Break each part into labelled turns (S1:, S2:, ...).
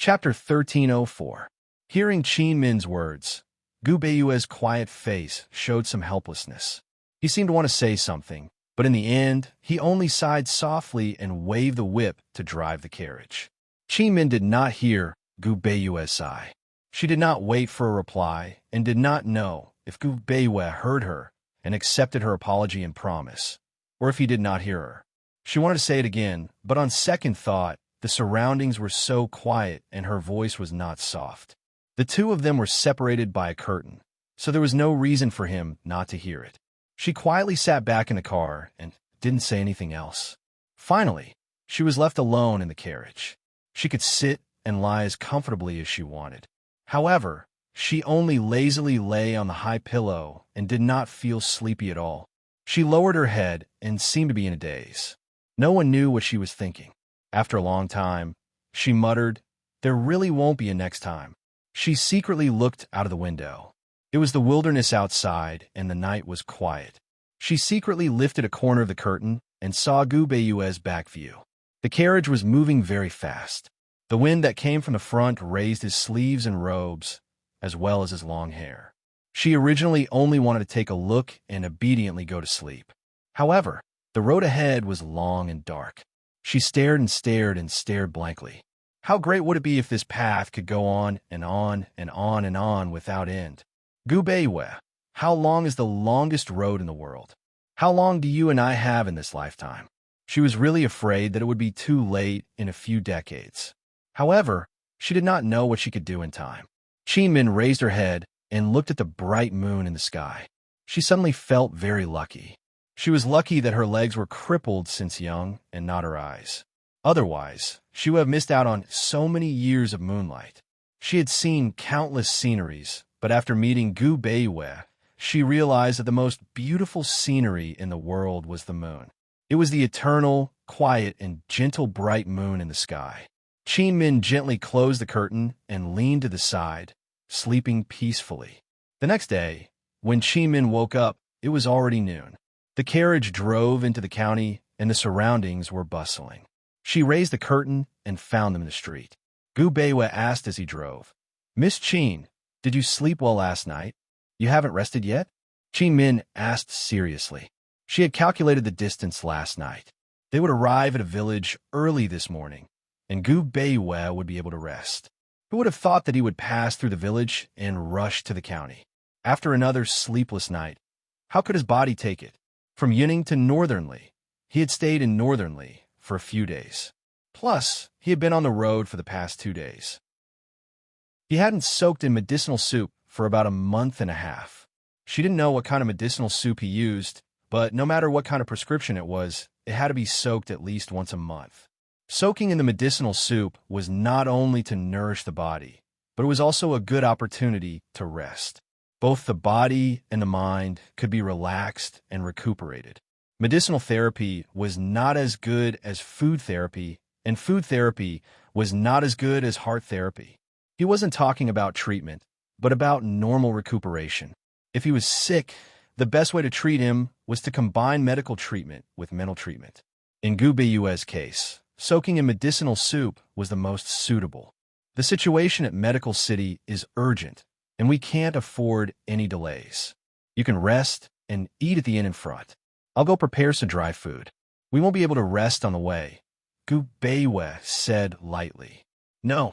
S1: Chapter 1304. Hearing Qin Min's words, Gu Beiyue's quiet face showed some helplessness. He seemed to want to say something, but in the end, he only sighed softly and waved the whip to drive the carriage. Qin Min did not hear Gu Beiyue's sigh. She did not wait for a reply and did not know if Gu Beiyue heard her and accepted her apology and promise, or if he did not hear her. She wanted to say it again, but on second thought, the surroundings were so quiet and her voice was not soft. The two of them were separated by a curtain, so there was no reason for him not to hear it. She quietly sat back in the car and didn't say anything else. Finally, she was left alone in the carriage. She could sit and lie as comfortably as she wanted. However, she only lazily lay on the high pillow and did not feel sleepy at all. She lowered her head and seemed to be in a daze. No one knew what she was thinking. After a long time, she muttered, "There really won't be a next time." She secretly looked out of the window. It was the wilderness outside, and the night was quiet. She secretly lifted a corner of the curtain and saw Gu Beiyue's back view. The carriage was moving very fast. The wind that came from the front raised his sleeves and robes, as well as his long hair. She originally only wanted to take a look and obediently go to sleep. However, the road ahead was long and dark. She stared and stared and stared blankly. How great would it be if this path could go on and on and on and on without end? Gu Beiyue, how long is the longest road in the world? How long do you and I have in this lifetime? She was really afraid that it would be too late in a few decades. However, she did not know what she could do in time. Qin Min raised her head and looked at the bright moon in the sky. She suddenly felt very lucky. She was lucky that her legs were crippled since young and not her eyes. Otherwise, she would have missed out on so many years of moonlight. She had seen countless sceneries, but after meeting Gu Beiyue, she realized that the most beautiful scenery in the world was the moon. It was the eternal, quiet, and gentle bright moon in the sky. Qin Min gently closed the curtain and leaned to the side, sleeping peacefully. The next day, when Qin Min woke up, it was already noon. The carriage drove into the county, and the surroundings were bustling. She raised the curtain and found them in the street. Gu Beiyue asked as he drove, "Miss Qin, did you sleep well last night? You haven't rested yet?" Qin Min asked seriously. She had calculated the distance last night. They would arrive at a village early this morning, and Gu Beiyue would be able to rest. Who would have thought that he would pass through the village and rush to the county? After another sleepless night, how could his body take it? From Yunning to Northernly, he had stayed in Northernly for a few days. Plus, he had been on the road for the past 2 days. He hadn't soaked in medicinal soup for about a month and a half. She didn't know what kind of medicinal soup he used, but no matter what kind of prescription it was, it had to be soaked at least once a month. Soaking in the medicinal soup was not only to nourish the body, but it was also a good opportunity to rest. Both the body and the mind could be relaxed and recuperated. Medicinal therapy was not as good as food therapy, and food therapy was not as good as heart therapy. He wasn't talking about treatment, but about normal recuperation. If he was sick, the best way to treat him was to combine medical treatment with mental treatment. In Gu Beiyue's case, soaking in medicinal soup was the most suitable. The situation at Medical City is urgent, and we can't afford any delays. You can rest and eat at the inn in front. I'll go prepare some dry food. We won't be able to rest on the way, Gu Beiyue said lightly. No,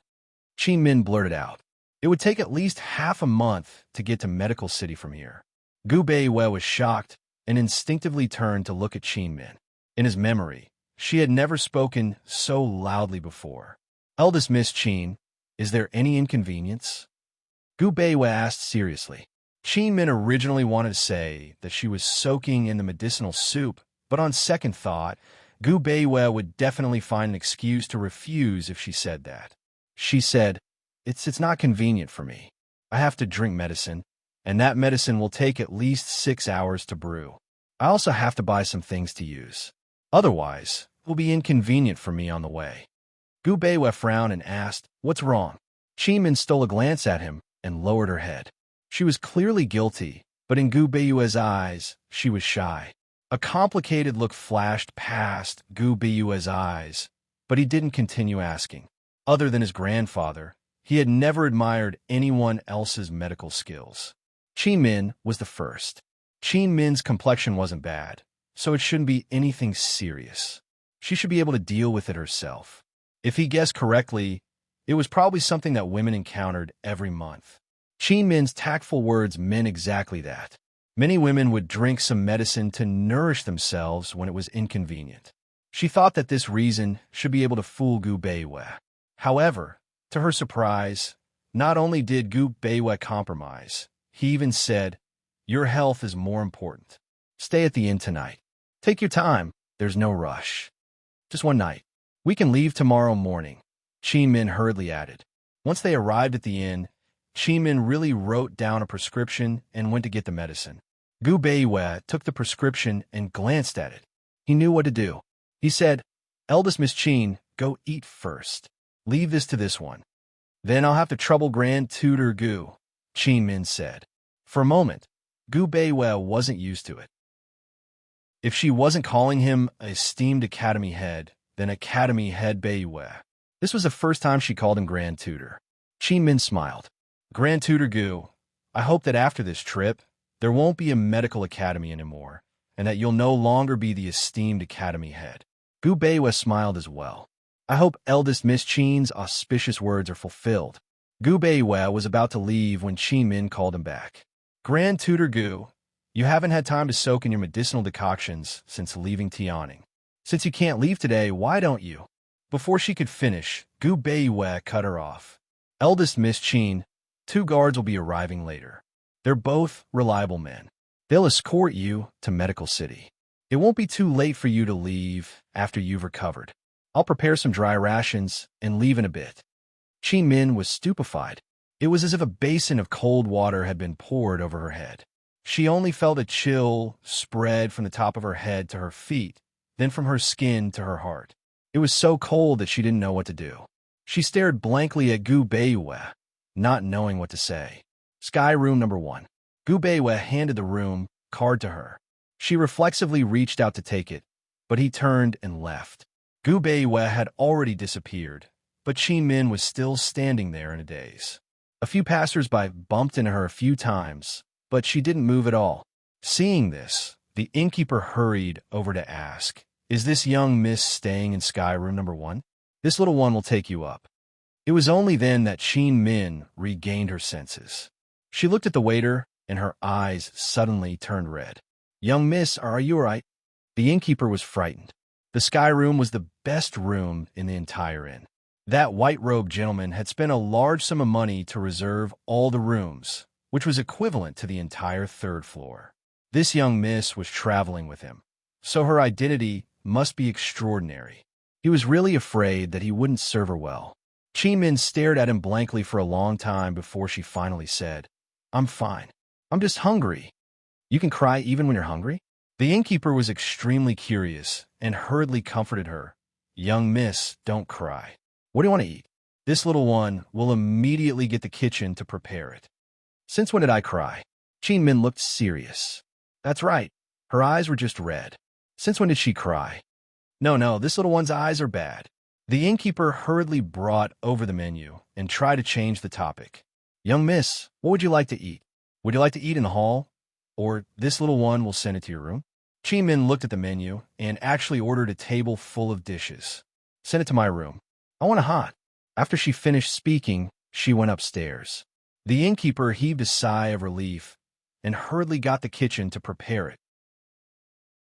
S1: Qin Min blurted out. It would take at least half a month to get to Medical City from here. Gu Beiyue was shocked and instinctively turned to look at Qin Min. In his memory, she had never spoken so loudly before. "Eldest Miss Qin, is there any inconvenience?" Gu Beiyue asked seriously. Qin Min originally wanted to say that she was soaking in the medicinal soup, but on second thought, Gu Beiyue would definitely find an excuse to refuse if she said that. She said, It's not convenient for me. I have to drink medicine, and that medicine will take at least 6 hours to brew. I also have to buy some things to use. Otherwise, it will be inconvenient for me on the way." Gu Beiyue frowned and asked, "What's wrong?" Qin Min stole a glance at him and lowered her head. She was clearly guilty, but in Gu Beiyue's eyes, she was shy. A complicated look flashed past Gu Beiyue's eyes, but he didn't continue asking. Other than his grandfather, he had never admired anyone else's medical skills. Qin Min was the first. Qin Min's complexion wasn't bad, so it shouldn't be anything serious. She should be able to deal with it herself. If he guessed correctly, it was probably something that women encountered every month. Qin Min's tactful words meant exactly that. Many women would drink some medicine to nourish themselves when it was inconvenient. She thought that this reason should be able to fool Gu Beiwei. However, to her surprise, not only did Gu Beiwei compromise, he even said, "Your health is more important. Stay at the inn tonight. Take your time. There's no rush. Just one night. We can leave tomorrow morning," Qin Min hurriedly added. Once they arrived at the inn, Qin Min really wrote down a prescription and went to get the medicine. Gu Beiwei took the prescription and glanced at it. He knew what to do. He said, "Eldest Miss Qin, go eat first. Leave this to this one. Then I'll have to trouble Grand Tutor Gu," Qin Min said. For a moment, Gu Beiwei wasn't used to it. If she wasn't calling him esteemed academy head, then academy head Beiwei. This was the first time she called him Grand Tutor. Qin Min smiled. "Grand Tutor Gu, I hope that after this trip, there won't be a medical academy anymore, and that you'll no longer be the esteemed academy head." Gu Beiwei smiled as well. "I hope eldest Miss Qin's auspicious words are fulfilled." Gu Beiwei was about to leave when Qin Min called him back. "Grand Tutor Gu, you haven't had time to soak in your medicinal decoctions since leaving Tianing. Since you can't leave today, why don't you?" Before she could finish, Gu Beiwei cut her off. "Eldest Miss Qin, 2 guards will be arriving later. They're both reliable men. They'll escort you to Medical City. It won't be too late for you to leave after you've recovered. I'll prepare some dry rations and leave in a bit." Qin Min was stupefied. It was as if a basin of cold water had been poured over her head. She only felt a chill spread from the top of her head to her feet, then from her skin to her heart. It was so cold that she didn't know what to do. She stared blankly at Gu Beiwei, not knowing what to say. "Sky room number 1. Gu Beiwei handed the room card to her. She reflexively reached out to take it, but he turned and left. Gu Beiwei had already disappeared, but Qin Min was still standing there in a daze. A few passers-by bumped into her a few times, but she didn't move at all. Seeing this, the innkeeper hurried over to ask, "Is this young miss staying in Sky Room number 1? This little one will take you up." It was only then that Qin Min regained her senses. She looked at the waiter, and her eyes suddenly turned red. "Young miss, are you all right?" The innkeeper was frightened. The Sky Room was the best room in the entire inn. That white-robed gentleman had spent a large sum of money to reserve all the rooms, which was equivalent to the entire 3rd floor. This young miss was traveling with him, so her identity must be extraordinary. He was really afraid that he wouldn't serve her well. Qin Min stared at him blankly for a long time before she finally said, "I'm fine. I'm just hungry." "You can cry even when you're hungry?" The innkeeper was extremely curious and hurriedly comforted her. "Young miss, don't cry. What do you want to eat? This little one will immediately get the kitchen to prepare it." "Since when did I cry?" Qin Min looked serious. "That's right. Her eyes were just red. Since when did she cry?" No, this little one's eyes are bad." The innkeeper hurriedly brought over the menu and tried to change the topic. "Young miss, what would you like to eat? Would you like to eat in the hall? Or this little one will send it to your room?" Qin Min looked at the menu and actually ordered a table full of dishes. "Send it to my room. I want it hot." After she finished speaking, she went upstairs. The innkeeper heaved a sigh of relief and hurriedly got the kitchen to prepare it.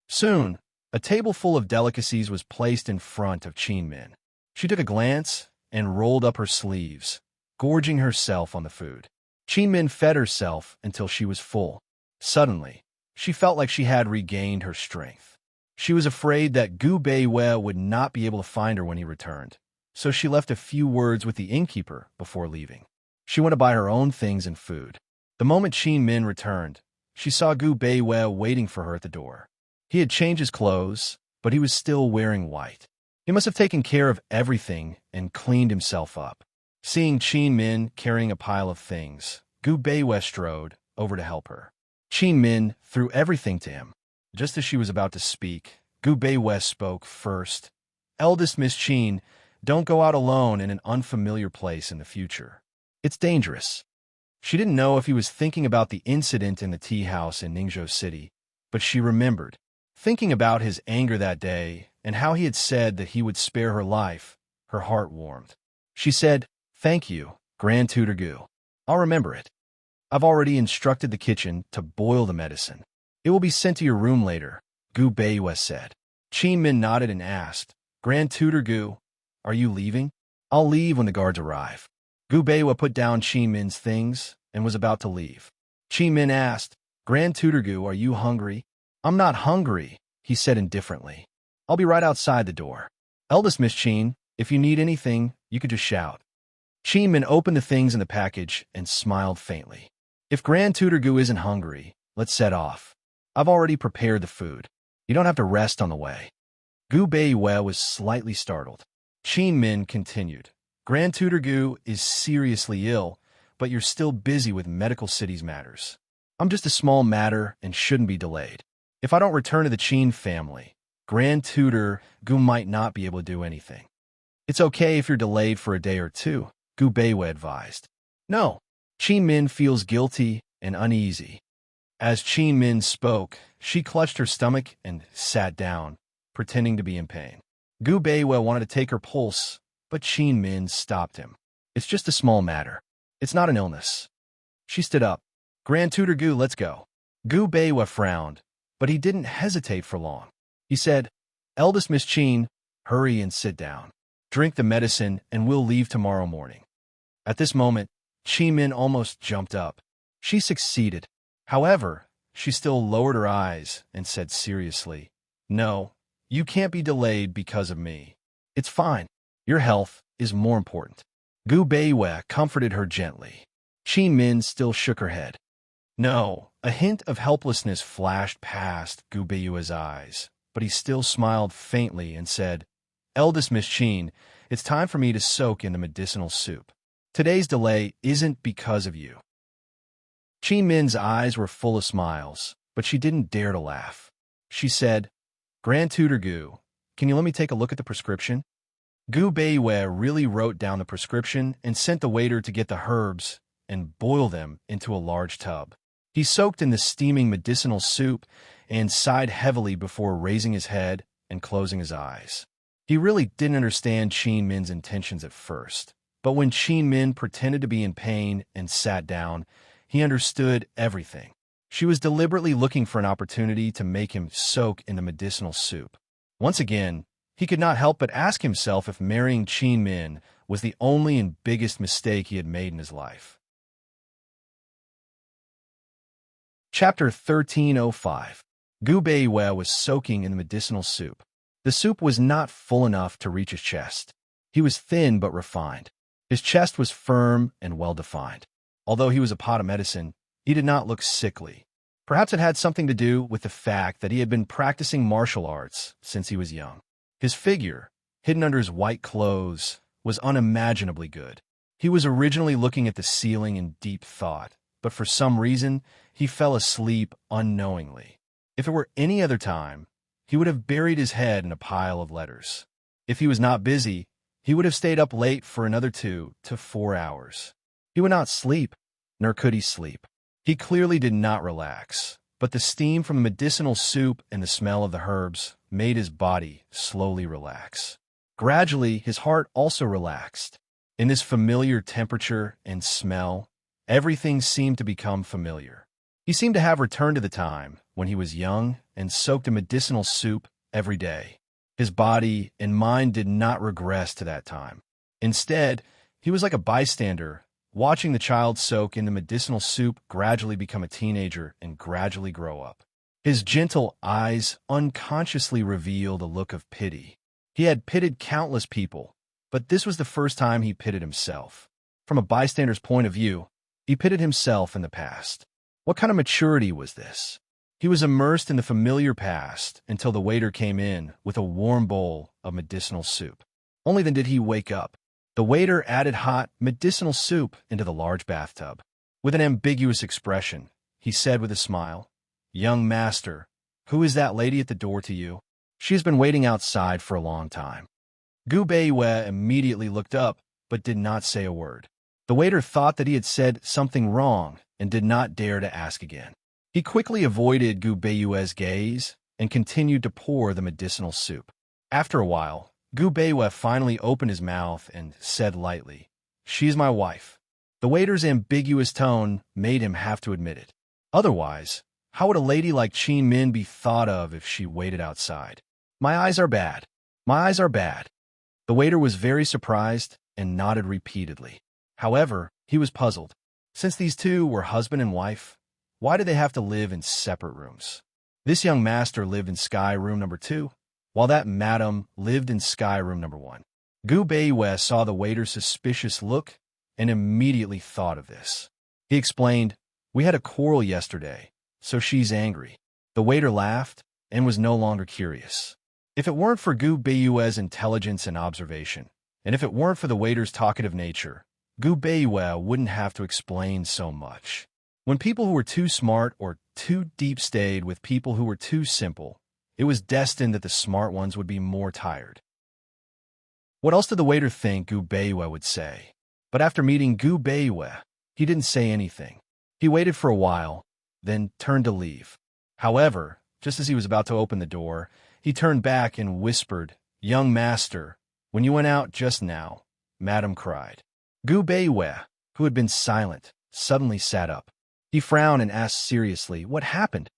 S1: Soon, a table full of delicacies was placed in front of Qin Min. She took a glance and rolled up her sleeves, gorging herself on the food. Qin Min fed herself until she was full. Suddenly, she felt like she had regained her strength. She was afraid that Gu Beiwei would not be able to find her when he returned, so she left a few words with the innkeeper before leaving. She went to buy her own things and food. The moment Qin Min returned, she saw Gu Beiwei waiting for her at the door. He had changed his clothes, but he was still wearing white. He must have taken care of everything and cleaned himself up. Seeing Qin Min carrying a pile of things, Gu Beiwei strode over to help her. Qin Min threw everything to him. Just as she was about to speak, Gu Beiwei spoke first. "Eldest Miss Qin, Don't go out alone in an unfamiliar place in the future. It's dangerous. She didn't know if he was thinking about the incident in the tea house in Ningzhou City, but she remembered. Thinking about his anger that day and how he had said that he would spare her life, her heart warmed. She said, "Thank you, Grand Tutor Gu. I'll remember it. I've already instructed the kitchen to boil the medicine. It will be sent to your room later," Gu Beiyue said. Qin Min nodded and asked, "Grand Tutor Gu, are you leaving?" "I'll leave when the guards arrive." Gu Beiyue put down Qin Min's things and was about to leave. Qin Min asked, "Grand Tutor Gu, are you hungry?" "I'm not hungry," he said indifferently. "I'll be right outside the door. Eldest Miss Qin, if you need anything, you could just shout." Qin Min opened the things in the package and smiled faintly. "If Grand Tutor Gu isn't hungry, let's set off. I've already prepared the food. You don't have to rest on the way." Gu Beiyue was slightly startled. Qin Min continued, "Grand Tutor Gu is seriously ill, but you're still busy with Medical City's matters. I'm just a small matter and shouldn't be delayed. If I don't return to the Qin family, Grand Tutor Gu might not be able to do anything." "It's okay if you're delayed for a day or two," Gu Beiyue advised. "No." Qin Min feels guilty and uneasy. As Qin Min spoke, she clutched her stomach and sat down, pretending to be in pain. Gu Beiyue wanted to take her pulse, but Qin Min stopped him. "It's just a small matter. It's not an illness." She stood up. "Grand Tutor Gu, let's go." Gu Beiyue frowned, but he didn't hesitate for long. He said, "Eldest Miss Qin, hurry and sit down. Drink the medicine and we'll leave tomorrow morning." At this moment, Qin Min almost jumped up. She succeeded. However, she still lowered her eyes and said seriously, "No, you can't be delayed because of me. It's fine. Your health is more important." Gu Beiyue comforted her gently. Qin Min still shook her head. No, a hint of helplessness flashed past Gu Beiyue's eyes, but he still smiled faintly and said, "Eldest Miss Qin, it's time for me to soak in the medicinal soup. Today's delay isn't because of you." Qin Min's eyes were full of smiles, but she didn't dare to laugh. She said, "Grand Tutor Gu, can you let me take a look at the prescription?" Gu Beiyue really wrote down the prescription and sent the waiter to get the herbs and boil them into a large tub. He soaked in the steaming medicinal soup and sighed heavily before raising his head and closing his eyes. He really didn't understand Qin Min's intentions at first, but when Qin Min pretended to be in pain and sat down, he understood everything. She was deliberately looking for an opportunity to make him soak in the medicinal soup. Once again, he could not help but ask himself if marrying Qin Min was the only and biggest mistake he had made in his life. Chapter 1305. Gu Beiyue was soaking in the medicinal soup. The soup was not full enough to reach his chest. He was thin but refined. His chest was firm and well-defined. Although he was a pot of medicine, he did not look sickly. Perhaps it had something to do with the fact that he had been practicing martial arts since he was young. His figure, hidden under his white clothes, was unimaginably good. He was originally looking at the ceiling in deep thought, but for some reason, he fell asleep unknowingly. If it were any other time, he would have buried his head in a pile of letters. If he was not busy, he would have stayed up late for another 2 to 4 hours. He would not sleep, nor could he sleep. He clearly did not relax, but the steam from the medicinal soup and the smell of the herbs made his body slowly relax. Gradually, his heart also relaxed. In this familiar temperature and smell, everything seemed to become familiar. He seemed to have returned to the time when he was young and soaked in medicinal soup every day. His body and mind did not regress to that time. Instead, he was like a bystander, watching the child soak in the medicinal soup gradually become a teenager and gradually grow up. His gentle eyes unconsciously revealed a look of pity. He had pitied countless people, but this was the first time he pitied himself. From a bystander's point of view, he pitied himself in the past. What kind of maturity was this? He was immersed in the familiar past until the waiter came in with a warm bowl of medicinal soup. Only then did he wake up. The waiter added hot, medicinal soup into the large bathtub. With an ambiguous expression, he said with a smile, "Young master, who is that lady at the door to you? She has been waiting outside for a long time." Gu Beiwe immediately looked up, but did not say a word. The waiter thought that he had said something wrong and did not dare to ask again. He quickly avoided Gu Beiwe's gaze and continued to pour the medicinal soup. After a while, Gu Beiwe finally opened his mouth and said lightly, "She's my wife." The waiter's ambiguous tone made him have to admit it. Otherwise, how would a lady like Qin Min be thought of if she waited outside? "My eyes are bad. My eyes are bad." The waiter was very surprised and nodded repeatedly. However, he was puzzled. Since these two were husband and wife, why did they have to live in separate rooms? This young master lived in sky room number 2, while that madam lived in sky room number 1. Gu Beiwe saw the waiter's suspicious look and immediately thought of this. He explained, "We had a quarrel yesterday, so she's angry." The waiter laughed and was no longer curious. If it weren't for Gu Beiwe's intelligence and observation, and if it weren't for the waiter's talkative nature, Gu Beiwe wouldn't have to explain so much. When people who were too smart or too deep stayed with people who were too simple, it was destined that the smart ones would be more tired. What else did the waiter think Gu Beiwe would say? But after meeting Gu Beiwe, he didn't say anything. He waited for a while, then turned to leave. However, just as he was about to open the door, he turned back and whispered, "Young master, when you went out just now," Madam cried. Gu Beiwe, who had been silent, suddenly sat up. He frowned and asked seriously, "What happened?"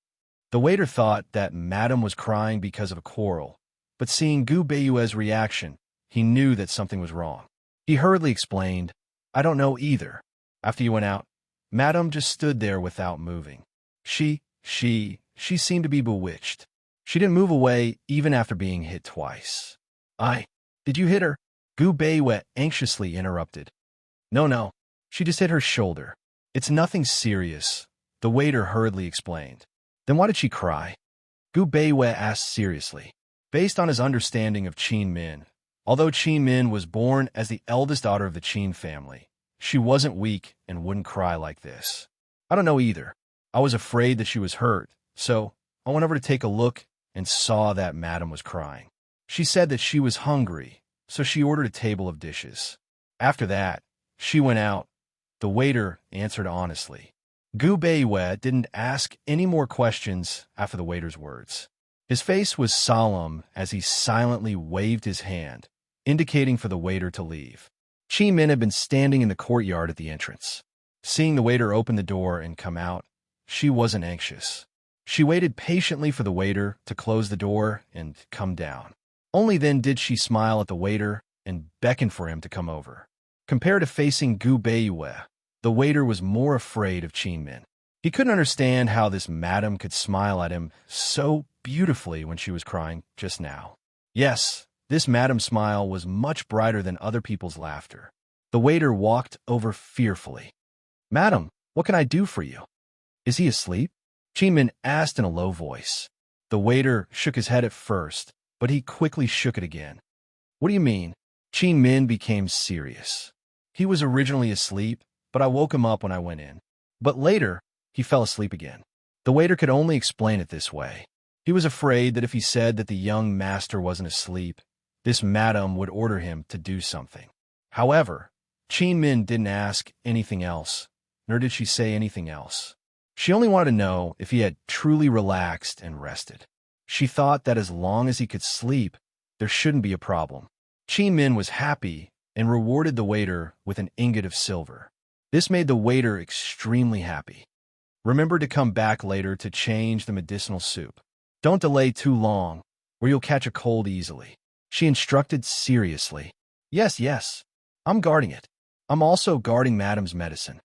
S1: The waiter thought that Madam was crying because of a quarrel, but seeing Gu Beiwe's reaction, he knew that something was wrong. He hurriedly explained, "I don't know either. After you went out, Madam just stood there without moving. She seemed to be bewitched. She didn't move away even after being hit twice." Did you hit her?" Gu Beiwe anxiously interrupted. No, she just hit her shoulder. It's nothing serious," the waiter hurriedly explained. "Then why did she cry?" Gu Beiwe asked seriously. Based on his understanding of Qin Min, although Qin Min was born as the eldest daughter of the Qin family, she wasn't weak and wouldn't cry like this. "I don't know either. I was afraid that she was hurt, so I went over to take a look and saw that Madam was crying. She said that she was hungry, so she ordered a table of dishes. After that, she went out," the waiter answered honestly. Gu Beiwe didn't ask any more questions after the waiter's words. His face was solemn as he silently waved his hand, indicating for the waiter to leave. Qin Min had been standing in the courtyard at the entrance. Seeing the waiter open the door and come out, she wasn't anxious. She waited patiently for the waiter to close the door and come down. Only then did she smile at the waiter and beckon for him to come over. Compared to facing Gu Beiwe, the waiter was more afraid of Qin Min. He couldn't understand how this madam could smile at him so beautifully when she was crying just now. Yes, this madam's smile was much brighter than other people's laughter. The waiter walked over fearfully. "Madam, what can I do for you?" "Is he asleep?" Qin Min asked in a low voice. The waiter shook his head at first, but he quickly shook it again. "What do you mean?" Qin Min became serious. "He was originally asleep, but I woke him up when I went in. But later, he fell asleep again." The waiter could only explain it this way. He was afraid that if he said that the young master wasn't asleep, this madam would order him to do something. However, Qin Min didn't ask anything else, nor did she say anything else. She only wanted to know if he had truly relaxed and rested. She thought that as long as he could sleep, there shouldn't be a problem. Qin Min was happy and rewarded the waiter with an ingot of silver. This made the waiter extremely happy. "Remember to come back later to change the medicinal soup. Don't delay too long, or you'll catch a cold easily," she instructed seriously. Yes, I'm guarding it. I'm also guarding Madam's medicine."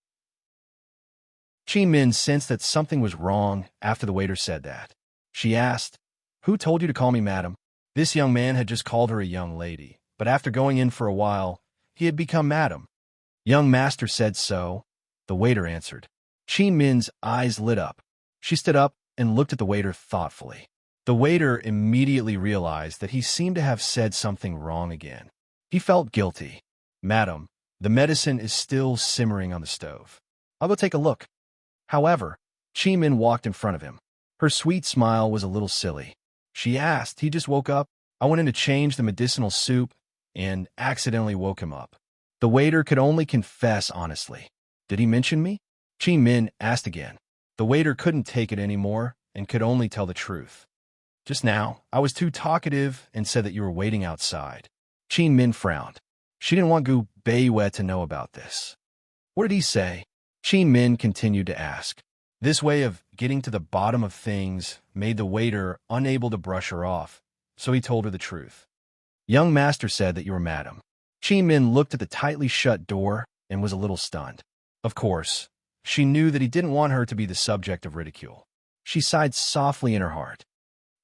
S1: Qin Min sensed that something was wrong after the waiter said that. She asked, "Who told you to call me Madam?" This young man had just called her a young lady, but after going in for a while, he had become Madam. "Young master said so," the waiter answered. Qin Min's eyes lit up. She stood up and looked at the waiter thoughtfully. The waiter immediately realized that he seemed to have said something wrong again. He felt guilty. "Madam, the medicine is still simmering on the stove. I'll go take a look." However, Qin Min walked in front of him. Her sweet smile was a little silly. She asked, "He just woke up? I went in to change the medicinal soup, and accidentally woke him up. The waiter could only confess honestly. Did he mention me? Chi Min asked again. The waiter couldn't take it anymore and could only tell the truth. Just now, I was too talkative and said that you were waiting outside. Chi Min frowned. She didn't want Gu Beiyue to know about this. What did he say? Chi Min continued to ask. This way of getting to the bottom of things made the waiter unable to brush her off, so he told her the truth. Young master said that you were madam. Chi Min looked at the tightly shut door and was a little stunned. Of course, she knew that he didn't want her to be the subject of ridicule. She sighed softly in her heart.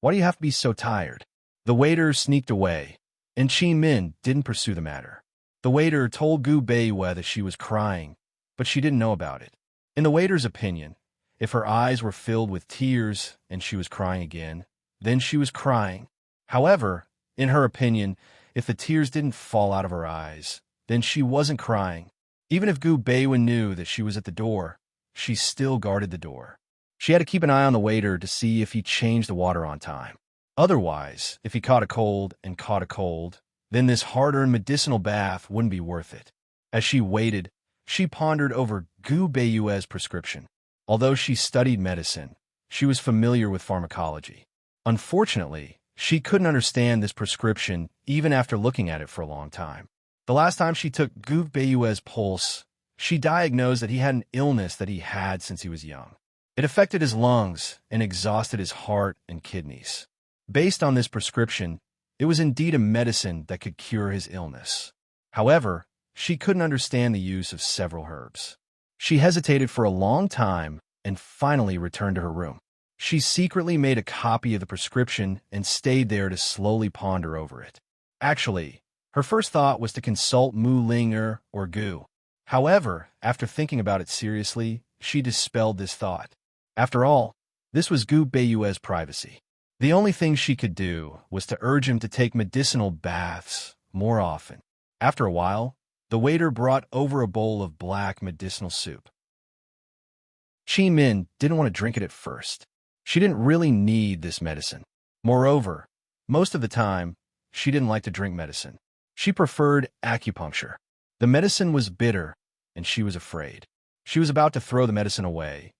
S1: Why do you have to be so tired? The waiter sneaked away, and Chi Min didn't pursue the matter. The waiter told Gu Beiyue that she was crying, but she didn't know about it. In the waiter's opinion, if her eyes were filled with tears and she was crying again, then she was crying. However, in her opinion, if the tears didn't fall out of her eyes, then she wasn't crying. Even if Gu Beiyue knew that she was at the door, she still guarded the door. She had to keep an eye on the waiter to see if he changed the water on time. Otherwise, if he caught a cold and caught a cold, then this hard-earned medicinal bath wouldn't be worth it. As she waited, she pondered over Gu Beiyue's prescription. Although she studied medicine, she was familiar with pharmacology. Unfortunately, she couldn't understand this prescription even after looking at it for a long time. The last time she took Gu Beiyue's pulse, she diagnosed that he had an illness that he had since he was young. It affected his lungs and exhausted his heart and kidneys. Based on this prescription, it was indeed a medicine that could cure his illness. However, she couldn't understand the use of several herbs. She hesitated for a long time and finally returned to her room. She secretly made a copy of the prescription and stayed there to slowly ponder over it. Actually, her first thought was to consult Mu Linger or Gu. However, after thinking about it seriously, she dispelled this thought. After all, this was Gu Beiyue's privacy. The only thing she could do was to urge him to take medicinal baths more often. After a while, the waiter brought over a bowl of black medicinal soup. Chi Min didn't want to drink it at first. She didn't really need this medicine. Moreover, most of the time, she didn't like to drink medicine. She preferred acupuncture. The medicine was bitter, and she was afraid. She was about to throw the medicine away,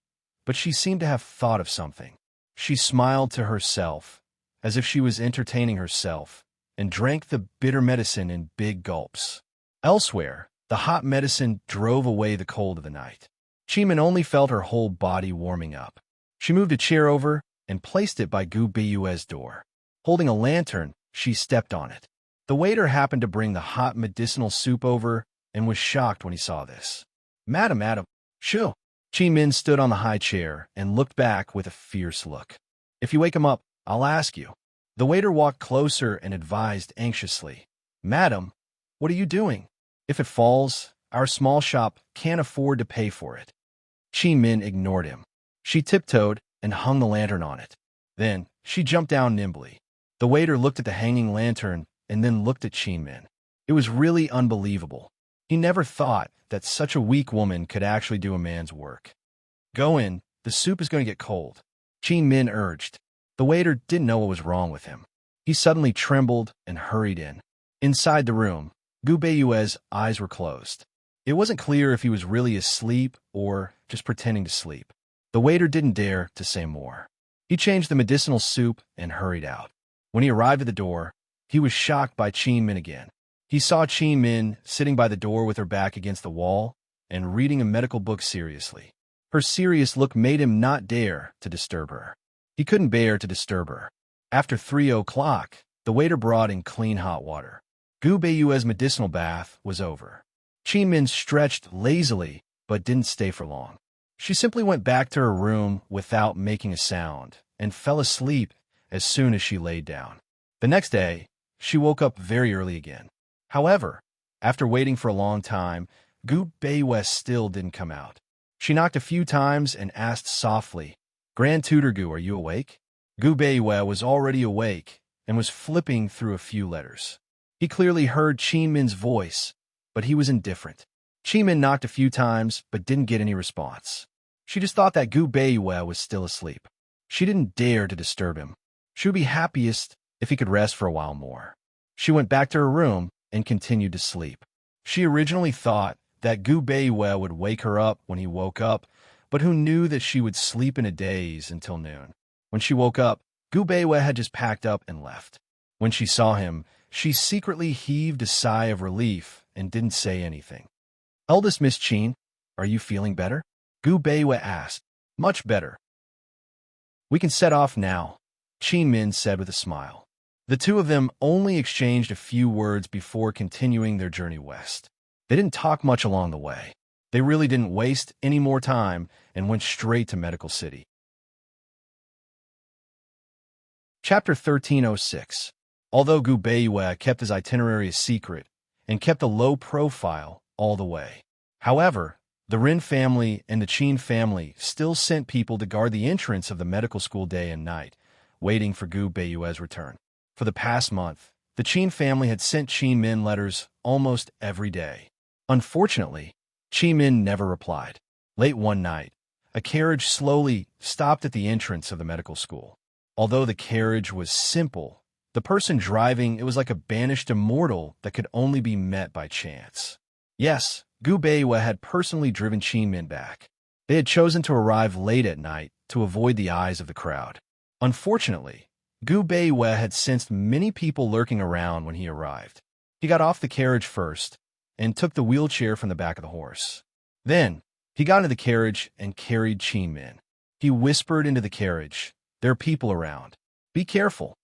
S1: but she seemed to have thought of something. She smiled to herself, as if she was entertaining herself, and drank the bitter medicine in big gulps. Elsewhere, the hot medicine drove away the cold of the night. Chi Min only felt her whole body warming up. She moved a chair over and placed it by Gu Beiyue's door. Holding a lantern, she stepped on it. The waiter happened to bring the hot medicinal soup over and was shocked when he saw this. Madam, shoo! Chi Min stood on the high chair and looked back with a fierce look. If you wake him up, I'll ask you. The waiter walked closer and advised anxiously. Madam, what are you doing? If it falls, our small shop can't afford to pay for it. Chi Min ignored him. She tiptoed and hung the lantern on it. Then, she jumped down nimbly. The waiter looked at the hanging lantern and then looked at Chi Min. It was really unbelievable. He never thought that such a weak woman could actually do a man's work. Go in, the soup is going to get cold, Chi Min urged. The waiter didn't know what was wrong with him. He suddenly trembled and hurried in. Inside the room, Gu Beiyue's eyes were closed. It wasn't clear if he was really asleep or just pretending to sleep. The waiter didn't dare to say more. He changed the medicinal soup and hurried out. When he arrived at the door, he was shocked by Chi Min again. He saw Chi Min sitting by the door with her back against the wall and reading a medical book seriously. Her serious look made him not dare to disturb her. He couldn't bear to disturb her. After 3 o'clock, the waiter brought in clean hot water. Gu Beiyue's medicinal bath was over. Chi Min stretched lazily but didn't stay for long. She simply went back to her room without making a sound and fell asleep as soon as she laid down. The next day, she woke up very early again. However, after waiting for a long time, Gu Beiyue still didn't come out. She knocked a few times and asked softly, Grand Tutor Gu, are you awake? Gu Beiyue was already awake and was flipping through a few letters. He clearly heard Chi Min's voice, but he was indifferent. Chi Min knocked a few times but didn't get any response. She just thought that Gu Beiyue was still asleep. She didn't dare to disturb him. She would be happiest if he could rest for a while more. She went back to her room and continued to sleep. She originally thought that Gu Beiwei would wake her up when he woke up, but who knew that she would sleep in a daze until noon. When she woke up, Gu Beiwei had just packed up and left. When she saw him, she secretly heaved a sigh of relief and didn't say anything. "Eldest Miss Qin, are you feeling better?" Gu Beiwei asked. "Much better. We can set off now," Qin Min said with a smile. The two of them only exchanged a few words before continuing their journey west. They didn't talk much along the way. They really didn't waste any more time and went straight to Medical City. Chapter 1306. Although Gu Beiwei kept his itinerary a secret and kept a low profile all the way. However, the Rin family and the Qin family still sent people to guard the entrance of the medical school day and night, waiting for Gu Beiwei's return. For the past month, the Qin family had sent Qin Min letters almost every day. Unfortunately, Qin Min never replied. Late one night, a carriage slowly stopped at the entrance of the medical school. Although the carriage was simple, the person driving it was like a banished immortal that could only be met by chance. Yes, Gu Beiwei had personally driven Qin Min back. They had chosen to arrive late at night to avoid the eyes of the crowd. Unfortunately, Gu Beiwei had sensed many people lurking around when he arrived. He got off the carriage first and took the wheelchair from the back of the horse. Then, he got into the carriage and carried Qin Min. He whispered into the carriage, "There are people around. Be careful."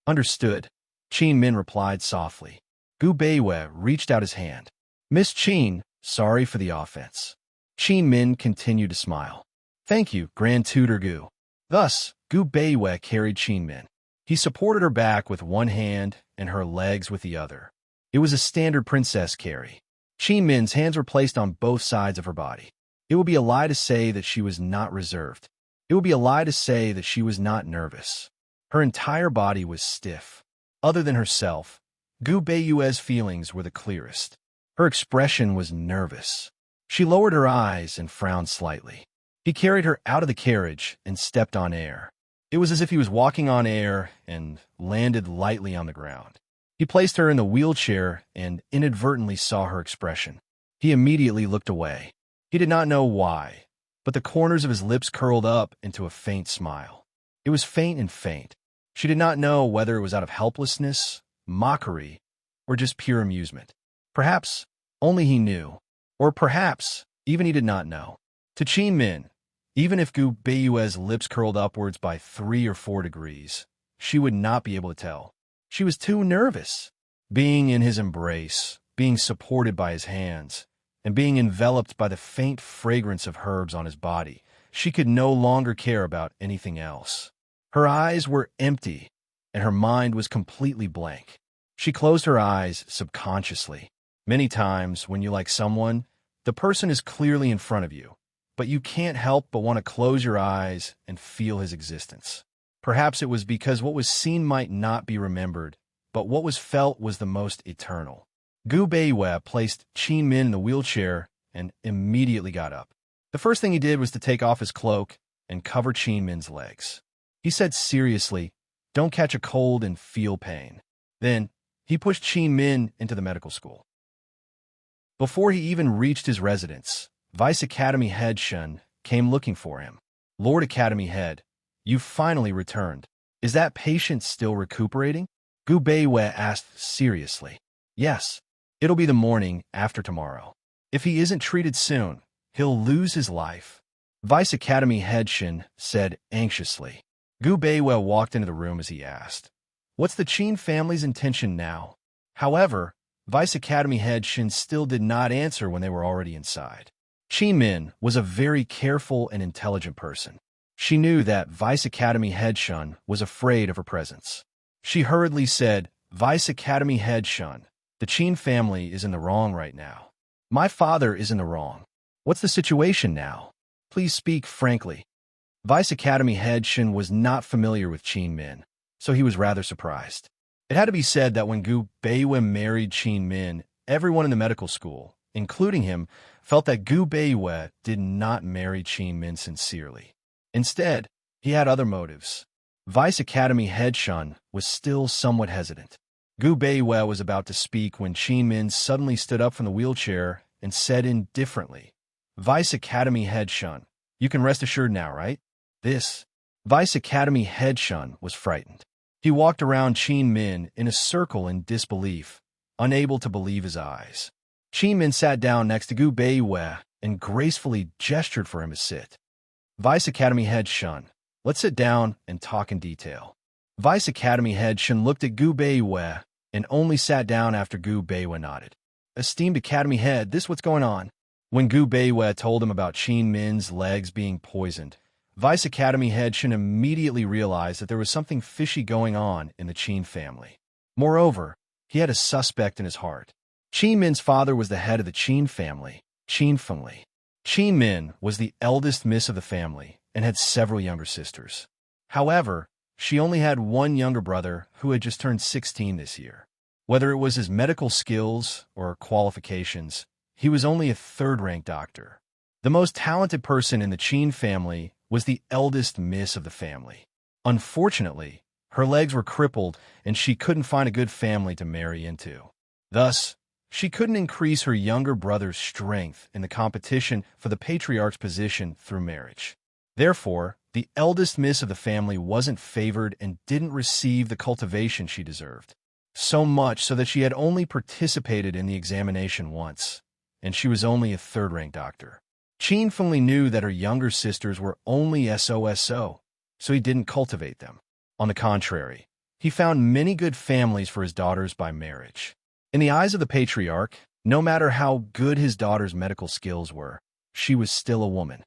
S1: "Understood," Qin Min replied softly. Gu Beiwei reached out his hand. "Miss Qin, sorry for the offense." Qin Min continued to smile. "Thank you, Grand Tutor Gu." Thus, Gu Beiwei carried Qin Min. He supported her back with one hand and her legs with the other. It was a standard princess carry. Qin Min's hands were placed on both sides of her body. It would be a lie to say that she was not reserved. It would be a lie to say that she was not nervous. Her entire body was stiff. Other than herself, Gu Beiwei's feelings were the clearest. Her expression was nervous. She lowered her eyes and frowned slightly. He carried her out of the carriage and stepped on air. It was as if he was walking on air and landed lightly on the ground. He placed her in the wheelchair and inadvertently saw her expression. He immediately looked away. He did not know why, but the corners of his lips curled up into a faint smile. It was faint and faint. She did not know whether it was out of helplessness, mockery, or just pure amusement. Perhaps only he knew, or perhaps even he did not know. To Qin Min, even if Gu Beiwei's lips curled upwards by 3 or 4 degrees, she would not be able to tell. She was too nervous. Being in his embrace, being supported by his hands, and being enveloped by the faint fragrance of herbs on his body, she could no longer care about anything else. Her eyes were empty, and her mind was completely blank. She closed her eyes subconsciously. Many times, when you like someone, the person is clearly in front of you, but you can't help but want to close your eyes and feel his existence. Perhaps it was because what was seen might not be remembered, but what was felt was the most eternal. Gu Beiwei placed Qin Min in the wheelchair and immediately got up. The first thing he did was to take off his cloak and cover Qin Min's legs. He said seriously, "Don't catch a cold and feel pain." Then, he pushed Qin Min into the medical school. Before he even reached his residence, Vice Academy Head Shun came looking for him. "Lord Academy Head, you've finally returned. Is that patient still recuperating?" Gu Beiwei asked seriously. "Yes. It'll be the morning after tomorrow. If he isn't treated soon, he'll lose his life," Vice Academy Head Shun said anxiously. Gu Beiwei walked into the room as he asked, "What's the Qin family's intention now?" However, Vice Academy Head Shun still did not answer when they were already inside. Qin Min was a very careful and intelligent person. She knew that Vice Academy Head Shun was afraid of her presence. She hurriedly said, "Vice Academy Head Shun, the Qin family is in the wrong right now. My father is in the wrong. What's the situation now? Please speak frankly." Vice Academy Head Shun was not familiar with Qin Min, so he was rather surprised. It had to be said that when Gu Beiwei married Qin Min, everyone in the medical school, including him, felt that Gu Beiwei did not marry Qin Min sincerely. Instead, he had other motives. Vice Academy Head Shun was still somewhat hesitant. Gu Beiwe was about to speak when Qin Min suddenly stood up from the wheelchair and said indifferently, "Vice Academy Head Shun, you can rest assured now, right?" This Vice Academy Head Shun was frightened. He walked around Qin Min in a circle in disbelief, unable to believe his eyes. Qin Min sat down next to Gu Beiwe and gracefully gestured for him to sit. "Vice Academy Head Shun, let's sit down and talk in detail." Vice Academy Head Shun looked at Gu Beiwe and only sat down after Gu Beiwe nodded. "Esteemed Academy Head, this what's going on." When Gu Beiwe told him about Qin Min's legs being poisoned, Vice Academy Head Shun immediately realized that there was something fishy going on in the Qin family. Moreover, he had a suspect in his heart. Qin Min's father was the head of the Qin family, Qin Fengli. Qin Min was the eldest miss of the family and had several younger sisters. However, she only had one younger brother who had just turned 16 this year. Whether it was his medical skills or qualifications, he was only a third-rank doctor. The most talented person in the Qin family was the eldest miss of the family. Unfortunately, her legs were crippled and she couldn't find a good family to marry into. Thus, she couldn't increase her younger brother's strength in the competition for the patriarch's position through marriage. Therefore, the eldest miss of the family wasn't favored and didn't receive the cultivation she deserved. So much so that she had only participated in the examination once, and she was only a third-rank doctor. Qin Fengli knew that her younger sisters were only SOSO, so he didn't cultivate them. On the contrary, he found many good families for his daughters by marriage. In the eyes of the patriarch, no matter how good his daughter's medical skills were, she was still a woman.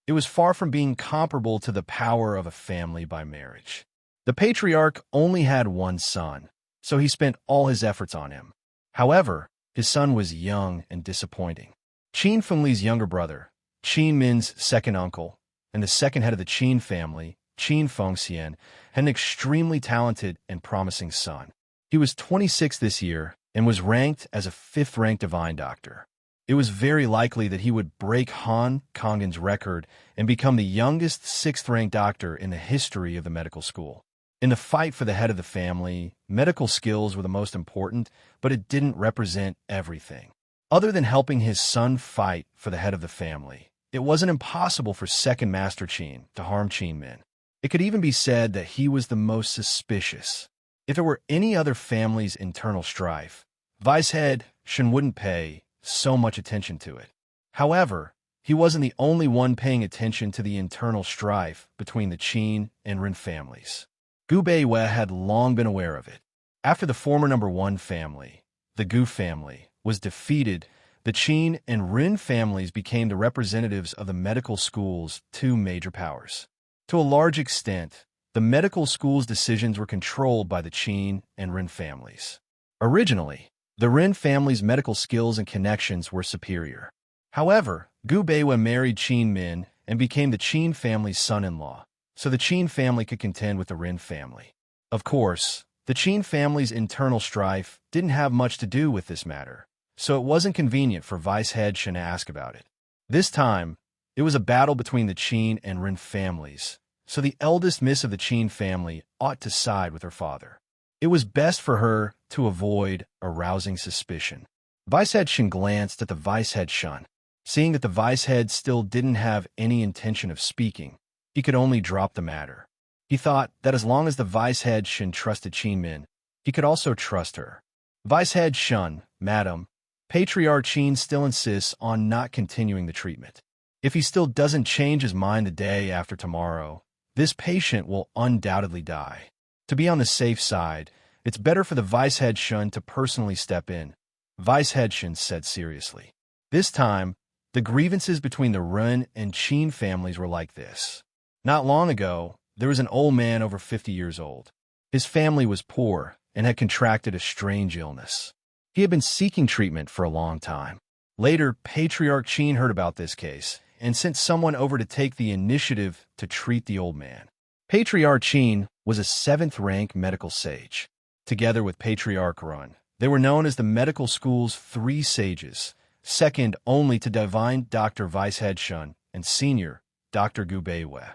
S1: It was far from being comparable to the power of a family by marriage. The patriarch only had one son, so he spent all his efforts on him. However, his son was young and disappointing. Qin Fengli's younger brother, Qin Min's second uncle, and the second head of the Qin family, Qin Fengxian, had an extremely talented and promising son. He was 26 this year and was ranked as a fifth-rank divine doctor. It was very likely that he would break Han Kongen's record and become the youngest sixth-rank doctor in the history of the medical school. In the fight for the head of the family, medical skills were the most important, but it didn't represent everything. Other than helping his son fight for the head of the family, it wasn't impossible for second Master Qin to harm Qin Min. It could even be said that he was the most suspicious. If there were any other family's internal strife, Vice Head Shun wouldn't pay so much attention to it. However, he wasn't the only one paying attention to the internal strife between the Qin and Ren families. Gu Beiwe had long been aware of it. After the former number one family, the Gu family, was defeated, the Qin and Ren families became the representatives of the medical school's two major powers. To a large extent, the medical school's decisions were controlled by the Qin and Ren families. Originally, the Ren family's medical skills and connections were superior. However, Gu Beiwe married Qin Min and became the Qin family's son-in-law, so the Qin family could contend with the Ren family. Of course, the Qin family's internal strife didn't have much to do with this matter, so it wasn't convenient for Vice Head Shun to ask about it. This time, it was a battle between the Qin and Ren families, so the eldest miss of the Qin family ought to side with her father. It was best for her to avoid arousing suspicion. Vice Head Shun glanced at the Vice Head Shun. Seeing that the Vice Head still didn't have any intention of speaking, he could only drop the matter. He thought that as long as the Vice Head Shun trusted Qin Min, he could also trust her. Vice Head Shun, Madam, Patriarch Qin still insists on not continuing the treatment. If he still doesn't change his mind the day after tomorrow, this patient will undoubtedly die. To be on the safe side, it's better for the Vice Head Shun to personally step in, Vice Head Shun said seriously. This time, the grievances between the Ren and Qin families were like this. Not long ago, there was an old man over 50 years old. His family was poor and had contracted a strange illness. He had been seeking treatment for a long time. Later, Patriarch Qin heard about this case and sent someone over to take the initiative to treat the old man. Patriarch Qin was a seventh-rank medical sage. Together with Patriarch Ren, they were known as the medical school's three sages, second only to divine Dr. Vice Head Shun and senior Dr. Gu Beiwe.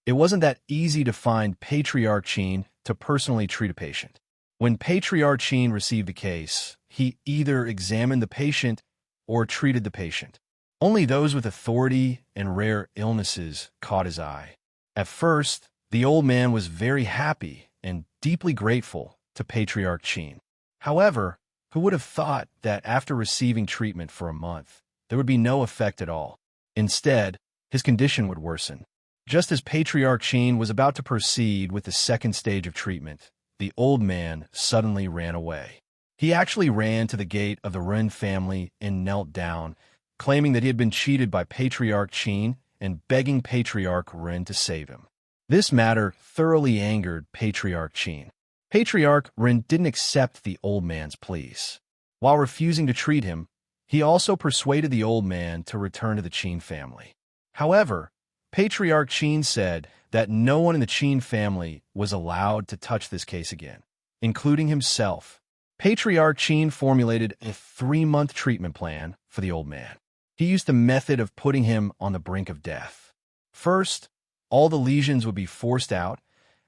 S1: It wasn't that easy to find Patriarch Qin to personally treat a patient. When Patriarch Sheen received the case, he either examined the patient or treated the patient. Only those with authority and rare illnesses caught his eye. At first, the old man was very happy and deeply grateful to Patriarch Sheen. However, who would have thought that after receiving treatment for a month, there would be no effect at all? Instead, his condition would worsen. Just as Patriarch Sheen was about to proceed with the second stage of treatment, the old man suddenly ran away. He actually ran to the gate of the Wren family and knelt down, claiming that he had been cheated by Patriarch Sheen and begging Patriarch Wren to save him. This matter thoroughly angered Patriarch Sheen. Patriarch Wren didn't accept the old man's pleas. While refusing to treat him, he also persuaded the old man to return to the Sheen family. However, Patriarch Sheen said that no one in the Sheen family was allowed to touch this case again, including himself. Patriarch Sheen formulated a 3-month treatment plan for the old man. He used the method of putting him on the brink of death. First, all the lesions would be forced out,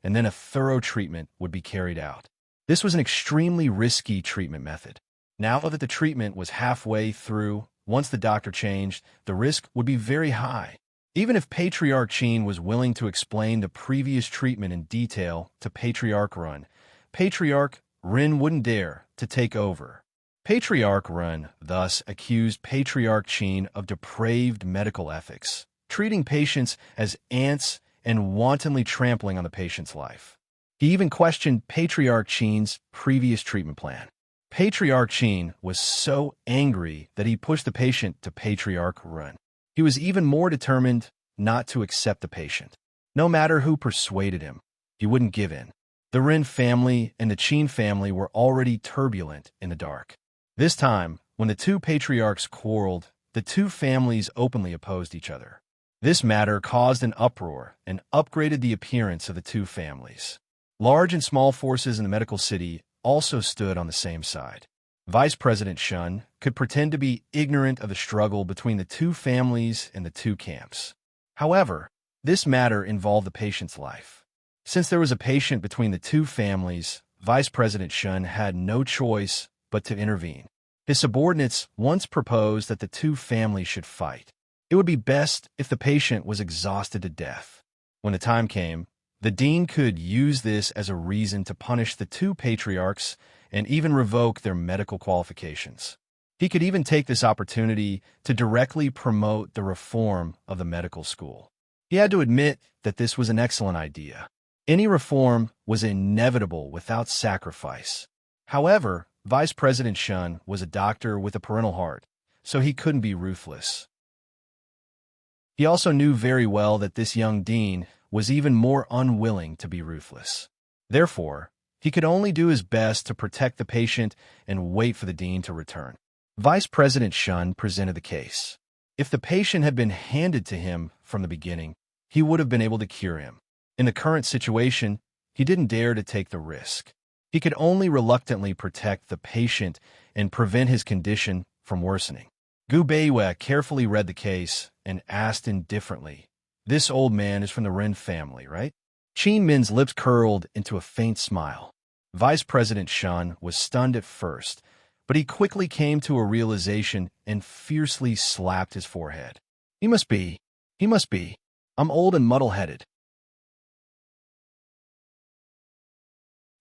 S1: and then a thorough treatment would be carried out. This was an extremely risky treatment method. Now that the treatment was halfway through, once the doctor changed, the risk would be very high. Even if Patriarch Sheen was willing to explain the previous treatment in detail to Patriarch Wren, Patriarch Wren wouldn't dare to take over. Patriarch Wren thus accused Patriarch Sheen of depraved medical ethics, treating patients as ants and wantonly trampling on the patient's life. He even questioned Patriarch Sheen's previous treatment plan. Patriarch Sheen was so angry that he pushed the patient to Patriarch Wren. He was even more determined not to accept the patient. No matter who persuaded him, he wouldn't give in. The Wren family and the Sheen family were already turbulent in the dark. This time, when the two patriarchs quarreled, the two families openly opposed each other. This matter caused an uproar and upgraded the appearance of the two families. Large and small forces in the medical city also stood on the same side. Vice President Shun could pretend to be ignorant of the struggle between the two families and the two camps. However, this matter involved the patient's life. Since there was a patient between the two families, Vice President Shun had no choice but to intervene. His subordinates once proposed that the two families should fight. It would be best if the patient was exhausted to death. When the time came, the dean could use this as a reason to punish the two patriarchs and even revoke their medical qualifications. He could even take this opportunity to directly promote the reform of the medical school. He had to admit that this was an excellent idea. Any reform was inevitable without sacrifice. However, Vice President Shun was a doctor with a parental heart, so he couldn't be ruthless. He also knew very well that this young dean was even more unwilling to be ruthless. Therefore, he could only do his best to protect the patient and wait for the dean to return. Vice President Shun presented the case. If the patient had been handed to him from the beginning, he would have been able to cure him. In the current situation, he didn't dare to take the risk. He could only reluctantly protect the patient and prevent his condition from worsening. Gu Beiyue carefully read the case and asked indifferently, "This old man is from the Wren family, right?" Qin Min's lips curled into a faint smile. Vice President Shun was stunned at first, but he quickly came to a realization and fiercely slapped his forehead. He must be. I'm old and muddle-headed."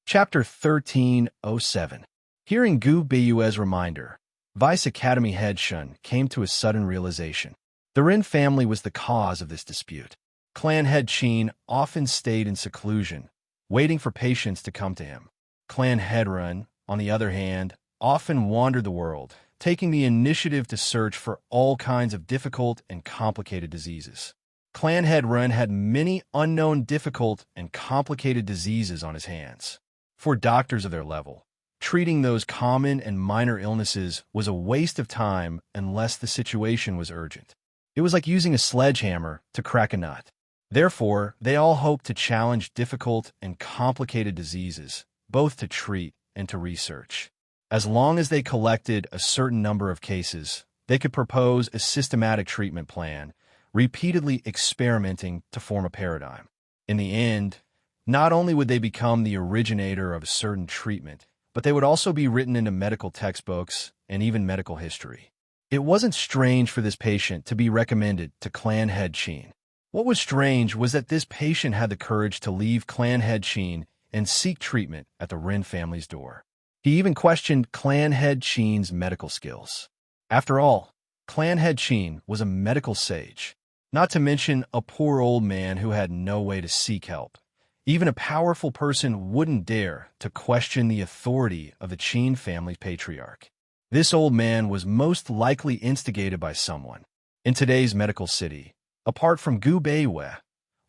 S1: Chapter 1307. Hearing Gu Beiyue's reminder, Vice Academy head Shun came to a sudden realization. The Wren family was the cause of this dispute. Clan head Qin often stayed in seclusion, waiting for patients to come to him. Clan head Ren, on the other hand, often wandered the world, taking the initiative to search for all kinds of difficult and complicated diseases. Clan head Ren had many unknown difficult and complicated diseases on his hands. For doctors of their level, treating those common and minor illnesses was a waste of time unless the situation was urgent. It was like using a sledgehammer to crack a nut. Therefore, they all hoped to challenge difficult and complicated diseases, both to treat and to research. As long as they collected a certain number of cases, they could propose a systematic treatment plan, repeatedly experimenting to form a paradigm. In the end, Not only would they become the originator of a certain treatment, but they would also be written into medical textbooks and even medical history. It wasn't strange for this patient to be recommended to Clan Head Sheen. What was strange was that this patient had the courage to leave Clan Head Sheen and seek treatment at the Wren family's door. He even questioned Clan Head Sheen's medical skills. After all, Clan Head Sheen was a medical sage, not to mention a poor old man who had no way to seek help. Even a powerful person wouldn't dare to question the authority of the Sheen family patriarch. This old man was most likely instigated by someone. In today's medical city, apart from Gu Beiwe,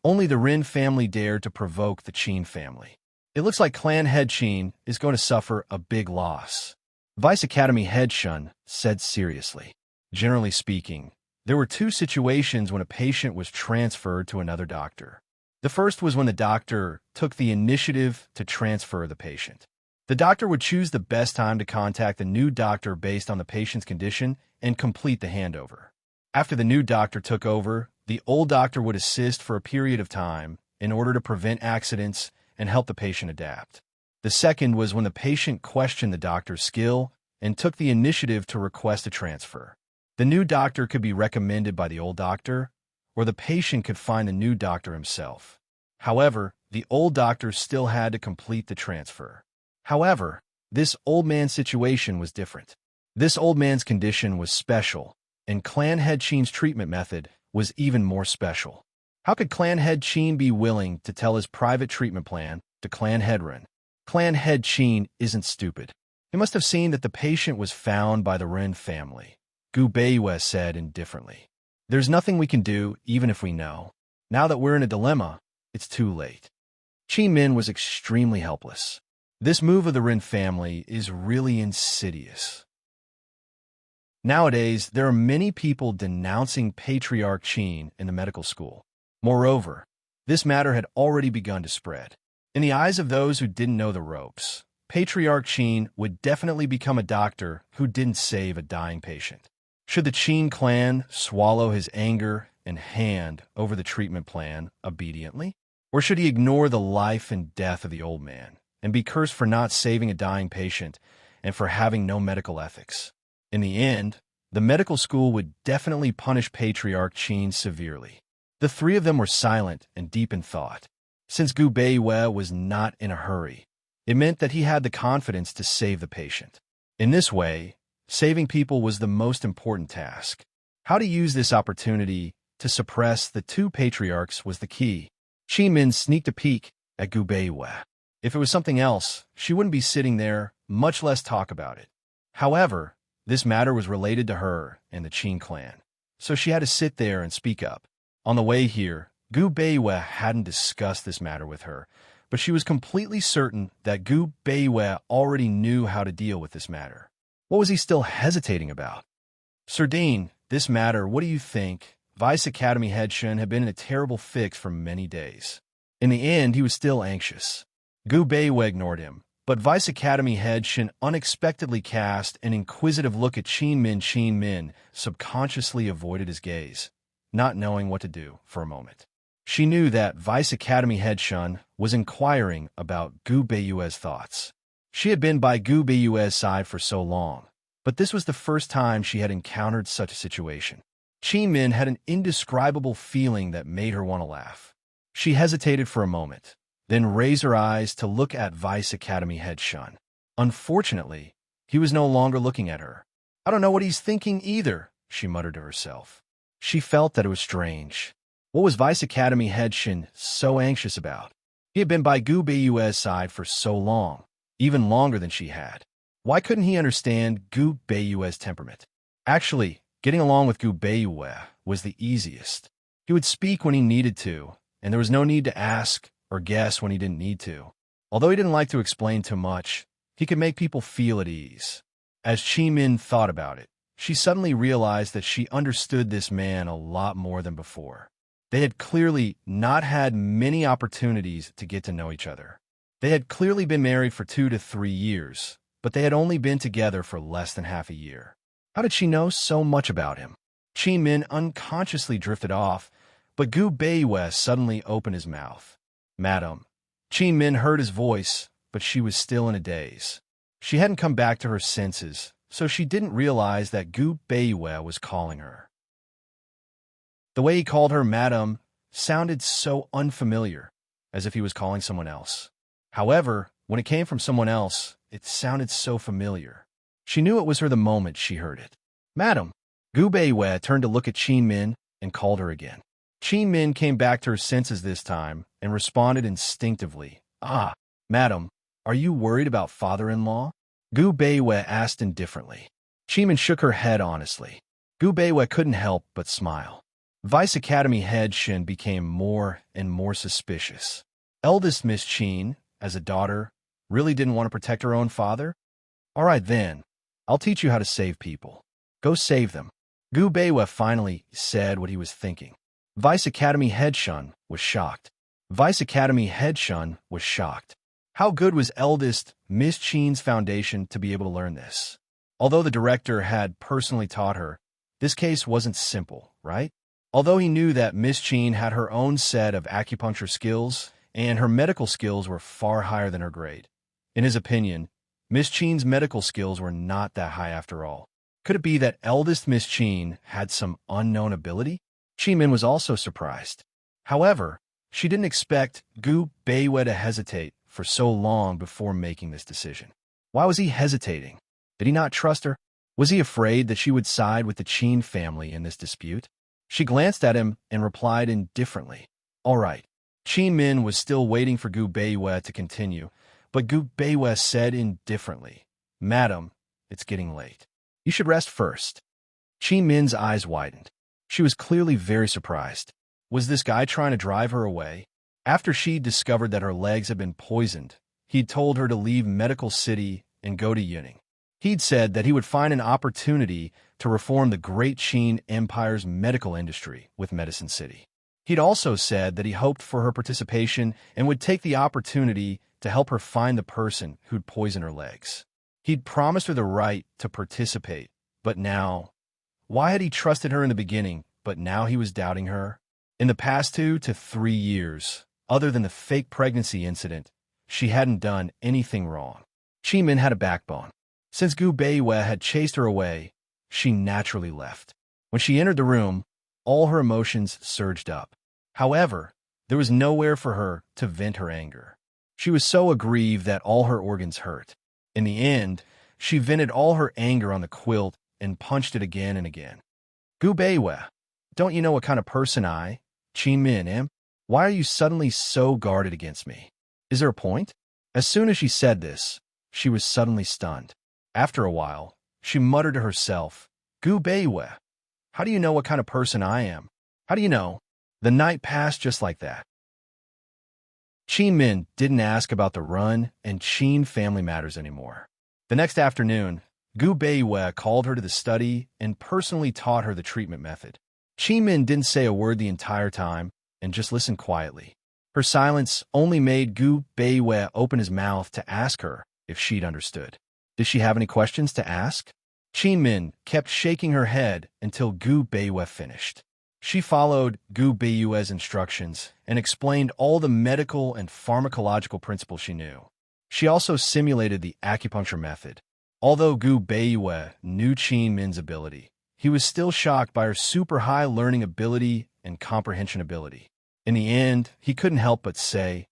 S1: only the Wren family dared to provoke the Sheen family. It looks like Clan Head Sheen is going to suffer a big loss, Vice Academy Head Shun said seriously. Generally speaking, there were two situations when a patient was transferred to another doctor. The first was when the doctor took the initiative to transfer the patient. The doctor would choose the best time to contact the new doctor based on the patient's condition and complete the handover. After the new doctor took over, the old doctor would assist for a period of time in order to prevent accidents and help the patient adapt. The second was when the patient questioned the doctor's skill and took the initiative to request a transfer. The new doctor could be recommended by the old doctor, or the patient could find the new doctor himself. However, the old doctor still had to complete the transfer. However, this old man's situation was different. This old man's condition was special, and Clan Head Sheen's treatment method was even more special. How could Clan Head Sheen be willing to tell his private treatment plan to Clan Headren? Clan Head Sheen isn't stupid. He must have seen that the patient was found by the Wren family. Gu Beiwe said indifferently. There's nothing we can do, even if we know. Now that we're in a dilemma, it's too late. Chi Min was extremely helpless. This move of the Wren family is really insidious. Nowadays, there are many people denouncing Patriarch Sheen in the medical school. Moreover, this matter had already begun to spread. In the eyes of those who didn't know the ropes, Patriarch Sheen would definitely become a doctor who didn't save a dying patient. Should the Sheen clan swallow his anger and hand over the treatment plan obediently? Or should he ignore the life and death of the old man and be cursed for not saving a dying patient and for having no medical ethics? In the end, the medical school would definitely punish Patriarch Sheen severely. The three of them were silent and deep in thought. Since Gu Beiwe was not in a hurry, it meant that he had the confidence to save the patient. In this way, saving people was the most important task. How to use this opportunity to suppress the two patriarchs was the key. Chi Min sneaked a peek at Gu Beiwe. If it was something else, she wouldn't be sitting there, much less talk about it. However, this matter was related to her and the Qin clan, so she had to sit there and speak up. On the way here, Gu Beiwe hadn't discussed this matter with her, but she was completely certain that Gu Beiwe already knew how to deal with this matter. What was he still hesitating about? Sardine, this matter, what do you think? Vice Academy Head Shun had been in a terrible fix for many days. In the end, he was still anxious. Gu Beiwe ignored him, but Vice Academy Head Shun unexpectedly cast an inquisitive look at Qin Min. Qin Min subconsciously avoided his gaze, not knowing what to do for a moment. She knew that Vice Academy Head Shun was inquiring about Gu Beiwe's thoughts. She had been by Gu Beiwe's side for so long, but this was the first time she had encountered such a situation. Qin Min had an indescribable feeling that made her want to laugh. She hesitated for a moment, then raised her eyes to look at Vice Academy Head Shun. Unfortunately, he was no longer looking at her. I don't know what he's thinking either, she muttered to herself. She felt that it was strange. What was Vice Academy Head Shun so anxious about? He had been by Gu Beiwe's side for so long, even longer than she had. Why couldn't he understand Gu Beiwe's temperament? Actually, getting along with Gu Beiwe was the easiest. He would speak when he needed to, and there was no need to ask or guess when he didn't need to. Although he didn't like to explain too much, he could make people feel at ease. As Qi Min thought about it, she suddenly realized that she understood this man a lot more than before. They had clearly not had many opportunities to get to know each other. They had clearly been married for 2 to 3 years, but they had only been together for less than half a year. How did she know so much about him? Qi Min unconsciously drifted off, but Gu Beiwe suddenly opened his mouth. Madam, Qin Min heard his voice, but she was still in a daze. She hadn't come back to her senses, so she didn't realize that Gu Beiyue was calling her. The way he called her Madame sounded so unfamiliar, as if he was calling someone else. However, when it came from someone else, it sounded so familiar. She knew it was her the moment she heard it. Madam! Gu Beiyue turned to look at Qin Min and called her again. Qin Min came back to her senses this time and responded instinctively. Ah, Madam, are you worried about father-in-law? Gu Beiyue asked indifferently. Qin Min shook her head honestly. Gu Beiyue couldn't help but smile. Vice Academy head Shin became more and more suspicious. Eldest Miss Qin, as a daughter, really didn't want to protect her own father? All right then, I'll teach you how to save people. Go save them. Gu Beiyue finally said what he was thinking. Vice Academy head Shun was shocked. Vice Academy head Shun was shocked. How good was eldest Miss Qin's foundation to be able to learn this? Although the director had personally taught her, this case wasn't simple, right? Although he knew that Miss Qin had her own set of acupuncture skills, and her medical skills were far higher than her grade. In his opinion, Miss Qin's medical skills were not that high after all. Could it be that eldest Miss Qin had some unknown ability? Qin Min was also surprised. However, she didn't expect Gu Beiyue to hesitate for so long before making this decision. Why was he hesitating? Did he not trust her? Was he afraid that she would side with the Qin family in this dispute? She glanced at him and replied indifferently. All right. Qin Min was still waiting for Gu Beiyue to continue, but Gu Beiyue said indifferently, Madam, it's getting late. You should rest first. Qin Min's eyes widened. She was clearly very surprised. Was this guy trying to drive her away? After she discovered that her legs had been poisoned, he'd told her to leave Medical City and go to Yuning. He'd said that he would find an opportunity to reform the Great Qin Empire's medical industry with Medicine City. He'd also said that he hoped for her participation and would take the opportunity to help her find the person who'd poisoned her legs. He'd promised her the right to participate, but now... Why had he trusted her in the beginning, but now he was doubting her? In the past 2 to 3 years, other than the fake pregnancy incident, she hadn't done anything wrong. Qin Min had a backbone. Since Gu Beiyue had chased her away, she naturally left. When she entered the room, all her emotions surged up. However, there was nowhere for her to vent her anger. She was so aggrieved that all her organs hurt. In the end, she vented all her anger on the quilt and punched it again and again. Gu Beiyue, don't you know what kind of person I, Qin Min, am? Why are you suddenly so guarded against me? Is there a point? As soon as she said this, she was suddenly stunned. After a while, she muttered to herself, Gu Beiyue, how do you know what kind of person I am? How do you know? The night passed just like that. Qin Min didn't ask about the Run and Qin family matters anymore. The next afternoon, Gu Beiyue called her to the study and personally taught her the treatment method. Qin Min didn't say a word the entire time and just listened quietly. Her silence only made Gu Beiyue open his mouth to ask her if she'd understood. Did she have any questions to ask? Qin Min kept shaking her head until Gu Beiyue finished. She followed Gu Beiyue's instructions and explained all the medical and pharmacological principles she knew. She also simulated the acupuncture method. Although Gu Beiyue knew Qin Min's ability, he was still shocked by her super high learning ability and comprehension ability. In the end, he couldn't help but say,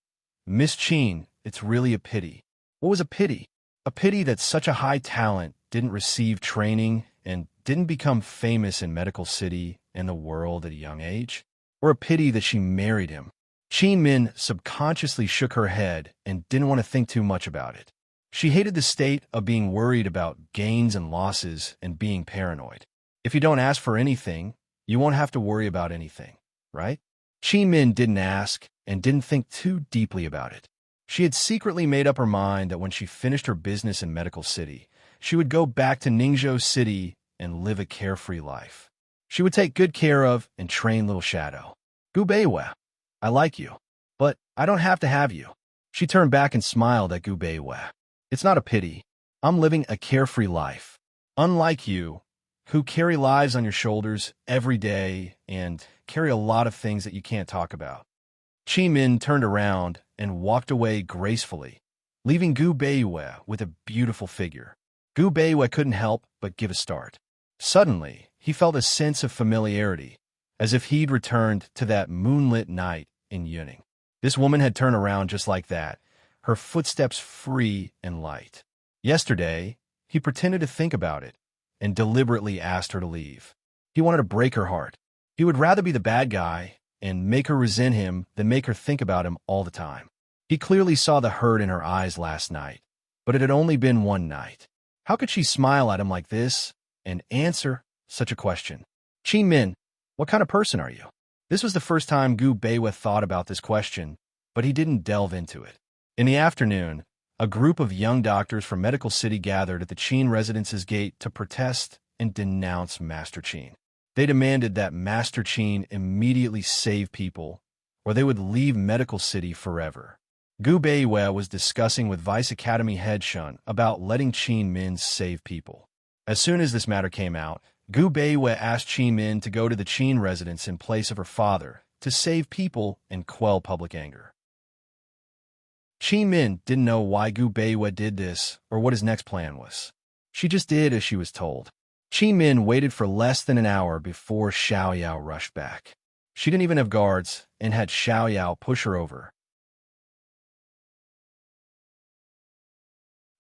S1: Miss Qin, it's really a pity. What was a pity? A pity that such a high talent didn't receive training and didn't become famous in Medical City and the world at a young age? Or a pity that she married him? Qin Min subconsciously shook her head and didn't want to think too much about it. She hated the state of being worried about gains and losses and being paranoid. If you don't ask for anything, you won't have to worry about anything, right? Qin Min didn't ask and didn't think too deeply about it. She had secretly made up her mind that when she finished her business in Medical City, she would go back to Ningzhou City and live a carefree life. She would take good care of and train little Shadow. Gu Beiyue, I like you, but I don't have to have you. She turned back and smiled at Gu Beiyue. It's not a pity. I'm living a carefree life. Unlike you, who carry lives on your shoulders every day and carry a lot of things that you can't talk about. Qi Min turned around and walked away gracefully, leaving Gu Beiyue with a beautiful figure. Gu Beiyue couldn't help but give a start. Suddenly, he felt a sense of familiarity, as if he'd returned to that moonlit night in Yuning. This woman had turned around just like that, her footsteps free and light. Yesterday, he pretended to think about it and deliberately asked her to leave. He wanted to break her heart. He would rather be the bad guy and make her resent him than make her think about him all the time. He clearly saw the hurt in her eyes last night, but it had only been one night. How could she smile at him like this and answer such a question? Qi Min, what kind of person are you? This was the first time Gu Beiyue thought about this question, but he didn't delve into it. In the afternoon, a group of young doctors from Medical City gathered at the Qin residence's gate to protest and denounce Master Qin. They demanded that Master Qin immediately save people, or they would leave Medical City forever. Gu Beiyue was discussing with Vice Academy head Shun about letting Qin Min save people. As soon as this matter came out, Gu Beiyue asked Qi Min to go to the Qin residence in place of her father to save people and quell public anger. Qi Min didn't know why Gu Beiyue did this or what his next plan was. She just did as she was told. Qi Min waited for less than an hour before Xiao Yao rushed back. She didn't even have guards and had Xiao Yao push her over.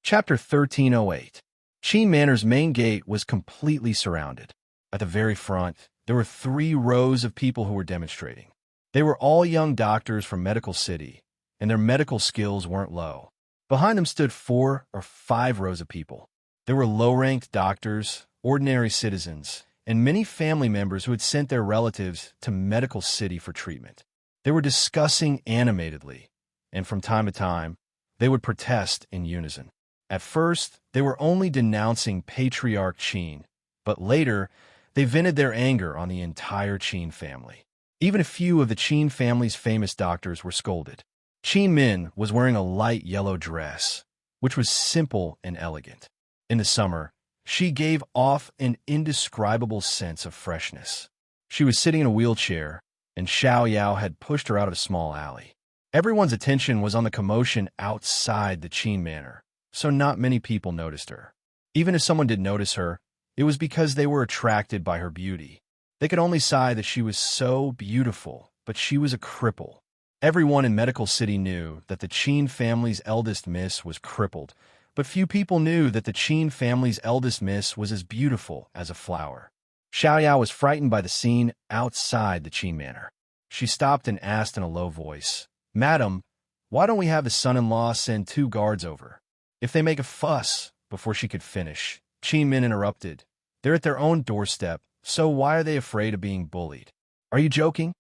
S1: Chapter 1308. Qin Manor's main gate was completely surrounded. At the very front, there were 3 rows of people who were demonstrating. They were all young doctors from Medical City, and their medical skills weren't low. Behind them stood 4 or 5 rows of people. There were low-ranked doctors, ordinary citizens, and many family members who had sent their relatives to Medical City for treatment. They were discussing animatedly, and from time to time, they would protest in unison. At first, they were only denouncing Patriarch Qin, but later, they vented their anger on the entire Qin family. Even a few of the Qin family's famous doctors were scolded. Qi Min was wearing a light yellow dress, which was simple and elegant. In the summer, she gave off an indescribable sense of freshness. She was sitting in a wheelchair, and Xiao Yao had pushed her out of a small alley. Everyone's attention was on the commotion outside the Qin manor, so not many people noticed her. Even if someone did notice her, it was because they were attracted by her beauty. They could only sigh that she was so beautiful, but she was a cripple. Everyone in Medical City knew that the Qin family's eldest miss was crippled, but few people knew that the Qin family's eldest miss was as beautiful as a flower. Xiao Yao was frightened by the scene outside the Qin manor. She stopped and asked in a low voice, "Madam, why don't we have the son-in-law send 2 guards over? If they make a fuss," before she could finish, Qi Min interrupted. "They're at their own doorstep, so why are they afraid of being bullied? Are you joking?"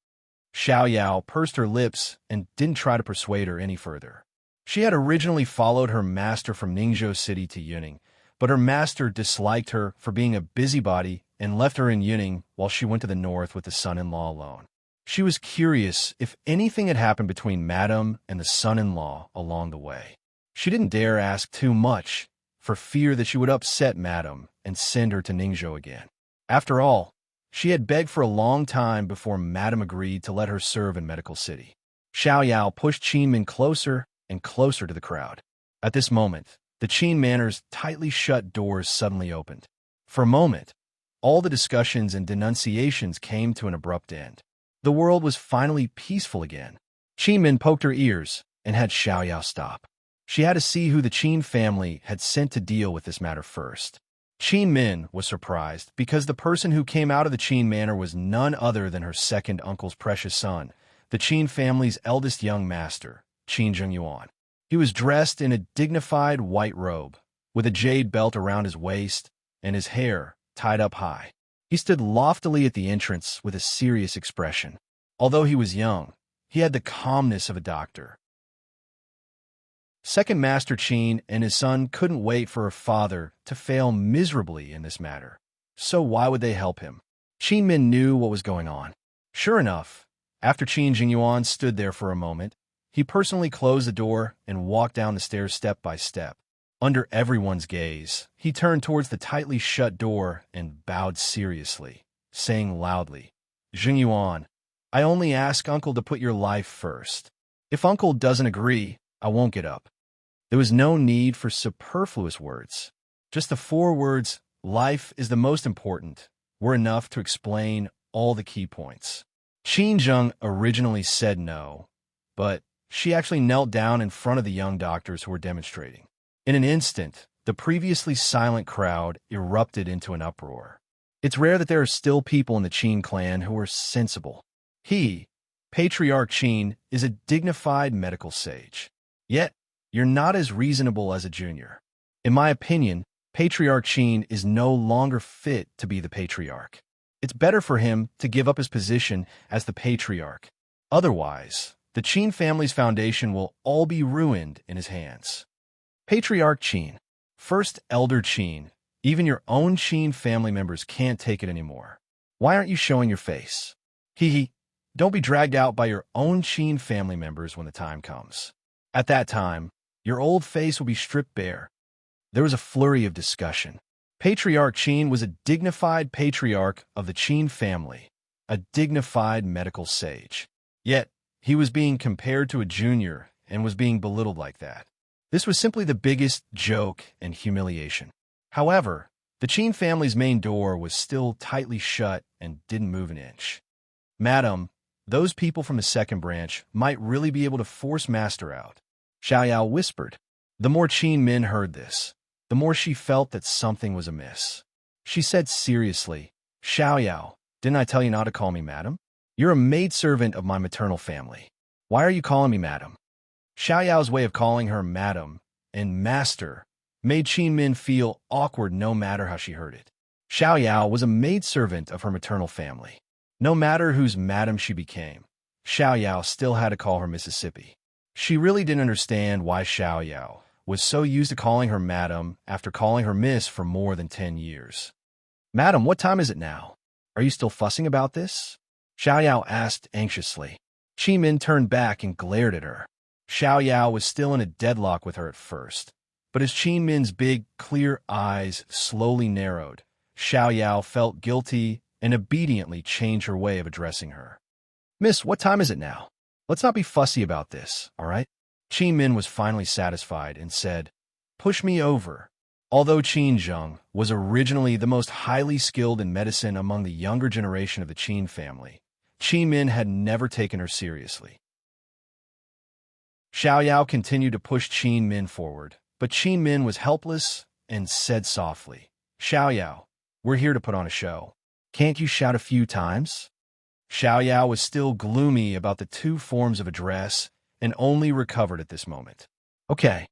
S1: Xiao Yao pursed her lips and didn't try to persuade her any further. She had originally followed her master from Ningzhou City to Yuning, but her master disliked her for being a busybody and left her in Yuning while she went to the north with the son-in-law alone. She was curious if anything had happened between Madame and the son-in-law along the way. She didn't dare ask too much for fear that she would upset Madame and send her to Ningzhou again. After all, she had begged for a long time before Madame agreed to let her serve in Medical City. Xiao Yao pushed Qin Min closer and closer to the crowd. At this moment, the Qin manor's tightly shut doors suddenly opened. For a moment, all the discussions and denunciations came to an abrupt end. The world was finally peaceful again. Qin Min poked her ears and had Xiao Yao stop. She had to see who the Qin family had sent to deal with this matter first. Qin Min was surprised because the person who came out of the Qin manor was none other than her second uncle's precious son, the Qin family's eldest young master, Qin Zhengyuan. He was dressed in a dignified white robe, with a jade belt around his waist and his hair tied up high. He stood loftily at the entrance with a serious expression. Although he was young, he had the calmness of a doctor. Second Master Qin and his son couldn't wait for her father to fail miserably in this matter. So why would they help him? Qin Min knew what was going on. Sure enough, after Qin Jingyuan stood there for a moment, he personally closed the door and walked down the stairs step by step. Under everyone's gaze, he turned towards the tightly shut door and bowed seriously, saying loudly, "Jingyuan, I only ask Uncle to put your life first. If Uncle doesn't agree, I won't get up. There was no need for superfluous words. Just the 4 words, life is the most important, were enough to explain all the key points. Qin Zheng originally said no, but she actually knelt down in front of the young doctors who were demonstrating. In an instant, the previously silent crowd erupted into an uproar. It's rare that there are still people in the Qin clan who are sensible. He, Patriarch Qin, is a dignified medical sage. Yet, you're not as reasonable as a junior. In my opinion, Patriarch Qin is no longer fit to be the patriarch. It's better for him to give up his position as the patriarch. Otherwise, the Qin family's foundation will all be ruined in his hands. Patriarch Qin, First Elder Qin, even your own Qin family members can't take it anymore. Why aren't you showing your face? Hee. Don't be dragged out by your own Qin family members when the time comes. At that time, your old face will be stripped bare. There was a flurry of discussion. Patriarch Qin was a dignified patriarch of the Qin family, a dignified medical sage. Yet, he was being compared to a junior and was being belittled like that. This was simply the biggest joke and humiliation. However, the Qin family's main door was still tightly shut and didn't move an inch. Madam, those people from the second branch might really be able to force Master out, Xiaoyao whispered. The more Qin Min heard this, the more she felt that something was amiss. She said seriously, Xiaoyao, didn't I tell you not to call me madam? You're a maidservant of my maternal family. Why are you calling me madam? Xiaoyao's way of calling her madam and master made Qin Min feel awkward no matter how she heard it. Xiaoyao was a maidservant of her maternal family. No matter whose madam she became, Xiaoyao still had to call her Mississippi. She really didn't understand why Xiaoyao was so used to calling her madam after calling her miss for more than 10 years. Madam, what time is it now? Are you still fussing about this? Xiaoyao asked anxiously. Qin Min turned back and glared at her. Xiaoyao was still in a deadlock with her at first, but as Qin Min's big, clear eyes slowly narrowed, Xiaoyao felt guilty and obediently changed her way of addressing her. Miss, what time is it now? Let's not be fussy about this, all right? Qin Min was finally satisfied and said, Push me over. Although Qin Zheng was originally the most highly skilled in medicine among the younger generation of the Qin family, Qin Min had never taken her seriously. Xiaoyao continued to push Qin Min forward, but Qin Min was helpless and said softly, Xiaoyao, we're here to put on a show. Can't you shout a few times? Xiaoyao was still gloomy about the 2 forms of address and only recovered at this moment. Okay.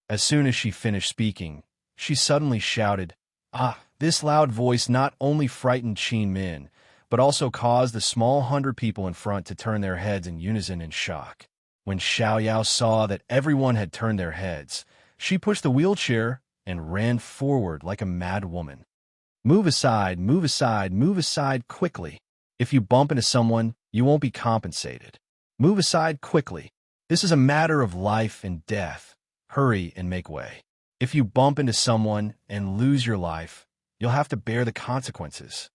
S1: As soon as she finished speaking, she suddenly shouted, Ah! This loud voice not only frightened Qin Min, but also caused the small 100 people in front to turn their heads in unison in shock. When Xiaoyao saw that everyone had turned their heads, she pushed the wheelchair and ran forward like a mad woman. Move aside, move aside, move aside quickly. If you bump into someone, you won't be compensated. Move aside quickly. This is a matter of life and death. Hurry and make way. If you bump into someone and lose your life, you'll have to bear the consequences.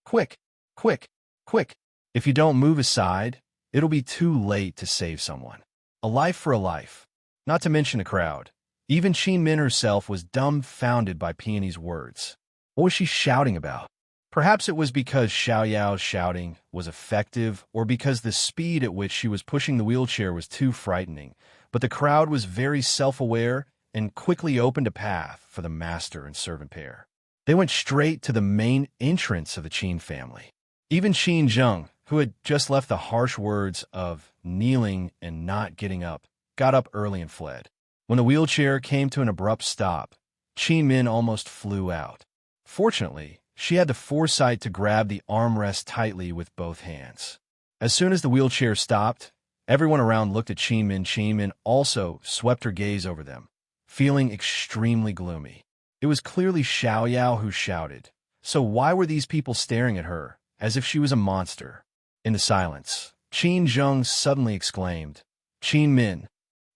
S1: Quick, quick, quick. If you don't move aside, it'll be too late to save someone. A life for a life. Not to mention a crowd. Even Qin Min herself was dumbfounded by Peony's words. What was she shouting about? Perhaps it was because Xiaoyao's shouting was effective or because the speed at which she was pushing the wheelchair was too frightening, but the crowd was very self-aware and quickly opened a path for the master and servant pair. They went straight to the main entrance of the Qin family. Even Qin Zheng, who had just left the harsh words of kneeling and not getting up, got up early and fled. When the wheelchair came to an abrupt stop, Qin Min almost flew out. Fortunately, she had the foresight to grab the armrest tightly with both hands. As soon as the wheelchair stopped, everyone around looked at Qin Min. Qin Min also swept her gaze over them, feeling extremely gloomy. It was clearly Xiaoyao who shouted, so why were these people staring at her, as if she was a monster? In the silence, Qin Zheng suddenly exclaimed, Qin Min.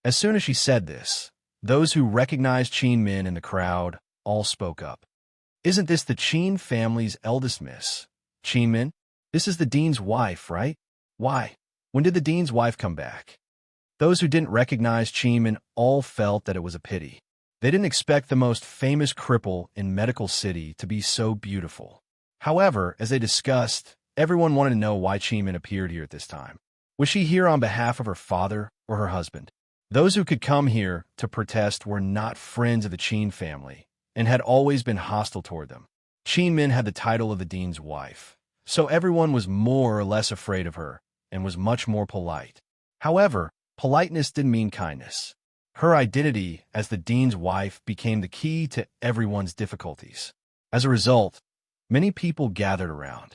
S1: As soon as she said this, those who recognized Qin Min in the crowd all spoke up. Isn't this the Qin family's eldest miss, Qin Min? This is the dean's wife, right? Why? When did the dean's wife come back? Those who didn't recognize Cheeman all felt that it was a pity. They didn't expect the most famous cripple in Medical City to be so beautiful. However, as they discussed, everyone wanted to know why Cheeman appeared here at this time. Was she here on behalf of her father or her husband? Those who could come here to protest were not friends of the Cheen family and had always been hostile toward them. Cheeman had the title of the dean's wife, so everyone was more or less afraid of her and was much more polite. However, politeness didn't mean kindness. Her identity as the dean's wife became the key to everyone's difficulties. As a result, many people gathered around.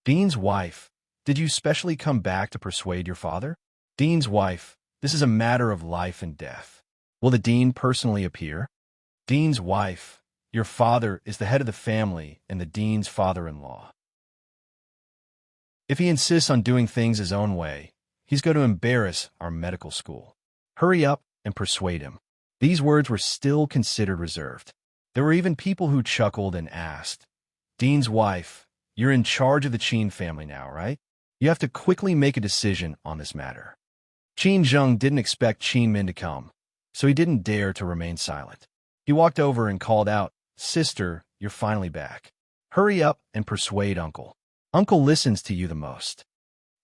S1: Dean's wife, did you specially come back to persuade your father? Dean's wife, this is a matter of life and death. Will the dean personally appear? Dean's wife, your father is the head of the family and the dean's father-in-law. If he insists on doing things his own way, he's going to embarrass our medical school. Hurry up and persuade him. These words were still considered reserved. There were even people who chuckled and asked, Dean's wife, you're in charge of the Cheen family now, right? You have to quickly make a decision on this matter. Cheen Zheng didn't expect Cheen Min to come, so he didn't dare to remain silent. He walked over and called out, Sister, you're finally back. Hurry up and persuade Uncle. Uncle listens to you the most.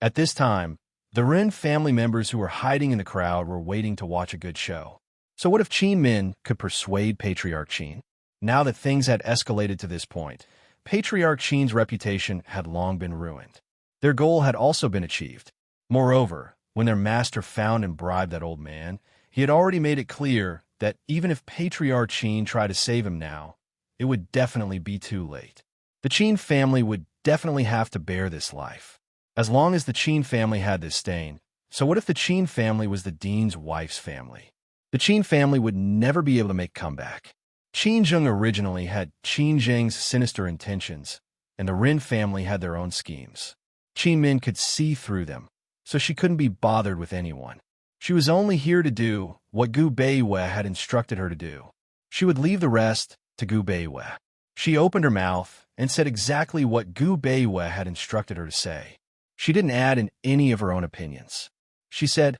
S1: At this time, the Ren family members who were hiding in the crowd were waiting to watch a good show. So what if Cheen Min could persuade Patriarch Cheen? Now that things had escalated to this point, Patriarch Cheen's reputation had long been ruined. Their goal had also been achieved. Moreover, when their master found and bribed that old man, he had already made it clear that even if Patriarch Cheen tried to save him now, it would definitely be too late. The Cheen family would definitely have to bear this life. As long as the Cheen family had this stain, so what if the Cheen family was the dean's wife's family? The Cheen family would never be able to make comeback. Cheen Zheng originally had Cheen Zheng's sinister intentions, and the Rin family had their own schemes. Cheen Min could see through them, so she couldn't be bothered with anyone. She was only here to do what Gu Beiwei had instructed her to do. She would leave the rest to Gu Beiwei. She opened her mouth and said exactly what Gu Beiwei had instructed her to say. She didn't add in any of her own opinions. She said,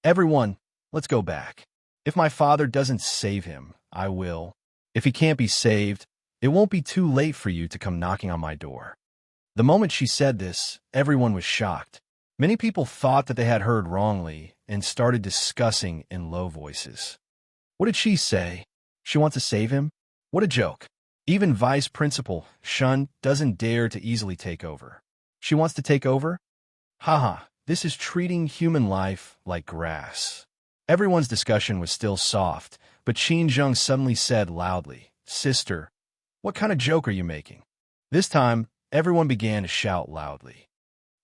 S1: Everyone, let's go back. If my father doesn't save him, I will. If he can't be saved, it won't be too late for you to come knocking on my door. The moment she said this, everyone was shocked. Many people thought that they had heard wrongly and started discussing in low voices. What did she say? She wants to save him? What a joke. Even Vice Principal Shun doesn't dare to easily take over. She wants to take over? Haha, this is treating human life like grass. Everyone's discussion was still soft, but Cheen Zheng suddenly said loudly, Sister, what kind of joke are you making? This time, everyone began to shout loudly.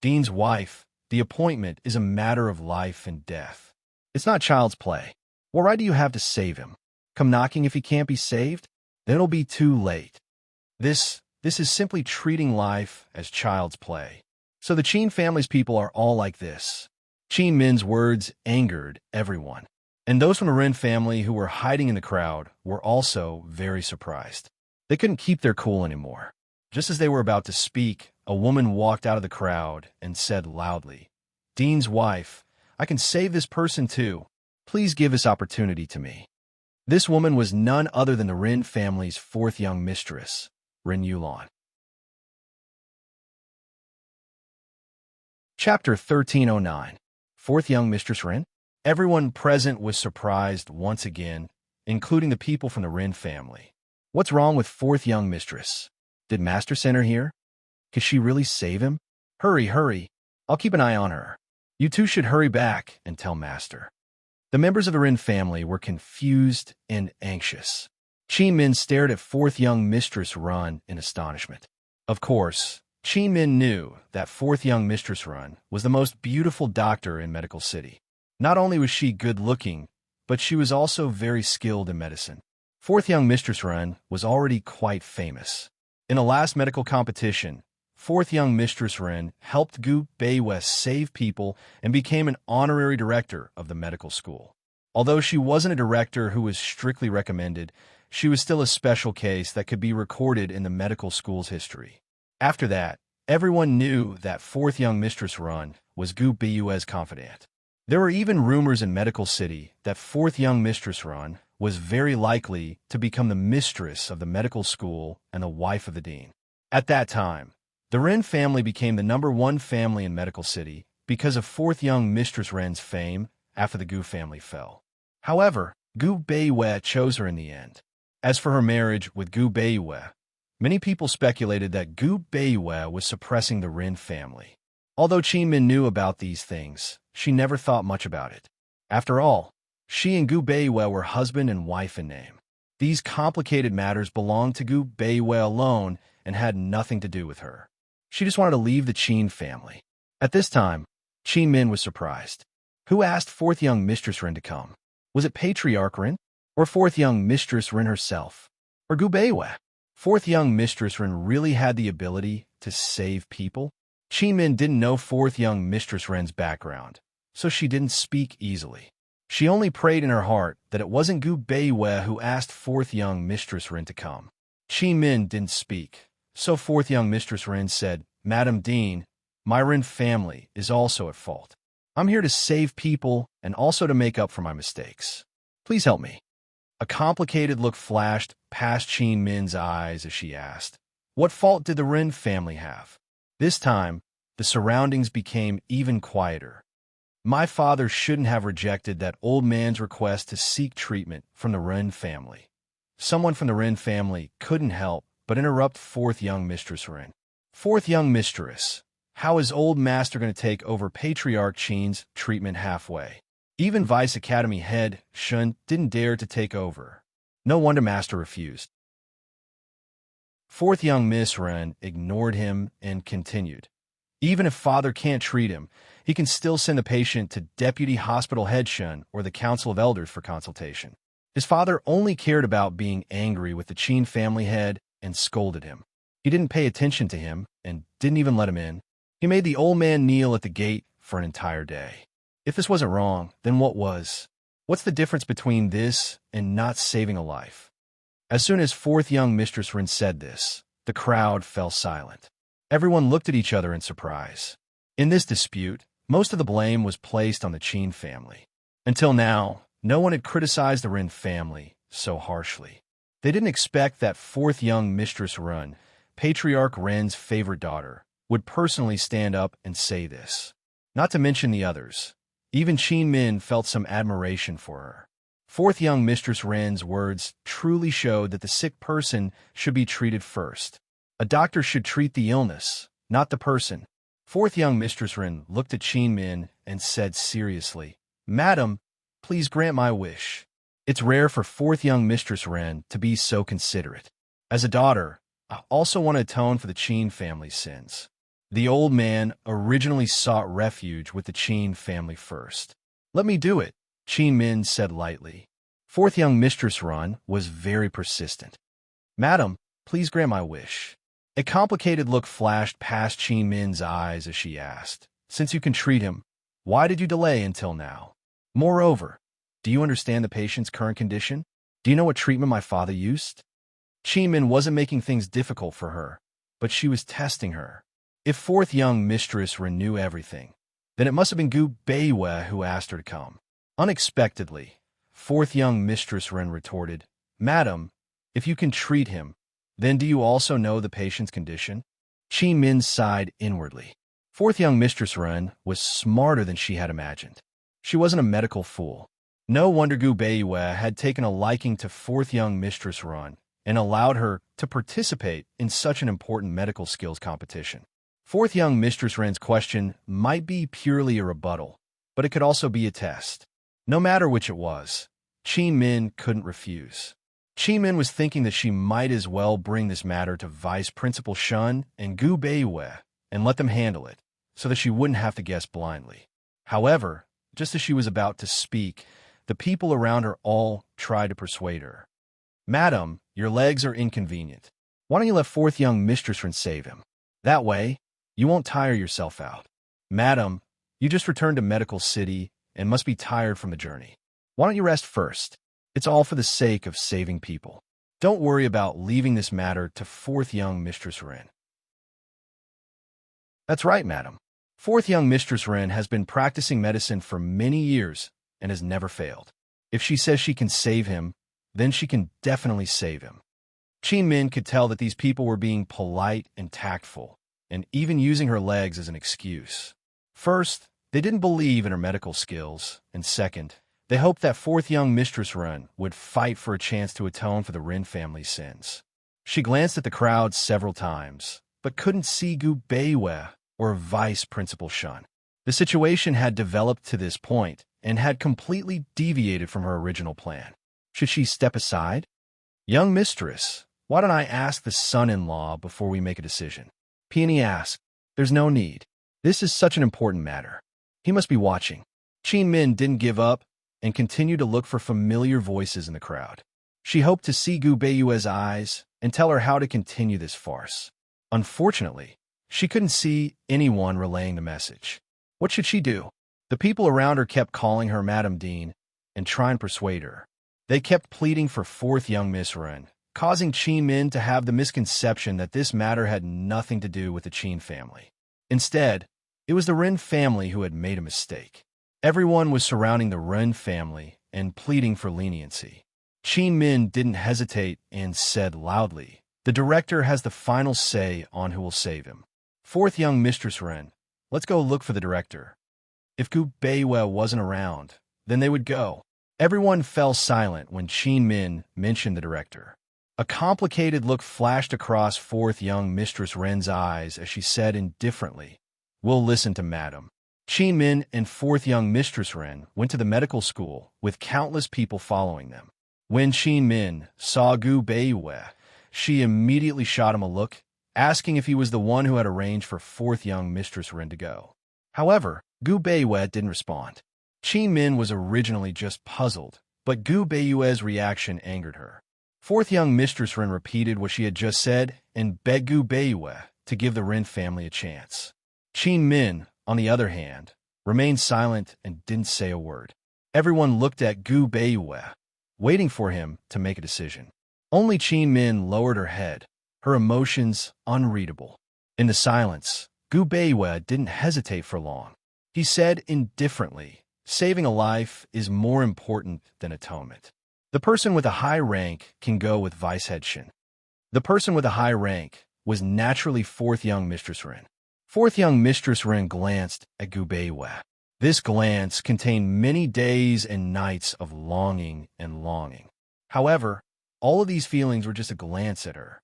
S1: Dean's wife, the appointment is a matter of life and death. It's not child's play. What right do you have to save him? Come knocking if he can't be saved? Then it'll be too late. This is simply treating life as child's play. So the Cheen family's people are all like this. Cheen Min's words angered everyone, and those from the Ren family who were hiding in the crowd were also very surprised. They couldn't keep their cool anymore. Just as they were about to speak, a woman walked out of the crowd and said loudly, Dean's wife, I can save this person too. Please give this opportunity to me. This woman was none other than the Rin family's fourth young mistress, Rin Yulan. Chapter 1309. Fourth Young Mistress Rin? Everyone present was surprised once again, including the people from the Rin family. What's wrong with fourth young mistress? Did Master send her here? Could she really save him? Hurry, hurry. I'll keep an eye on her. You two should hurry back and tell Master. The members of the Rin family were confused and anxious. Chi Min stared at fourth young mistress Run in astonishment. Of course, Chi Min knew that fourth young mistress Run was the most beautiful doctor in Medical City. Not only was she good-looking, but she was also very skilled in medicine. Fourth young mistress Run was already quite famous. In the last medical competition, fourth young mistress Ren helped Gu Beiwei save people and became an honorary director of the medical school. Although she wasn't a director who was strictly recommended, she was still a special case that could be recorded in the medical school's history. After that, everyone knew that fourth young mistress Run was Gu Bu's confidant. There were even rumors in Medical City that fourth young Mistress Run was very likely to become the mistress of the medical school and the wife of the dean. At that time, the Ren family became the #1 family in Medical City because of fourth young Mistress Ren's fame after the Gu family fell. However, Gu Beiwei chose her in the end. As for her marriage with Gu Beiwei, many people speculated that Gu Beiwei was suppressing the Ren family. Although Qin Min knew about these things, she never thought much about it. After all, she and Gu Beiwei were husband and wife in name. These complicated matters belonged to Gu Beiwei alone and had nothing to do with her. She just wanted to leave the Qin family. At this time, Qin Min was surprised. Who asked fourth young Mistress Ren to come? Was it Patriarch Ren? Or fourth young Mistress Ren herself? Or Gu Beiwei? Fourth young Mistress Ren really had the ability to save people? Qin Min didn't know fourth young Mistress Ren's background, so she didn't speak easily. She only prayed in her heart that it wasn't Gu Beiwei who asked fourth young Mistress Ren to come. Qin Min didn't speak, so fourth young Mistress Ren said, "Madam Dean, my Ren family is also at fault. I'm here to save people and also to make up for my mistakes. Please help me." A complicated look flashed past Qin Min's eyes as she asked, "What fault did the Ren family have?" This time, the surroundings became even quieter. "My father shouldn't have rejected that old man's request to seek treatment from the Ren family." Someone from the Ren family couldn't help but interrupt fourth young Mistress Ren. "Fourth young mistress, how is old master going to take over Patriarch Qin's treatment halfway?" Even Vice Academy head Shun didn't dare to take over. No wonder master refused. Fourth young Miss Ren ignored him and continued. "Even if father can't treat him, he can still send the patient to Deputy Hospital Head Shun or the Council of Elders for consultation." His father only cared about being angry with the Qin family head and scolded him. He didn't pay attention to him and didn't even let him in. He made the old man kneel at the gate for an entire day. If this wasn't wrong, then what was? What's the difference between this and not saving a life? As soon as fourth young Mistress Ren said this, the crowd fell silent. Everyone looked at each other in surprise. In this dispute, most of the blame was placed on the Qin family. Until now, no one had criticized the Ren family so harshly. They didn't expect that fourth young Mistress Ren, Patriarch Ren's favorite daughter, would personally stand up and say this. Not to mention the others. Even Qin Min felt some admiration for her. Fourth young Mistress Ren's words truly showed that the sick person should be treated first. A doctor should treat the illness, not the person. Fourth young Mistress Ren looked at Qin Min and said seriously, "Madam, please grant my wish." It's rare for fourth young Mistress Ren to be so considerate. As a daughter, I also want to atone for the Qin family's sins. The old man originally sought refuge with the Qin family first. "Let me do it," Qin Min said lightly. Fourth young Mistress Ren was very persistent. "Madam, please grant my wish." A complicated look flashed past Qin Min's eyes as she asked, "Since you can treat him, why did you delay until now? Moreover, do you understand the patient's current condition? Do you know what treatment my father used?" Qin Min wasn't making things difficult for her, but she was testing her. If fourth young Mistress Ren knew everything, then it must have been Gu Beiwei who asked her to come. Unexpectedly, fourth young Mistress Ren retorted, "Madam, if you can treat him, then do you also know the patient's condition?" Qin Min sighed inwardly. Fourth young Mistress Ren was smarter than she had imagined. She wasn't a medical fool. No wonder Gu Beiwei had taken a liking to fourth young Mistress Ren and allowed her to participate in such an important medical skills competition. Fourth young Mistress Ren's question might be purely a rebuttal, but it could also be a test. No matter which it was, Qin Min couldn't refuse. Qin Min was thinking that she might as well bring this matter to Vice Principal Shun and Gu Beiwei and let them handle it, so that she wouldn't have to guess blindly. However, just as she was about to speak, the people around her all tried to persuade her. "Madam, your legs are inconvenient. Why don't you let fourth young Mistress Ren save him? That way, you won't tire yourself out. Madam, you just returned to Medical City and must be tired from the journey. Why don't you rest first? It's all for the sake of saving people. Don't worry about leaving this matter to fourth young Mistress Ren." "That's right, madam." Fourth young Mistress Ren has been practicing medicine for many years and has never failed. If she says she can save him, then she can definitely save him. Qin Min could tell that these people were being polite and tactful, and even using her legs as an excuse. First, they didn't believe in her medical skills, and second, they hoped that fourth young Mistress Ren would fight for a chance to atone for the Ren family's sins. She glanced at the crowd several times, but couldn't see Gu Beiwei or Vice Principal Shun. The situation had developed to this point and had completely deviated from her original plan. Should she step aside? Young mistress, why don't I ask the son-in-law before we make a decision? Peony asked. There's no need. This is such an important matter. He must be watching. Qin Min didn't give up and continued to look for familiar voices in the crowd. She hoped to see Gu Beiyue's eyes and tell her how to continue this farce. Unfortunately, she couldn't see anyone relaying the message. What should she do? The people around her kept calling her Madame Dean and trying to persuade her. They kept pleading for fourth young Miss Ren, causing Qin Min to have the misconception that this matter had nothing to do with the Qin family. Instead, it was the Ren family who had made a mistake. Everyone was surrounding the Ren family and pleading for leniency. Qin Min didn't hesitate and said loudly, "The director has the final say on who will save him. Fourth young Mistress Ren, let's go look for the director." If Gu Beiwei wasn't around, then they would go. Everyone fell silent when Qin Min mentioned the director. A complicated look flashed across fourth young Mistress Ren's eyes as she said indifferently, "We'll listen to Madam." Qin Min and fourth young Mistress Ren went to the medical school with countless people following them. When Qin Min saw Gu Beiwei, she immediately shot him a look, asking if he was the one who had arranged for fourth young Mistress Ren to go. However, Gu Beiwei didn't respond. Qin Min was originally just puzzled, but Gu Beiyue's reaction angered her. Fourth young Mistress Ren repeated what she had just said and begged Gu Beiwei to give the Ren family a chance. Qin Min, on the other hand, remained silent and didn't say a word. Everyone looked at Gu Beiwei, waiting for him to make a decision. Only Qin Min lowered her head, her emotions unreadable. In the silence, Gu Beiwei didn't hesitate for long. He said indifferently, "Saving a life is more important than atonement. The person with a high rank can go with Vice Head Shin." The person with a high rank was naturally fourth young Mistress Ren. Fourth young Mistress Ren glanced at Gu Beiwei. This glance contained many days and nights of longing and longing. However, all of these feelings were just a glance at her.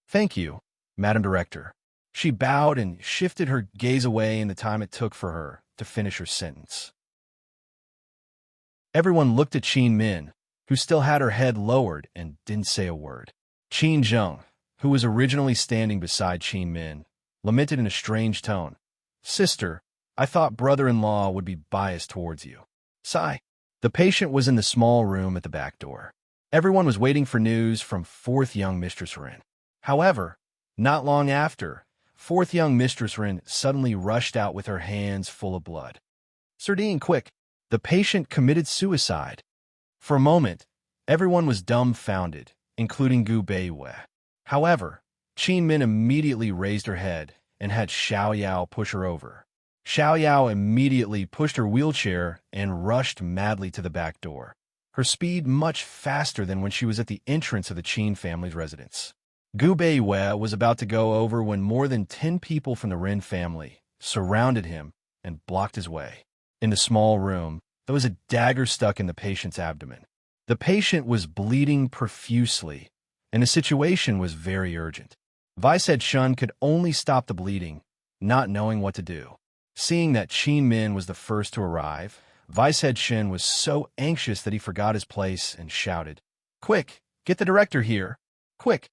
S1: "Thank you, Madam Director." She bowed and shifted her gaze away in the time it took for her to finish her sentence. Everyone looked at Qin Min, who still had her head lowered and didn't say a word. Qin Zheng, who was originally standing beside Qin Min, lamented in a strange tone, "Sister, I thought brother-in-law would be biased towards you." Sigh. The patient was in the small room at the back door. Everyone was waiting for news from fourth young Mistress Ren. However, not long after, fourth young Mistress Ren suddenly rushed out with her hands full of blood. "Sardine, quick! The patient committed suicide." For a moment, everyone was dumbfounded, including Gu Beiwei. However, Qin Min immediately raised her head and had Xiao Yao push her over. Xiao Yao immediately pushed her wheelchair and rushed madly to the back door, her speed much faster than when she was at the entrance of the Qin family's residence. Gu Beiwei was about to go over when more than 10 people from the Ren family surrounded him and blocked his way. In the small room, there was a dagger stuck in the patient's abdomen. The patient was bleeding profusely, and the situation was very urgent. Vice Head Shun could only stop the bleeding, not knowing what to do. Seeing that Qin Min was the first to arrive, Vice Head Shin was so anxious that he forgot his place and shouted, "Quick, get the director here! Quick!"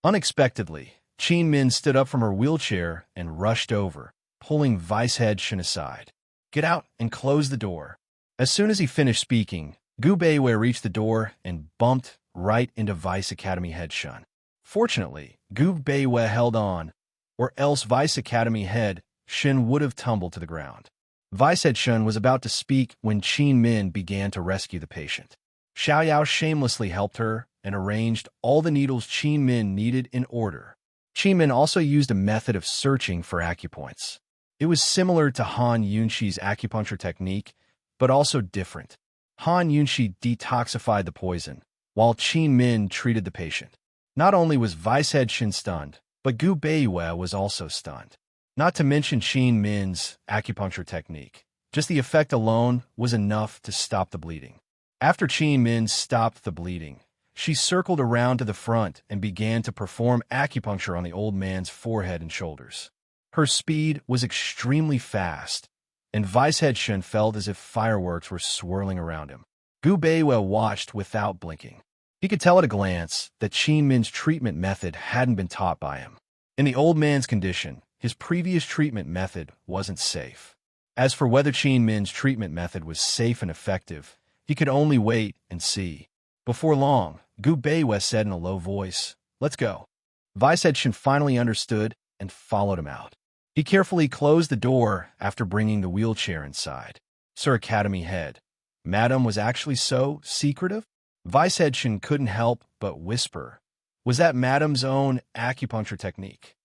S1: Unexpectedly, Qin Min stood up from her wheelchair and rushed over, pulling Vice Head Shin aside. "Get out and close the door." As soon as he finished speaking, Gu Beiwei reached the door and bumped right into Vice Academy Head Shun. Fortunately, Gu Beiwei held on, or else Vice Academy Head Shin would have tumbled to the ground. Vice Head Shun was about to speak when Qin Min began to rescue the patient. Xiao Yao shamelessly helped her and arranged all the needles Qin Min needed in order. Qin Min also used a method of searching for acupoints. It was similar to Han Yunxi's acupuncture technique, but also different. Han Yunxi detoxified the poison, while Qin Min treated the patient. Not only was Vice Head Shin stunned, but Gu Beiyue was also stunned. Not to mention Qin Min's acupuncture technique. Just the effect alone was enough to stop the bleeding. After Qin Min stopped the bleeding, she circled around to the front and began to perform acupuncture on the old man's forehead and shoulders. Her speed was extremely fast, and Vice Head Shin felt as if fireworks were swirling around him. Gu Beiyue watched without blinking. He could tell at a glance that Qin Min's treatment method hadn't been taught by him. In the old man's condition, his previous treatment method wasn't safe. As for whether Qin Min's treatment method was safe and effective, he could only wait and see. Before long, Gu Beiyue said in a low voice, "Let's go." Vice Head Shin finally understood and followed him out. He carefully closed the door after bringing the wheelchair inside. Sir Academy Head, Madam was actually so secretive? Vice Head Shin couldn't help but whisper, "Was that Madam's own acupuncture technique?"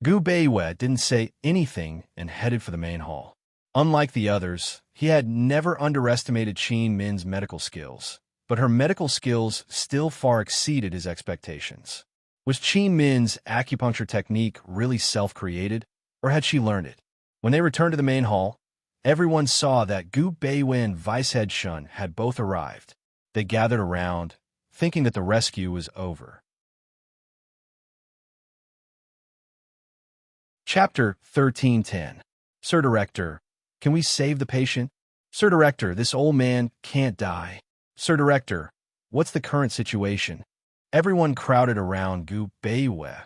S1: Gu Beiyue didn't say anything and headed for the main hall. Unlike the others, he had never underestimated Qin Min's medical skills, but her medical skills still far exceeded his expectations. Was Qin Min's acupuncture technique really self-created, or had she learned it? When they returned to the main hall, everyone saw that Gu Beiyue and Vice Head Shin had both arrived. They gathered around, thinking that the rescue was over. Chapter 1310. Sir Director, can we save the patient? Sir Director, this old man can't die. Sir Director, what's the current situation? Everyone crowded around Gu Beiyue,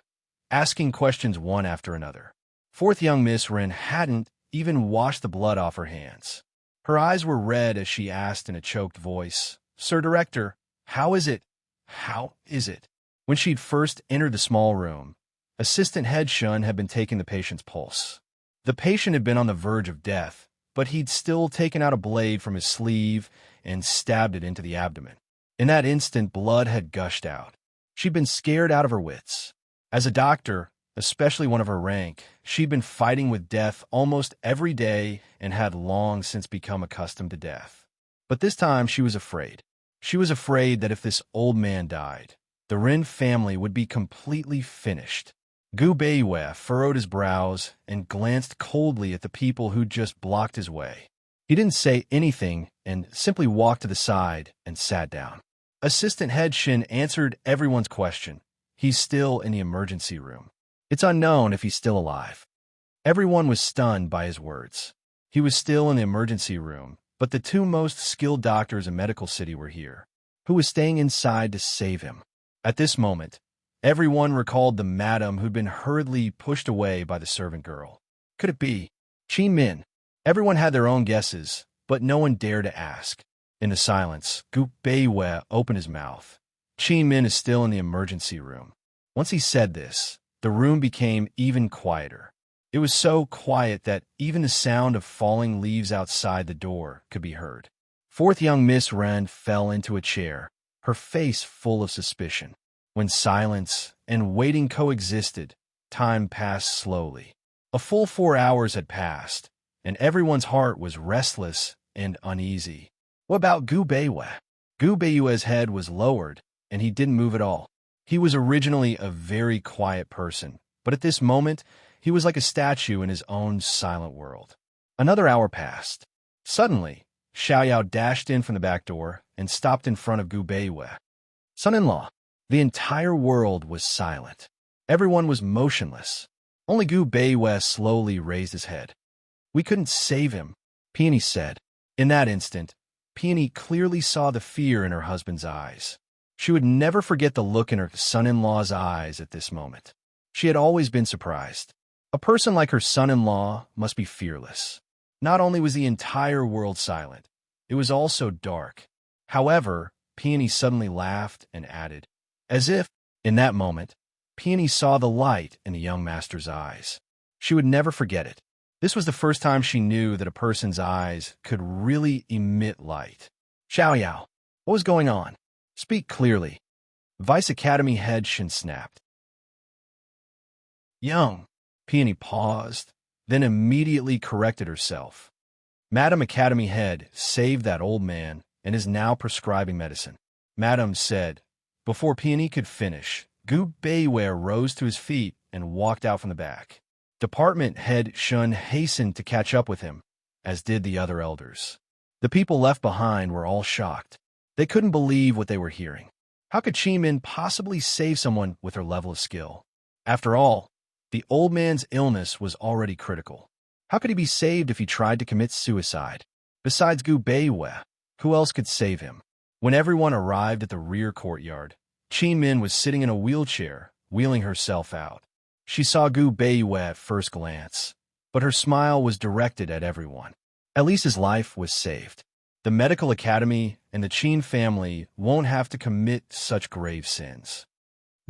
S1: asking questions one after another. Fourth young Miss Ren hadn't even washed the blood off her hands. Her eyes were red as she asked in a choked voice, "Sir Director, how is it? How is it?" When she'd first entered the small room, Assistant Head Shun had been taking the patient's pulse. The patient had been on the verge of death, but he'd still taken out a blade from his sleeve and stabbed it into the abdomen. In that instant, blood had gushed out. She'd been scared out of her wits. As a doctor, especially one of her rank, she'd been fighting with death almost every day and had long since become accustomed to death. But this time she was afraid. She was afraid that if this old man died, the Ren family would be completely finished. Gu Beiyue furrowed his brows and glanced coldly at the people who'd just blocked his way. He didn't say anything and simply walked to the side and sat down. Assistant Head Shin answered everyone's question. He's still in the emergency room. It's unknown if he's still alive. Everyone was stunned by his words. He was still in the emergency room, but the two most skilled doctors in Medical City were here, who was staying inside to save him. At this moment, everyone recalled the madam who'd been hurriedly pushed away by the servant girl. Could it be Qin Min? Everyone had their own guesses, but no one dared to ask. In the silence, Gu Beiyue opened his mouth. Qin Min is still in the emergency room. Once he said this, the room became even quieter. It was so quiet that even the sound of falling leaves outside the door could be heard. Fourth young Miss Ren fell into a chair, her face full of suspicion. When silence and waiting coexisted, time passed slowly. A full 4 hours had passed, and everyone's heart was restless and uneasy. What about Gu Beiyue? Gu Beiyue's head was lowered, and he didn't move at all. He was originally a very quiet person, but at this moment, he was like a statue in his own silent world. Another hour passed. Suddenly, Xiaoyao dashed in from the back door and stopped in front of Gu Beiyue. "Son-in-law." The entire world was silent. Everyone was motionless. Only Gu Beiyue slowly raised his head. "We couldn't save him," Peony said. In that instant, Peony clearly saw the fear in her husband's eyes. She would never forget the look in her son-in-law's eyes at this moment. She had always been surprised. A person like her son-in-law must be fearless. Not only was the entire world silent, it was also dark. However, Peony suddenly laughed and added, as if, in that moment, Peony saw the light in the young master's eyes. She would never forget it. This was the first time she knew that a person's eyes could really emit light. "Xiaoyao, what was going on? Speak clearly." Vice Academy Head Shin snapped. "Young Peony paused, then immediately corrected herself. Madam Academy Head saved that old man and is now prescribing medicine. Madam said. Before Peony could finish, Gu Beiwei rose to his feet and walked out from the back. Department Head Shun hastened to catch up with him, as did the other elders. The people left behind were all shocked. They couldn't believe what they were hearing. How could Qi Min possibly save someone with her level of skill? After all, the old man's illness was already critical. How could he be saved if he tried to commit suicide? Besides Gu Beiwei, who else could save him? When everyone arrived at the rear courtyard, Qi Min was sitting in a wheelchair, wheeling herself out. She saw Gu Beiwei at first glance, but her smile was directed at everyone. At least his life was saved. The medical academy and the Qin family won't have to commit such grave sins.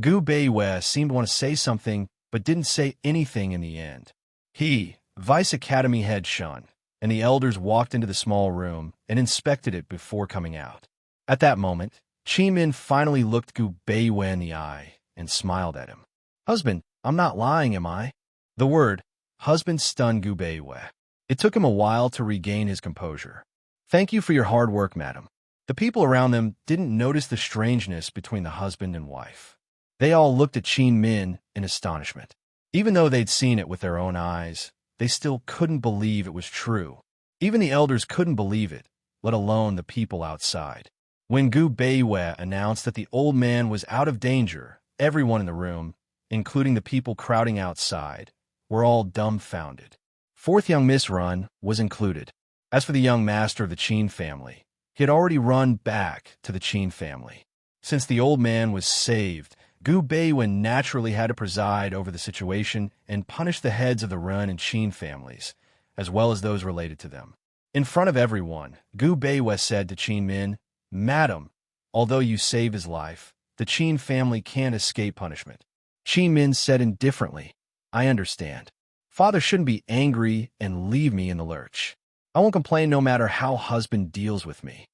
S1: Gu Beiwei seemed to want to say something, but didn't say anything in the end. He, Vice Academy Head Shun, and the elders walked into the small room and inspected it before coming out. At that moment, Qi Min finally looked Gu Beiwei in the eye and smiled at him. "Husband, I'm not lying, am I?" The word husband stunned Gu Beiwei. It took him a while to regain his composure. "Thank you for your hard work, madam." The people around them didn't notice the strangeness between the husband and wife. They all looked at Qi Min in astonishment. Even though they'd seen it with their own eyes, they still couldn't believe it was true. Even the elders couldn't believe it, let alone the people outside. When Gu Beiwei announced that the old man was out of danger, everyone in the room, including the people crowding outside, were all dumbfounded. Fourth young Miss Run was included. As for the young master of the Qin family, he had already run back to the Qin family. Since the old man was saved, Gu Beiwei naturally had to preside over the situation and punish the heads of the Run and Qin families, as well as those related to them. In front of everyone, Gu Beiwei said to Qi Min, "Madam, although you saved his life, the Qin family can't escape punishment." Qi Min said indifferently, "I understand. Father shouldn't be angry and leave me in the lurch. I won't complain no matter how husband deals with me."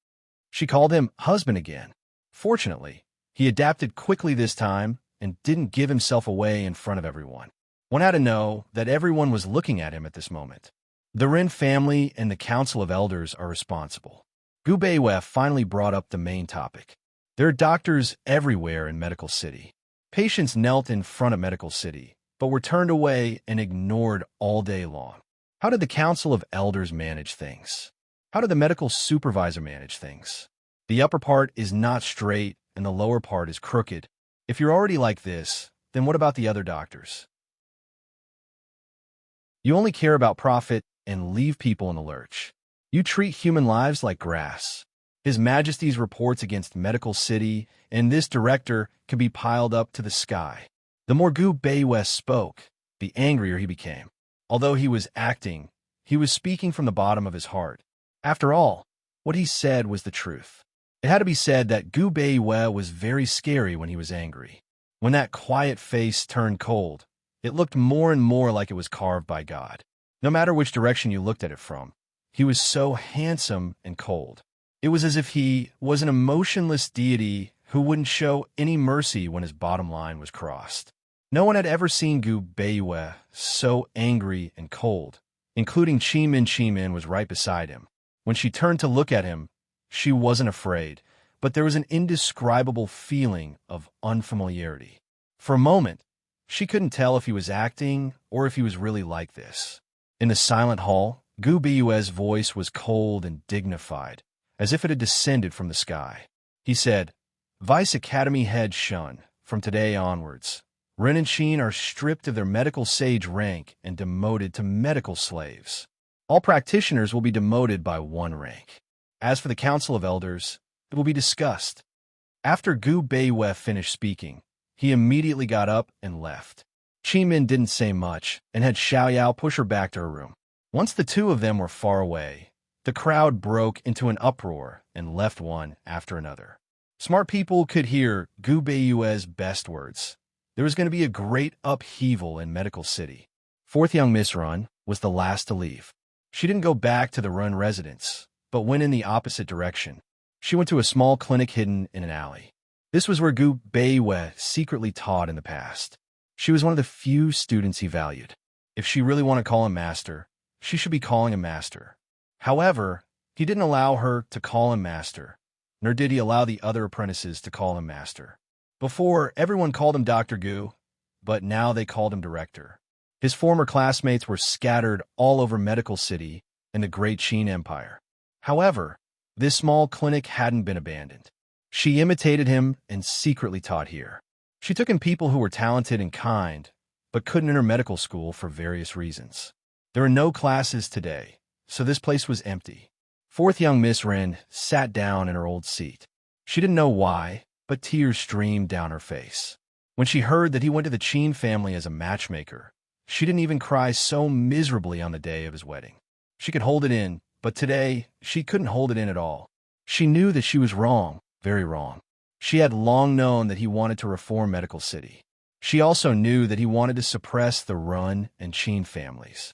S1: She called him husband again. Fortunately, he adapted quickly this time and didn't give himself away in front of everyone. One had to know that everyone was looking at him at this moment. The Ren family and the Council of Elders are responsible. Gu Beiwei finally brought up the main topic. There are doctors everywhere in Medical City. Patients knelt in front of Medical City, but were turned away and ignored all day long. How did the Council of Elders manage things? How did the medical supervisor manage things? The upper part is not straight and the lower part is crooked. If you're already like this, then what about the other doctors? You only care about profit and leave people in the lurch. You treat human lives like grass. His Majesty's reports against Medical City and this director can be piled up to the sky. The more Gu Beiwei spoke, the angrier he became. Although he was acting, he was speaking from the bottom of his heart. After all, what he said was the truth. It had to be said that Gu Beiwei was very scary when he was angry. When that quiet face turned cold, it looked more and more like it was carved by God. No matter which direction you looked at it from, he was so handsome and cold. It was as if he was an emotionless deity who wouldn't show any mercy when his bottom line was crossed. No one had ever seen Gu Beiwei so angry and cold, including Qi Min. Qi Min was right beside him. When she turned to look at him, she wasn't afraid, but there was an indescribable feeling of unfamiliarity. For a moment, she couldn't tell if he was acting or if he was really like this. In the silent hall, Gu Beiwei's voice was cold and dignified, as if it had descended from the sky. He said, "Vice Academy Head Shun, from today onwards, Ren and Qin are stripped of their medical sage rank and demoted to medical slaves. All practitioners will be demoted by 1 rank. As for the Council of Elders, it will be discussed." After Gu Beiwei finished speaking, he immediately got up and left. Qi Min didn't say much and had Xiaoyao push her back to her room. Once the two of them were far away, the crowd broke into an uproar and left one after another. Smart people could hear Gu Beiwei's best words. There was going to be a great upheaval in Medical City. Fourth young Miss Run was the last to leave. She didn't go back to the Run residence, but went in the opposite direction. She went to a small clinic hidden in an alley. This was where Gu Beiwei secretly taught in the past. She was one of the few students he valued. If she really wanted to call him master, she should be calling him master. However, he didn't allow her to call him master, nor did he allow the other apprentices to call him master. Before, everyone called him Dr. Gu, but now they called him director. His former classmates were scattered all over Medical City and the Great Qin Empire. However, this small clinic hadn't been abandoned. She imitated him and secretly taught here. She took in people who were talented and kind, but couldn't enter medical school for various reasons. There are no classes today, so this place was empty. Fourth young Miss Ren sat down in her old seat. She didn't know why, but tears streamed down her face. When she heard that he went to the Qin family as a matchmaker, she didn't even cry so miserably on the day of his wedding. She could hold it in, but today she couldn't hold it in at all. She knew that she was wrong, very wrong. She had long known that he wanted to reform Medical City. She also knew that he wanted to suppress the Run and Qin families.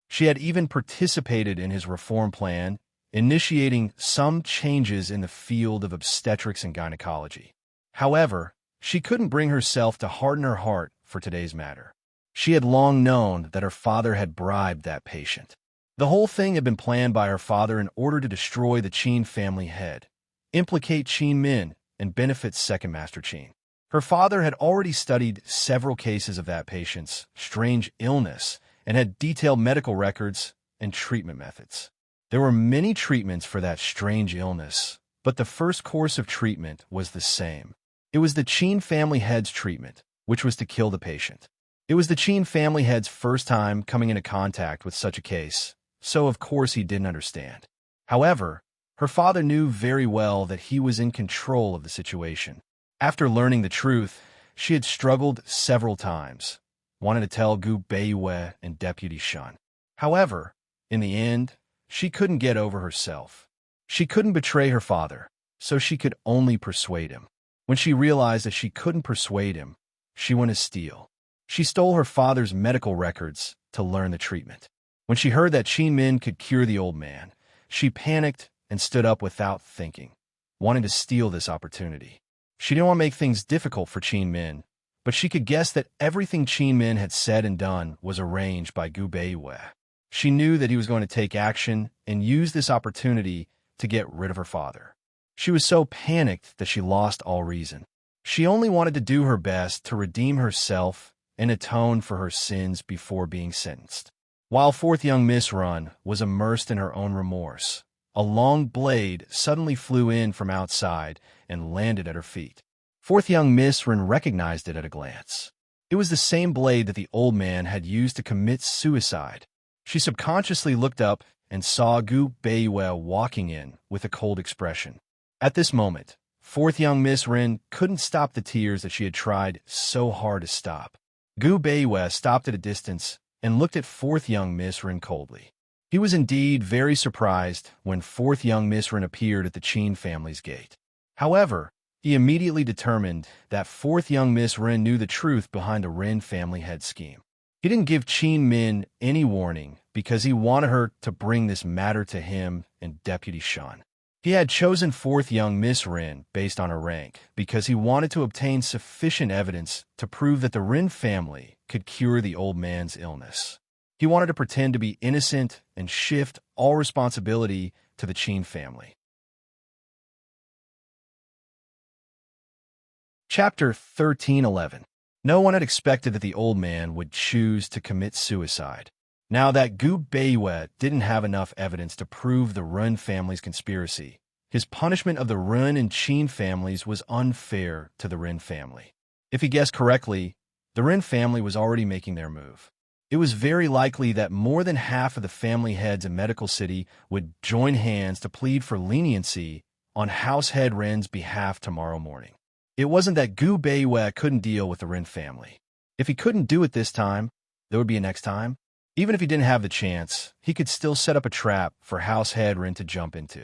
S1: She had even participated in his reform plan, initiating some changes in the field of obstetrics and gynecology. However, she couldn't bring herself to harden her heart for today's matter. She had long known that her father had bribed that patient. The whole thing had been planned by her father in order to destroy the Qin family head, implicate Qin Min, and benefit Second Master Qin. Her father had already studied several cases of that patient's strange illness and had detailed medical records and treatment methods. There were many treatments for that strange illness, but the first course of treatment was the same. It was the Qin family head's treatment, which was to kill the patient. It was the Qin family head's first time coming into contact with such a case, so of course he didn't understand. However, her father knew very well that he was in control of the situation. After learning the truth, she had struggled several times, wanted to tell Gu Beiyue and Deputy Shun. However, in the end, she couldn't get over herself. She couldn't betray her father, so she could only persuade him. When she realized that she couldn't persuade him, she went to steal. She stole her father's medical records to learn the treatment. When she heard that Qin Min could cure the old man, she panicked and stood up without thinking, wanting to steal this opportunity. She didn't want to make things difficult for Qin Min, but she could guess that everything Qin Min had said and done was arranged by Gu Beiyue. She knew that he was going to take action and use this opportunity to get rid of her father. She was so panicked that she lost all reason. She only wanted to do her best to redeem herself and atone for her sins before being sentenced. While fourth young Miss Run was immersed in her own remorse, a long blade suddenly flew in from outside and landed at her feet. Fourth young Miss Run recognized it at a glance. It was the same blade that the old man had used to commit suicide. She subconsciously looked up and saw Gu Beiyue walking in with a cold expression. At this moment, fourth young Miss Rin couldn't stop the tears that she had tried so hard to stop. Gu Beiyue stopped at a distance and looked at fourth young Miss Rin coldly. He was indeed very surprised when fourth young Miss Rin appeared at the Qin family's gate. However, he immediately determined that fourth young Miss Rin knew the truth behind the Rin family head scheme. He didn't give Qin Min any warning because he wanted her to bring this matter to him and Deputy Shun. He had chosen fourth young Miss Rin based on her rank because he wanted to obtain sufficient evidence to prove that the Rin family could cure the old man's illness. He wanted to pretend to be innocent and shift all responsibility to the Qin family. Chapter 1311. No one had expected that the old man would choose to commit suicide. Now that Gu Beiyue didn't have enough evidence to prove the Run family's conspiracy, his punishment of the Run and Qin families was unfair to the Rin family. If he guessed correctly, the Rin family was already making their move. It was very likely that more than half of the family heads in Medical City would join hands to plead for leniency on House Head Ren's behalf tomorrow morning. It wasn't that Gu Beiyue couldn't deal with the Rin family. If he couldn't do it this time, there would be a next time. Even if he didn't have the chance, he could still set up a trap for House Head Rin to jump into.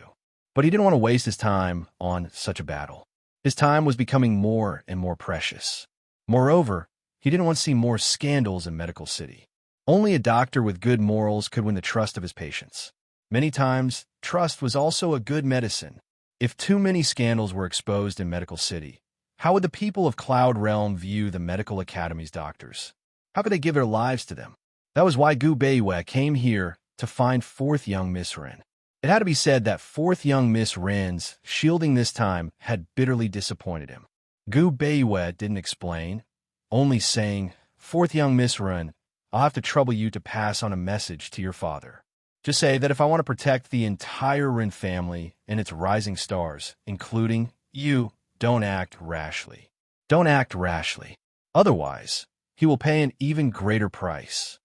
S1: But he didn't want to waste his time on such a battle. His time was becoming more and more precious. Moreover, he didn't want to see more scandals in Medical City. Only a doctor with good morals could win the trust of his patients. Many times, trust was also a good medicine. If too many scandals were exposed in Medical City, how would the people of Cloud Realm view the Medical Academy's doctors? How could they give their lives to them? That was why Gu Beiwei came here to find fourth young Miss Ren. It had to be said that fourth young Miss Ren's shielding this time had bitterly disappointed him. Gu Beiwei didn't explain, only saying, "Fourth young Miss Ren, I'll have to trouble you to pass on a message to your father. Just say that if I want to protect the entire Ren family and its rising stars, including you, don't act rashly. Don't act rashly. Otherwise, he will pay an even greater price."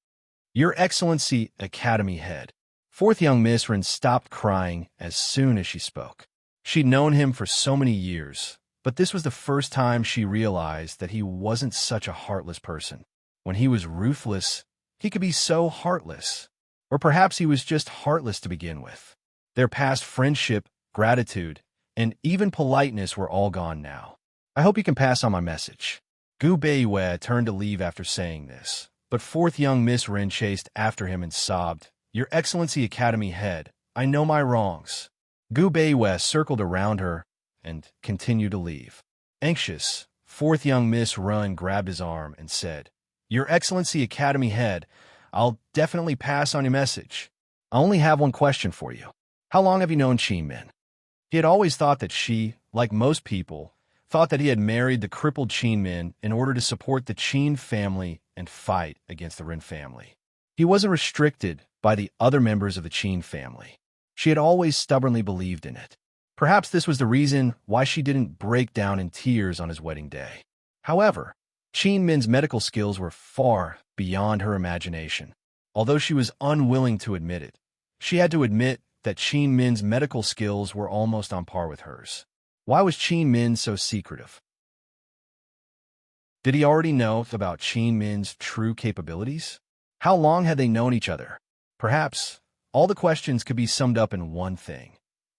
S1: Your Excellency, Academy Head. Fourth young Miss Ren stopped crying as soon as she spoke. She'd known him for so many years, but this was the first time she realized that he wasn't such a heartless person. When he was ruthless, he could be so heartless. Or perhaps he was just heartless to begin with. Their past friendship, gratitude, and even politeness were all gone now. I hope you can pass on my message. Gu Beiwei turned to leave after saying this, but fourth young Miss Ren chased after him and sobbed, "Your Excellency Academy Head, I know my wrongs." Gu Beiwei circled around her and continued to leave. Anxious, fourth young Miss Ren grabbed his arm and said, "Your Excellency Academy Head, I'll definitely pass on your message. I only have one question for you. How long have you known Qin Min?" He had always thought that she, like most people, thought that he had married the crippled Qin Min in order to support the Qin family and fight against the Ren family. He wasn't restricted by the other members of the Qin family. She had always stubbornly believed in it. Perhaps this was the reason why she didn't break down in tears on his wedding day. However, Qin Min's medical skills were far beyond her imagination. Although she was unwilling to admit it, she had to admit that Qin Min's medical skills were almost on par with hers. Why was Qin Min so secretive? Did he already know about Qin Min's true capabilities? How long had they known each other? Perhaps all the questions could be summed up in one thing.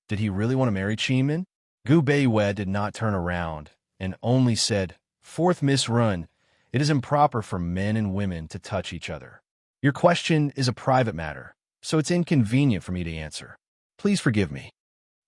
S1: Did he really want to marry Qin Min? Gu Beiwei did not turn around and only said, "Fourth Miss Ren, it is improper for men and women to touch each other. Your question is a private matter, so it's inconvenient for me to answer. Please forgive me."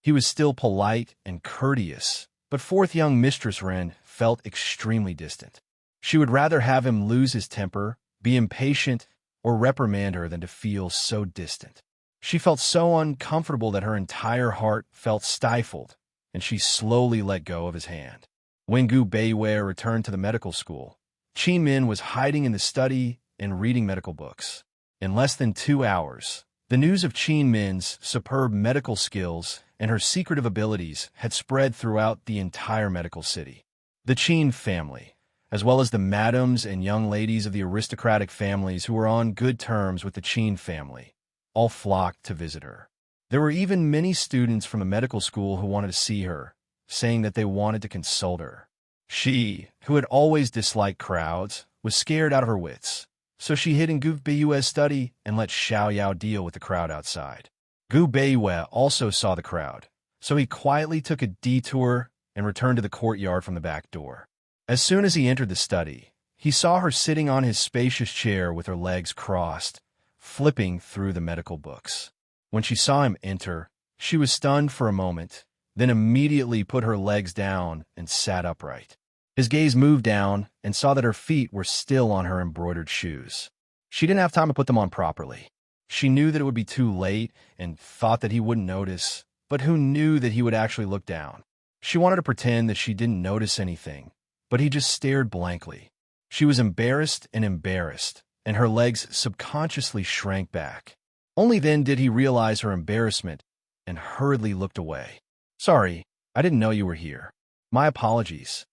S1: He was still polite and courteous, but fourth young Mistress Ren felt extremely distant. She would rather have him lose his temper, be impatient, or reprimand her than to feel so distant. She felt so uncomfortable that her entire heart felt stifled, and she slowly let go of his hand. When Gu Beiwei returned to the medical school, Qin Min was hiding in the study and reading medical books. In less than 2 hours, the news of Qin Min's superb medical skills and her secretive abilities had spread throughout the entire medical city. The Qin family, as well as the madams and young ladies of the aristocratic families who were on good terms with the Qin family, all flocked to visit her. There were even many students from the medical school who wanted to see her, saying that they wanted to consult her. She, who had always disliked crowds, was scared out of her wits, so she hid in Gu Beiwei's study and let Xiao Yao deal with the crowd outside. Gu Beiwei also saw the crowd, so he quietly took a detour and returned to the courtyard from the back door. As soon as he entered the study, he saw her sitting on his spacious chair with her legs crossed, flipping through the medical books. When she saw him enter, she was stunned for a moment, then immediately put her legs down and sat upright. His gaze moved down and saw that her feet were still on her embroidered shoes. She didn't have time to put them on properly. She knew that it would be too late and thought that he wouldn't notice, but who knew that he would actually look down? She wanted to pretend that she didn't notice anything, but he just stared blankly. She was embarrassed, and her legs subconsciously shrank back. Only then did he realize her embarrassment and hurriedly looked away. "Sorry, I didn't know you were here. My apologies."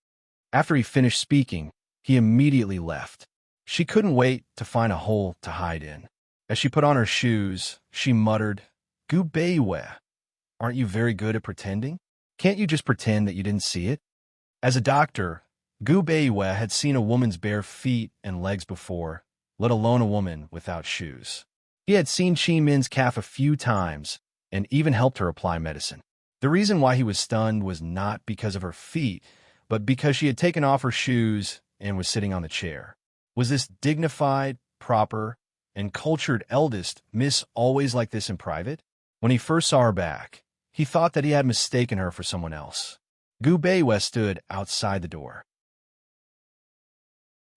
S1: After he finished speaking, he immediately left. She couldn't wait to find a hole to hide in. As she put on her shoes, she muttered, "Gu Beiwei, aren't you very good at pretending? Can't you just pretend that you didn't see it?" As a doctor, Gu Beiwei had seen a woman's bare feet and legs before, let alone a woman without shoes. He had seen Qin Min's calf a few times and even helped her apply medicine. The reason why he was stunned was not because of her feet, but because she had taken off her shoes and was sitting on the chair. Was this dignified, proper, and cultured eldest Miss always like this in private? When he first saw her back, he thought that he had mistaken her for someone else. Gu Beiwei stood outside the door.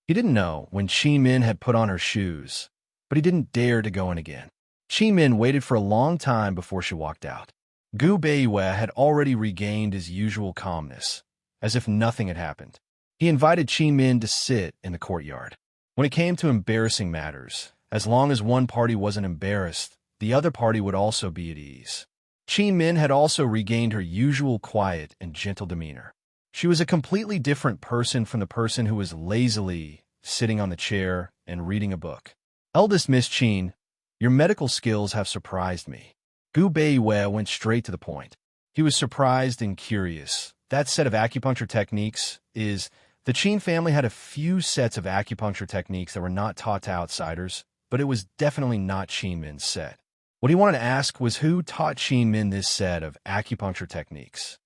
S1: He didn't know when Qi Min had put on her shoes, but he didn't dare to go in again. Qi Min waited for a long time before she walked out. Gu Beiyue had already regained his usual calmness, as if nothing had happened. He invited Qi Min to sit in the courtyard. When it came to embarrassing matters, as long as one party wasn't embarrassed, the other party would also be at ease. Qi Min had also regained her usual quiet and gentle demeanor. She was a completely different person from the person who was lazily sitting on the chair and reading a book. Eldest Miss Qin, your medical skills have surprised me. Gu Beiyue went straight to the point. He was surprised and curious. That set of acupuncture techniques is... The Qin family had a few sets of acupuncture techniques that were not taught to outsiders, but it was definitely not Qin Min's set. What he wanted to ask was who taught Qin Min this set of acupuncture techniques.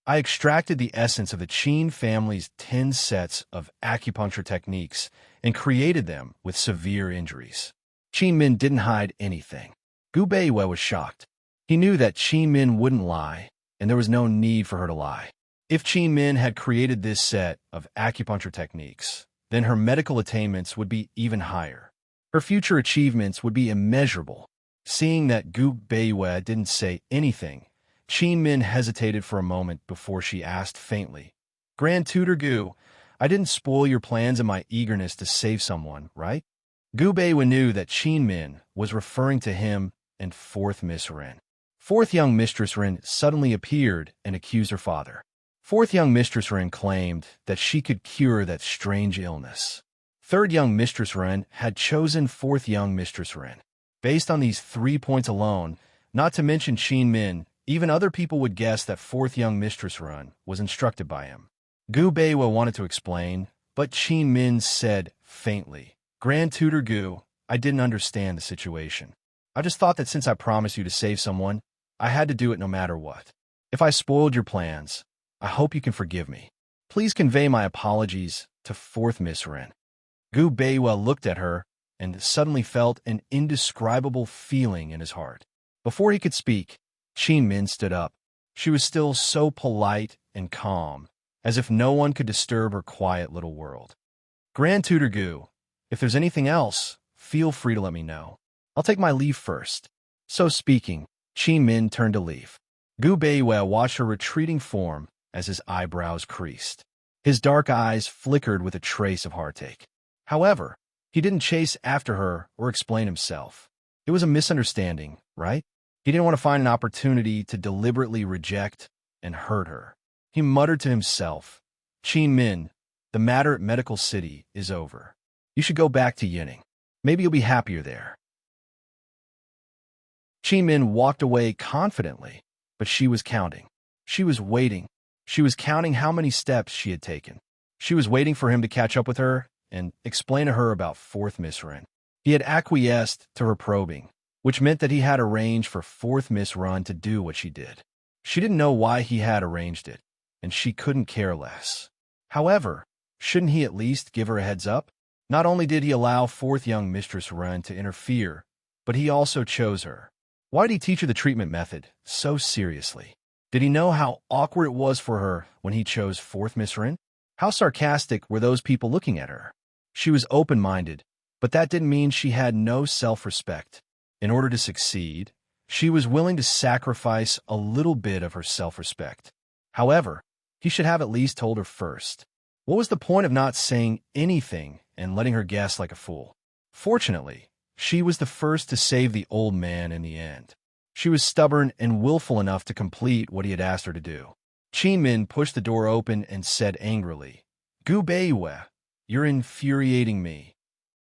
S1: I extracted the essence of the Qin family's 10 sets of acupuncture techniques and created them with severe injuries. Qin Min didn't hide anything. Gu Beiyue was shocked. He knew that Qin Min wouldn't lie, and there was no need for her to lie. If Qin Min had created this set of acupuncture techniques, then her medical attainments would be even higher. Her future achievements would be immeasurable. Seeing that Gu Beiyue didn't say anything, Qin Min hesitated for a moment before she asked faintly, Grand Tutor Gu, I didn't spoil your plans in my eagerness to save someone, right? Gu Beiyue knew that Qin Min was referring to him and fourth Miss Ren. Fourth young Mistress Ren suddenly appeared and accused her father. Fourth young Mistress Ren claimed that she could cure that strange illness. Third young Mistress Ren had chosen fourth young Mistress Ren. Based on these 3 points alone, not to mention Qin Min, even other people would guess that fourth young Mistress Ren was instructed by him. Gu Beiyue wanted to explain, but Qin Min said faintly, Grand Tutor Gu, I didn't understand the situation. I just thought that since I promised you to save someone, I had to do it no matter what. If I spoiled your plans, I hope you can forgive me. Please convey my apologies to fourth Miss Ren. Gu Beiyue looked at her and suddenly felt an indescribable feeling in his heart. Before he could speak, Qin Min stood up. She was still so polite and calm, as if no one could disturb her quiet little world. Grand Tutor Gu, if there's anything else, feel free to let me know. I'll take my leave first. So speaking, Qin Min turned to leave. Gu Beiyue watched her retreating form as his eyebrows creased. His dark eyes flickered with a trace of heartache. However, he didn't chase after her or explain himself. It was a misunderstanding, right? He didn't want to find an opportunity to deliberately reject and hurt her. He muttered to himself, Qin Min, the matter at Medical City is over. You should go back to Yining. Maybe you'll be happier there. Qin Min walked away confidently, but she was counting. She was waiting. She was counting how many steps she had taken. She was waiting for him to catch up with her and explain to her about fourth Miss Ren. He had acquiesced to her probing, which meant that he had arranged for fourth Miss Ren to do what she did. She didn't know why he had arranged it, and she couldn't care less. However, shouldn't he at least give her a heads up? Not only did he allow fourth young Mistress Ren to interfere, but he also chose her. Why did he teach her the treatment method so seriously? Did he know how awkward it was for her when he chose fourth Miss Ren? How sarcastic were those people looking at her? She was open-minded, but that didn't mean she had no self-respect. In order to succeed, she was willing to sacrifice a little bit of her self-respect. However, he should have at least told her first. What was the point of not saying anything and letting her guess like a fool? Fortunately, she was the first to save the old man in the end. She was stubborn and willful enough to complete what he had asked her to do. Qin Min pushed the door open and said angrily, Gu Beiyue, you're infuriating me.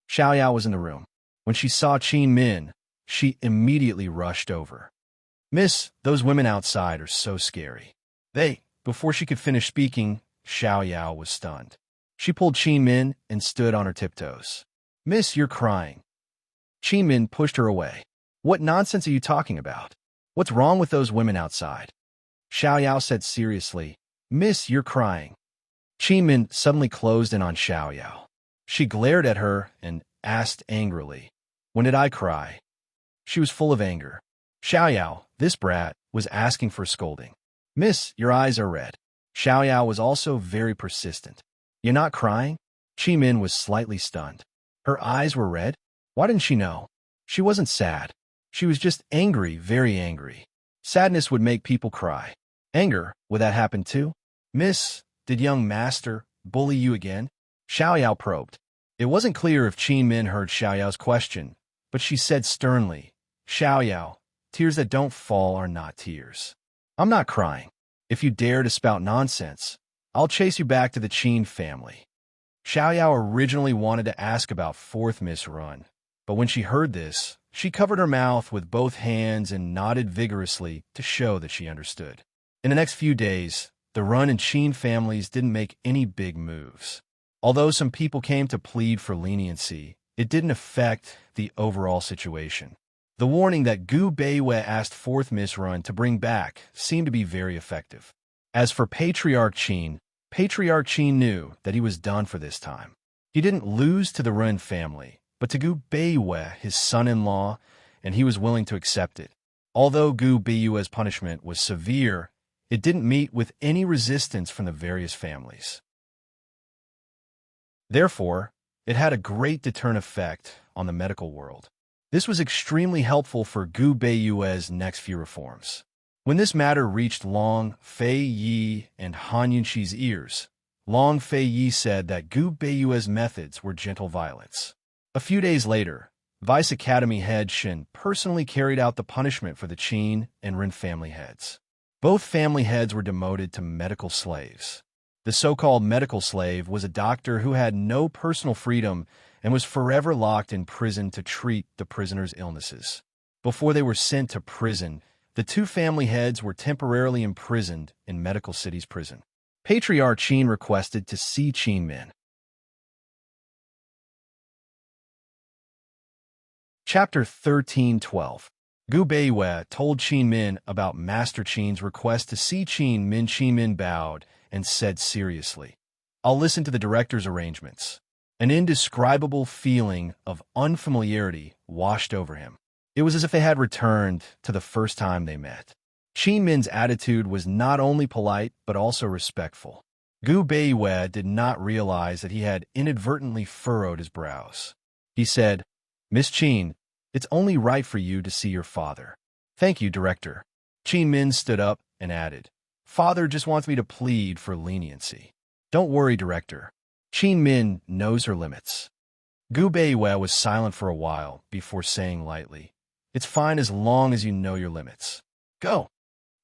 S1: Xiao Yao was in the room. When she saw Qin Min, she immediately rushed over. Miss, those women outside are so scary. Before she could finish speaking, Xiao Yao was stunned. She pulled Qin Min and stood on her tiptoes. Miss, you're crying. Qin Min pushed her away. What nonsense are you talking about? What's wrong with those women outside? Xiao Yao said seriously, Miss, you're crying. Qin Min suddenly closed in on Xiao Yao. She glared at her and asked angrily, When did I cry? She was full of anger. Xiao Yao, this brat, was asking for scolding. Miss, your eyes are red. Xiao Yao was also very persistent. You're not crying? Chi Min was slightly stunned. Her eyes were red. Why didn't she know? She wasn't sad. She was just angry, very angry. Sadness would make people cry. Anger, would that happen too? Miss, did young master bully you again? Xiaoyao probed. It wasn't clear if Chi Min heard Xiaoyao's question, but she said sternly, Xiaoyao, tears that don't fall are not tears. I'm not crying. If you dare to spout nonsense, I'll chase you back to the Qin family. Xiaoyao originally wanted to ask about fourth Miss Run, but when she heard this, she covered her mouth with both hands and nodded vigorously to show that she understood. In the next few days, the Run and Qin families didn't make any big moves. Although some people came to plead for leniency, it didn't affect the overall situation. The warning that Gu Beiwei asked fourth Miss Run to bring back seemed to be very effective. As for Patriarch Qin knew that he was done for this time. He didn't lose to the Run family, but to Gu Beiwei, his son-in-law, and he was willing to accept it. Although Gu Beiwei's punishment was severe, it didn't meet with any resistance from the various families. Therefore, it had a great deterrent effect on the medical world. This was extremely helpful for Gu Beiwei's next few reforms. When this matter reached Long Fei Yi and Han Yunxi's ears, Long Fei Yi said that Gu Beiwei's methods were gentle violence. A few days later, Vice Academy head Shen personally carried out the punishment for the Qin and Ren family heads. Both family heads were demoted to medical slaves. The so-called medical slave was a doctor who had no personal freedom and was forever locked in prison to treat the prisoner's illnesses. Before they were sent to prison, the two family heads were temporarily imprisoned in Medical City's prison. Patriarch Qin requested to see Qin Min. Chapter 13:12. Gu Beiwei told Qin Min about Master Qin's request to see Qin Min. Qin Min bowed and said seriously, I'll listen to the director's arrangements. An indescribable feeling of unfamiliarity washed over him. It was as if they had returned to the first time they met. Qin Min's attitude was not only polite, but also respectful. Gu Beiwei did not realize that he had inadvertently furrowed his brows. He said, Miss Qin, it's only right for you to see your father. Thank you, Director. Qin Min stood up and added, Father just wants me to plead for leniency. Don't worry, Director. Qin Min knows her limits. Gu Beiwei was silent for a while before saying lightly, It's fine as long as you know your limits. Go.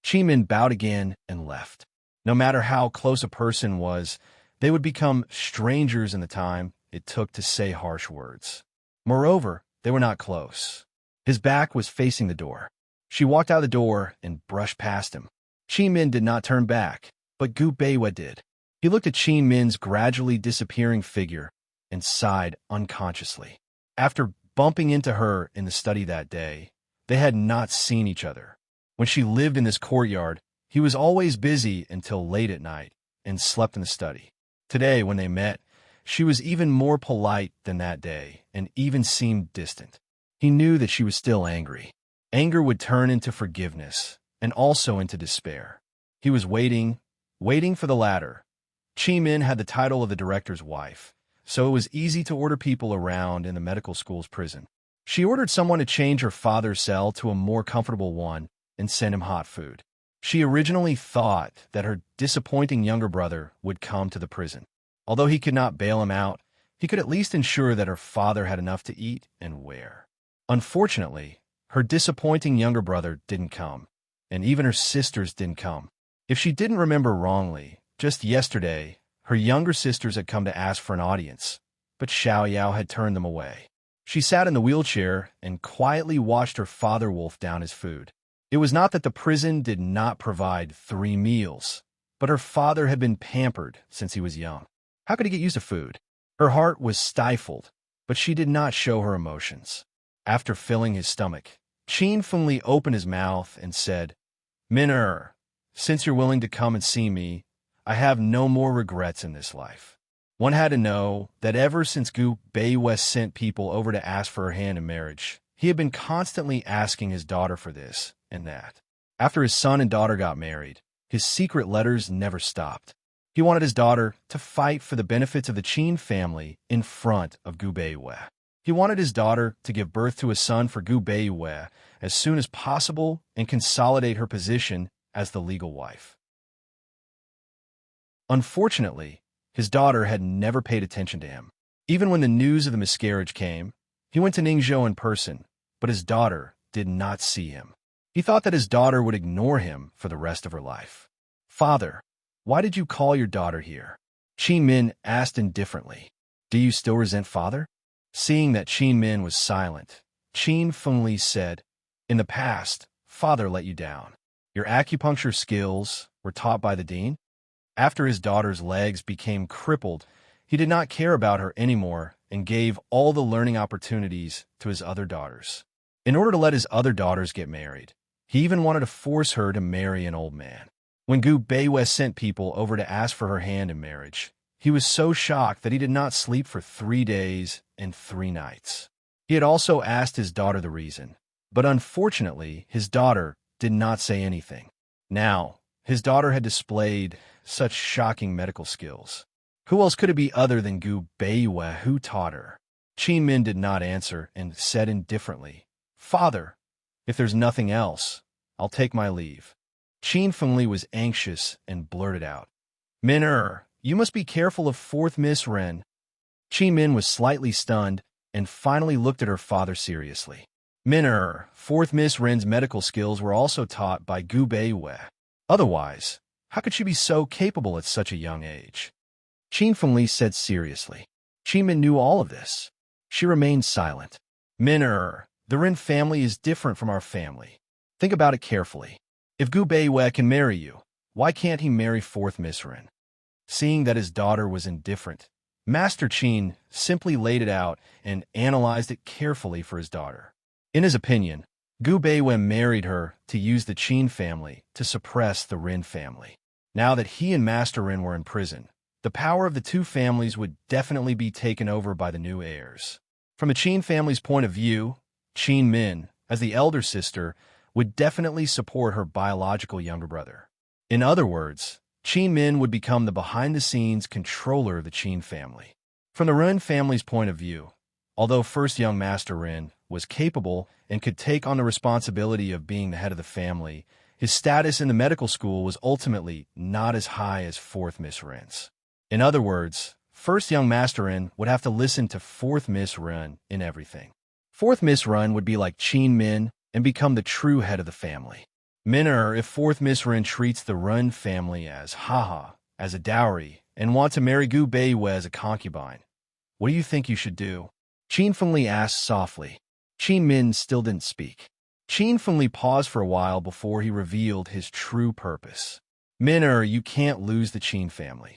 S1: Qin Min bowed again and left. No matter how close a person was, they would become strangers in the time it took to say harsh words. Moreover, they were not close. His back was facing the door. She walked out the door and brushed past him. Qin Min did not turn back, but Gu Beiwei did. He looked at Qin Min's gradually disappearing figure and sighed unconsciously. After bumping into her in the study that day, they had not seen each other. When she lived in this courtyard, he was always busy until late at night and slept in the study. Today, when they met, she was even more polite than that day and even seemed distant. He knew that she was still angry. Anger would turn into forgiveness and also into despair. He was waiting for the latter. Qin Min had the title of the director's wife, so it was easy to order people around in the medical school's prison. She ordered someone to change her father's cell to a more comfortable one and send him hot food. She originally thought that her disappointing younger brother would come to the prison. Although he could not bail him out, he could at least ensure that her father had enough to eat and wear. Unfortunately, her disappointing younger brother didn't come, and even her sisters didn't come. If she didn't remember wrongly, just yesterday, her younger sisters had come to ask for an audience, but Xiaoyao had turned them away. She sat in the wheelchair and quietly watched her father wolf down his food. It was not that the prison did not provide 3 meals, but her father had been pampered since he was young. How could he get used to food? Her heart was stifled, but she did not show her emotions. After filling his stomach, Qin Fengli opened his mouth and said, Min, since you're willing to come and see me, I have no more regrets in this life. One had to know that ever since Gu Beiwei sent people over to ask for her hand in marriage, he had been constantly asking his daughter for this and that. After his son and daughter got married, his secret letters never stopped. He wanted his daughter to fight for the benefits of the Qin family in front of Gu Beiyue. He wanted his daughter to give birth to a son for Gu Beiyue as soon as possible and consolidate her position as the legal wife. Unfortunately, his daughter had never paid attention to him. Even when the news of the miscarriage came, he went to Ningzhou in person, but his daughter did not see him. He thought that his daughter would ignore him for the rest of her life. "Father, why did you call your daughter here?" Qin Min asked indifferently. "Do you still resent father?" Seeing that Qin Min was silent, Qin Fengli said, "In the past, father let you down. Your acupuncture skills were taught by the dean." After his daughter's legs became crippled, he did not care about her anymore and gave all the learning opportunities to his other daughters. In order to let his other daughters get married, he even wanted to force her to marry an old man. When Gu Beiyue sent people over to ask for her hand in marriage, he was so shocked that he did not sleep for 3 days and 3 nights. He had also asked his daughter the reason, but unfortunately, his daughter did not say anything. Now, his daughter had displayed such shocking medical skills. Who else could it be other than Gu Beiyue who taught her? Qin Min did not answer and said indifferently, "Father, if there's nothing else, I'll take my leave." Qin Fengli was anxious and blurted out, "Min, you must be careful of 4th Miss Ren." Qin Min was slightly stunned and finally looked at her father seriously. "Min, 4th Miss Ren's medical skills were also taught by Gu Beiyue. Otherwise, how could she be so capable at such a young age?" Qin Fengli said seriously. Qin Min knew all of this. She remained silent. "Min, the Ren family is different from our family. Think about it carefully. If Gu Beiyue can marry you, why can't he marry 4th Miss Ren?" Seeing that his daughter was indifferent, Master Qin simply laid it out and analyzed it carefully for his daughter. In his opinion, Gu Beiyue married her to use the Qin family to suppress the Ren family. Now that he and Master Ren were in prison, the power of the two families would definitely be taken over by the new heirs. From the Qin family's point of view, Qin Min, as the elder sister, would definitely support her biological younger brother. In other words, Qin Min would become the behind-the-scenes controller of the Qin family. From the Ren family's point of view, although first young Master Ren was capable and could take on the responsibility of being the head of the family, his status in the medical school was ultimately not as high as 4th Miss Ren's. In other words, first young Master Ren would have to listen to 4th Miss Ren in everything. 4th Miss Ren would be like Qin Min and become the true head of the family. Minner, if 4th Miss Ren treats the Ren family as as a dowry, and want to marry Gu Beiyue as a concubine, what do you think you should do? Qin Fengli asked softly. Qin Min still didn't speak. Qin Fengli paused for a while before he revealed his true purpose. Minner, you can't lose the Qin family.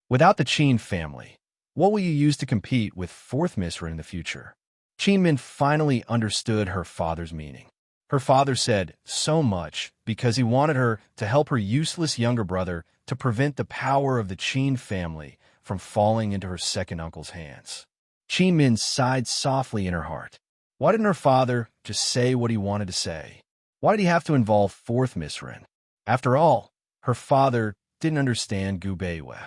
S1: Without the Qin family, what will you use to compete with 4th Miss Ren in the future? Qin Min finally understood her father's meaning. Her father said so much because he wanted her to help her useless younger brother to prevent the power of the Qin family from falling into her second uncle's hands. Qin Min sighed softly in her heart. Why didn't her father just say what he wanted to say? Why did he have to involve 4th Miss Ren? After all, her father didn't understand Gu Beiyue.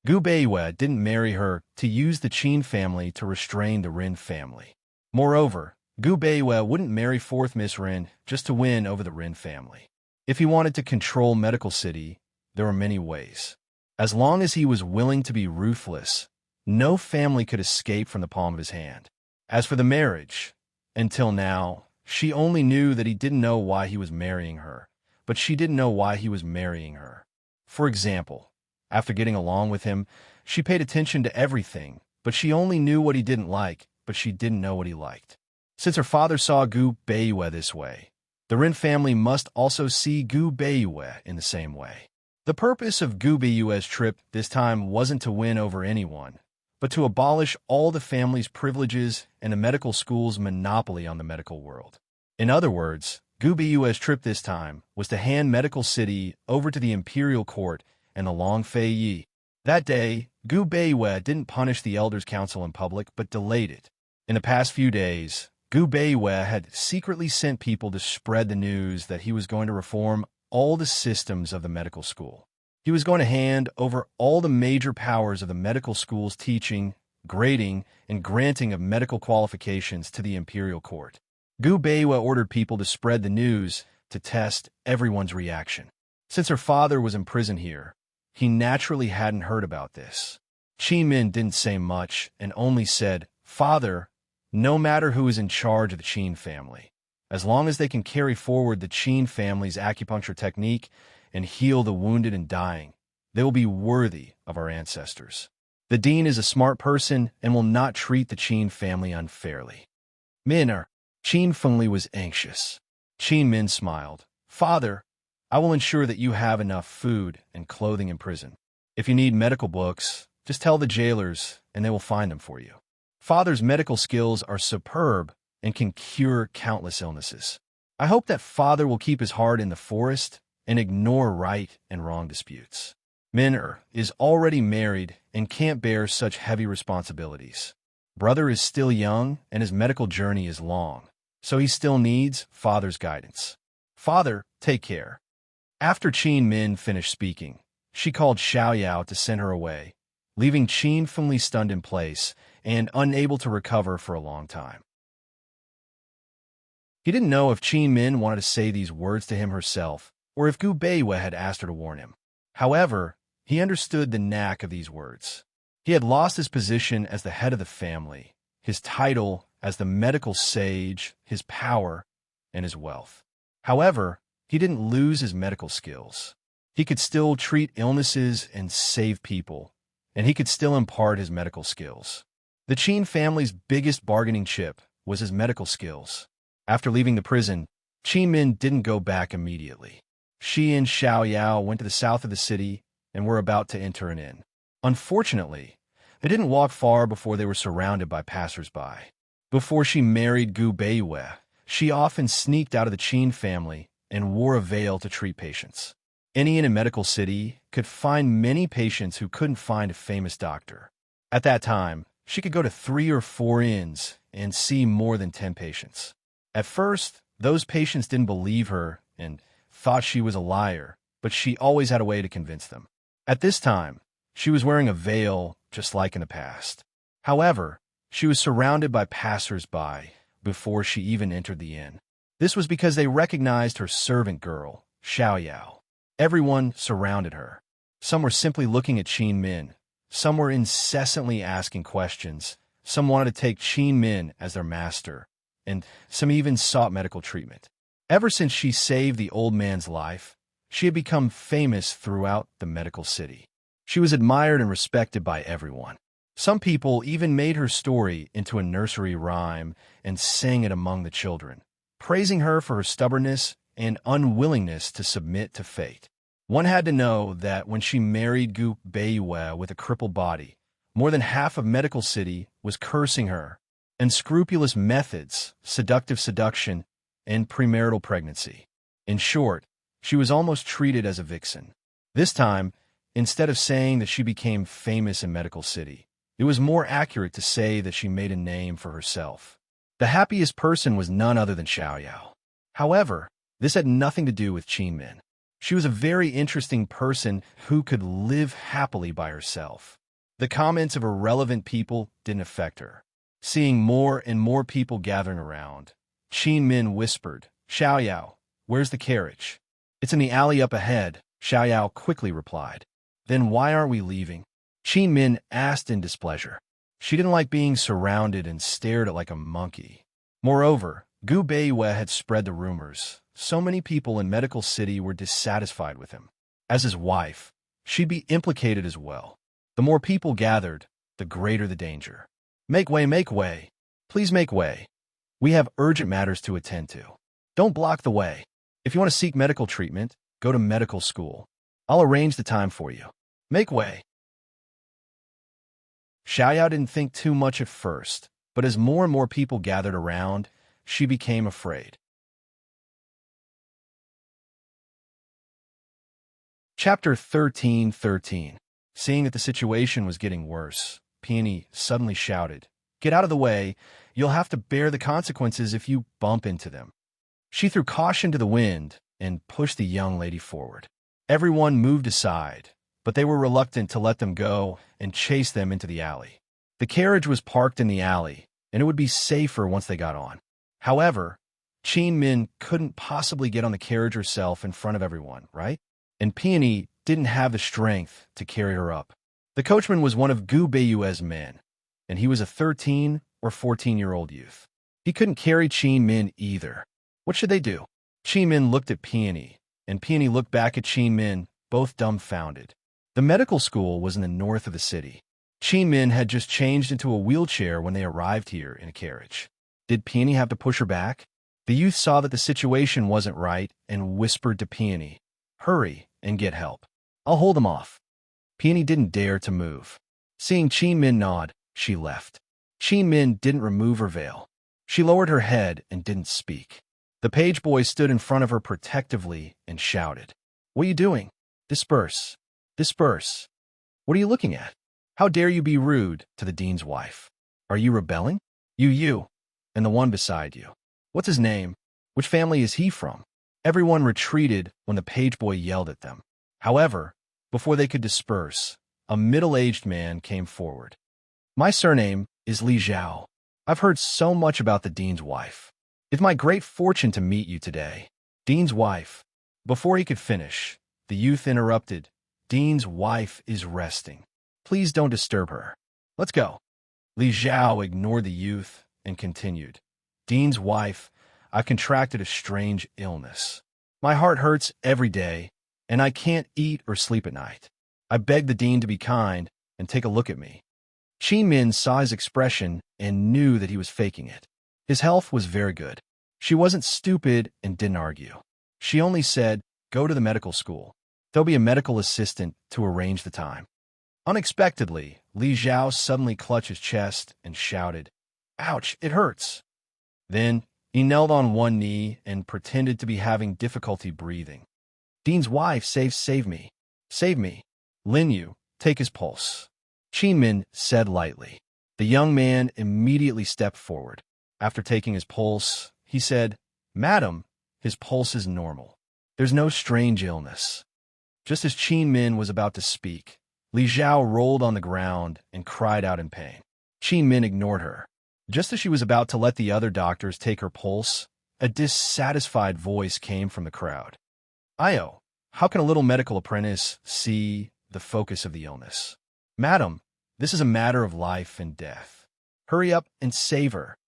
S1: Gu Beiyue didn't marry her to use the Qin family to restrain the Ren family. Moreover, Gu Beiyue wouldn't marry 4th Miss Ren just to win over the Ren family. If he wanted to control Medical City, there were many ways. As long as he was willing to be ruthless, no family could escape from the palm of his hand. As for the marriage, until now, she only knew that he didn't know why he was marrying her, but she didn't know why he was marrying her. For example, after getting along with him, she paid attention to everything, but she only knew what he didn't like, but she didn't know what he liked. Since her father saw Gu Beiyue this way, the Ren family must also see Gu Beiyue in the same way. The purpose of Gu Beiyue's trip this time wasn't to win over anyone, but to abolish all the family's privileges and the medical school's monopoly on the medical world. In other words, Gu Beiyue's trip this time was to hand Medical City over to the Imperial Court and the Long Fei Yi. That day, Gu Beiyue didn't punish the Elders' Council in public, but delayed it. In the past few days, Gu Beiyue had secretly sent people to spread the news that he was going to reform all the systems of the medical school. He was going to hand over all the major powers of the medical school's teaching, grading, and granting of medical qualifications to the imperial court. Gu Beiwa ordered people to spread the news to test everyone's reaction. Since her father was imprisoned here, he naturally hadn't heard about this. Qin Min didn't say much and only said, "Father, no matter who is in charge of the Qin family, as long as they can carry forward the Qin family's acupuncture technique and heal the wounded and dying, they will be worthy of our ancestors. The dean is a smart person and will not treat the Qin family unfairly." Qin Fengli was anxious. Qin Min smiled. "Father, I will ensure that you have enough food and clothing in prison. If you need medical books, just tell the jailers and they will find them for you. Father's medical skills are superb and can cure countless illnesses. I hope that father will keep his heart in the forest and ignore right and wrong disputes. Min is already married and can't bear such heavy responsibilities. Brother is still young and his medical journey is long, so he still needs father's guidance. Father, take care." After Qin Min finished speaking, she called Xiaoyao to send her away, leaving Qin Fengli stunned in place and unable to recover for a long time. He didn't know if Qin Min wanted to say these words to him herself or if Gu Beiwa had asked her to warn him. However, he understood the knack of these words. He had lost his position as the head of the family, his title as the medical sage, his power, and his wealth. However, he didn't lose his medical skills. He could still treat illnesses and save people, and he could still impart his medical skills. The Qin family's biggest bargaining chip was his medical skills. After leaving the prison, Qin Min didn't go back immediately. She and Xiaoyao went to the south of the city and were about to enter an inn. Unfortunately, they didn't walk far before they were surrounded by passers-by. Before she married Gu Beiwa, she often sneaked out of the Qin family and wore a veil to treat patients. Any inn in Medical City could find many patients who couldn't find a famous doctor. At that time, she could go to 3 or 4 inns and see more than 10 patients. At first, those patients didn't believe her and thought she was a liar, but she always had a way to convince them. At this time, she was wearing a veil just like in the past. However, she was surrounded by passers-by before she even entered the inn. This was because they recognized her servant girl, Xiaoyao. Everyone surrounded her. Some were simply looking at Qin Min. Some were incessantly asking questions. Some wanted to take Qin Min as their master, and some even sought medical treatment. Ever since she saved the old man's life, she had become famous throughout the medical city. She was admired and respected by everyone. Some people even made her story into a nursery rhyme and sang it among the children, praising her for her stubbornness and unwillingness to submit to fate. One had to know that when she married Gu Beiwa with a crippled body, more than half of Medical City was cursing her. Unscrupulous methods, seductive seduction, and premarital pregnancy. In short, she was almost treated as a vixen. This time, instead of saying that she became famous in Medical City, it was more accurate to say that she made a name for herself. The happiest person was none other than Xiaoyao. However, this had nothing to do with Qin Min. She was a very interesting person who could live happily by herself. The comments of irrelevant people didn't affect her. Seeing more and more people gathering around, Qin Min whispered, "Xiaoyao, where's the carriage?" "It's in the alley up ahead," Xiaoyao quickly replied. "Then why aren't we leaving?" Qin Min asked in displeasure. She didn't like being surrounded and stared at like a monkey. Moreover, Gu Beiwa had spread the rumors. So many people in Medical City were dissatisfied with him. As his wife, she'd be implicated as well. The more people gathered, the greater the danger. Make way. Please make way. We have urgent matters to attend to. Don't block the way. If you want to seek medical treatment, go to medical school. I'll arrange the time for you. Make way." Xiaoyao didn't think too much at first, but as more and more people gathered around, she became afraid. Chapter 13:13. Seeing that the situation was getting worse, Peony suddenly shouted, "Get out of the way. You'll have to bear the consequences if you bump into them." She threw caution to the wind and pushed the young lady forward. Everyone moved aside, but they were reluctant to let them go and chase them into the alley. The carriage was parked in the alley, and it would be safer once they got on. However, Chin Min couldn't possibly get on the carriage herself in front of everyone, right? And Peony didn't have the strength to carry her up. The coachman was one of Gu Beiyue's men, and he was a 13 or 14-year-old youth. He couldn't carry Chin Min either. What should they do? Chin Min looked at Peony, and Peony looked back at Chin Min, both dumbfounded. The medical school was in the north of the city. Chin Min had just changed into a wheelchair when they arrived here in a carriage. Did Peony have to push her back? The youth saw that the situation wasn't right and whispered to Peony, "Hurry and get help. I'll hold them off." Peony didn't dare to move. Seeing Chin Min nod, she left. Chin Min didn't remove her veil. She lowered her head and didn't speak. The page boy stood in front of her protectively and shouted, "What are you doing? Disperse. Disperse. What are you looking at? How dare you be rude to the dean's wife? Are you rebelling? You, and the one beside you. What's his name? Which family is he from?" Everyone retreated when the page boy yelled at them. However, before they could disperse, a middle-aged man came forward. "My surname is Li Zhao. I've heard so much about the dean's wife. It's my great fortune to meet you today." Dean's wife. Before he could finish, the youth interrupted. "Dean's wife is resting. Please don't disturb her. Let's go." Li Zhao ignored the youth and continued. "Dean's wife, I've contracted a strange illness. My heart hurts every day, and I can't eat or sleep at night. I beg the dean to be kind and take a look at me." Chin Min saw his expression and knew that he was faking it. His health was very good. She wasn't stupid and didn't argue. She only said, "Go to the medical school. There'll be a medical assistant to arrange the time." Unexpectedly, Li Zhao suddenly clutched his chest and shouted, "Ouch, it hurts." Then he knelt on one knee and pretended to be having difficulty breathing. "Dean's wife, save me. Save me. Lin Yu, take his pulse." Chin Min said lightly. The young man immediately stepped forward. After taking his pulse, he said, "Madam, his pulse is normal. There's no strange illness." Just as Chin Min was about to speak, Li Zhao rolled on the ground and cried out in pain. Chin Min ignored her. Just as she was about to let the other doctors take her pulse, a dissatisfied voice came from the crowd. "Io, how can a little medical apprentice see the focus of the illness? Madam, this is a matter of life and death. Hurry up and save her."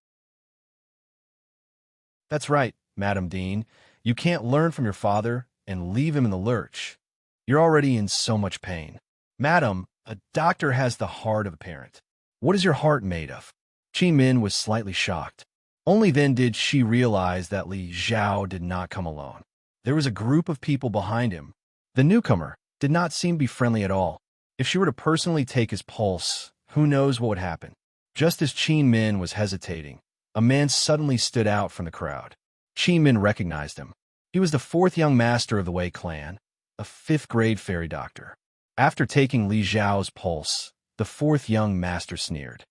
S1: "That's right, Madam Dean. You can't learn from your father and leave him in the lurch. You're already in so much pain. Madam, a doctor has the heart of a parent. What is your heart made of?" Chin Min was slightly shocked. Only then did she realize that Li Zhao did not come alone. There was a group of people behind him. The newcomer did not seem to be friendly at all. If she were to personally take his pulse, who knows what would happen? Just as Chin Min was hesitating, a man suddenly stood out from the crowd. Chin Min recognized him. He was the fourth young master of the Wei clan, a fifth-grade fairy doctor. After taking Li Zhao's pulse, the fourth young master sneered.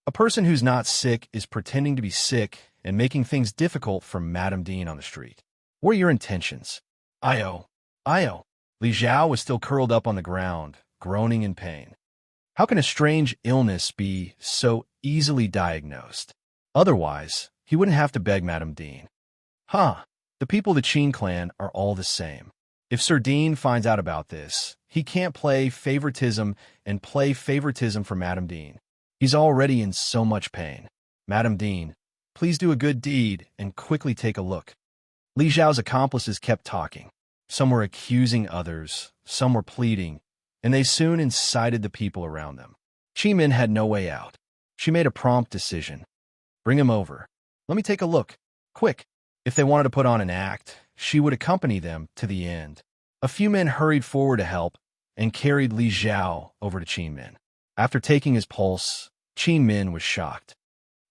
S1: "A person who's not sick is pretending to be sick and making things difficult for Madame Dean on the street. What are your intentions?" Io. Li Zhao was still curled up on the ground, groaning in pain. How can a strange illness be so easily diagnosed? Otherwise, he wouldn't have to beg Madame Dean. The people of the Qin clan are all the same. If Sir Dean finds out about this, he can't play favoritism for Madame Dean. He's already in so much pain. Madame Dean, please do a good deed and quickly take a look." Li Zhao's accomplices kept talking. Some were accusing others, some were pleading, and they soon incited the people around them. Chin Min had no way out. She made a prompt decision. "Bring him over. Let me take a look. Quick." If they wanted to put on an act, she would accompany them to the end. A few men hurried forward to help and carried Li Zhao over to Chin Min. After taking his pulse, Chin Min was shocked.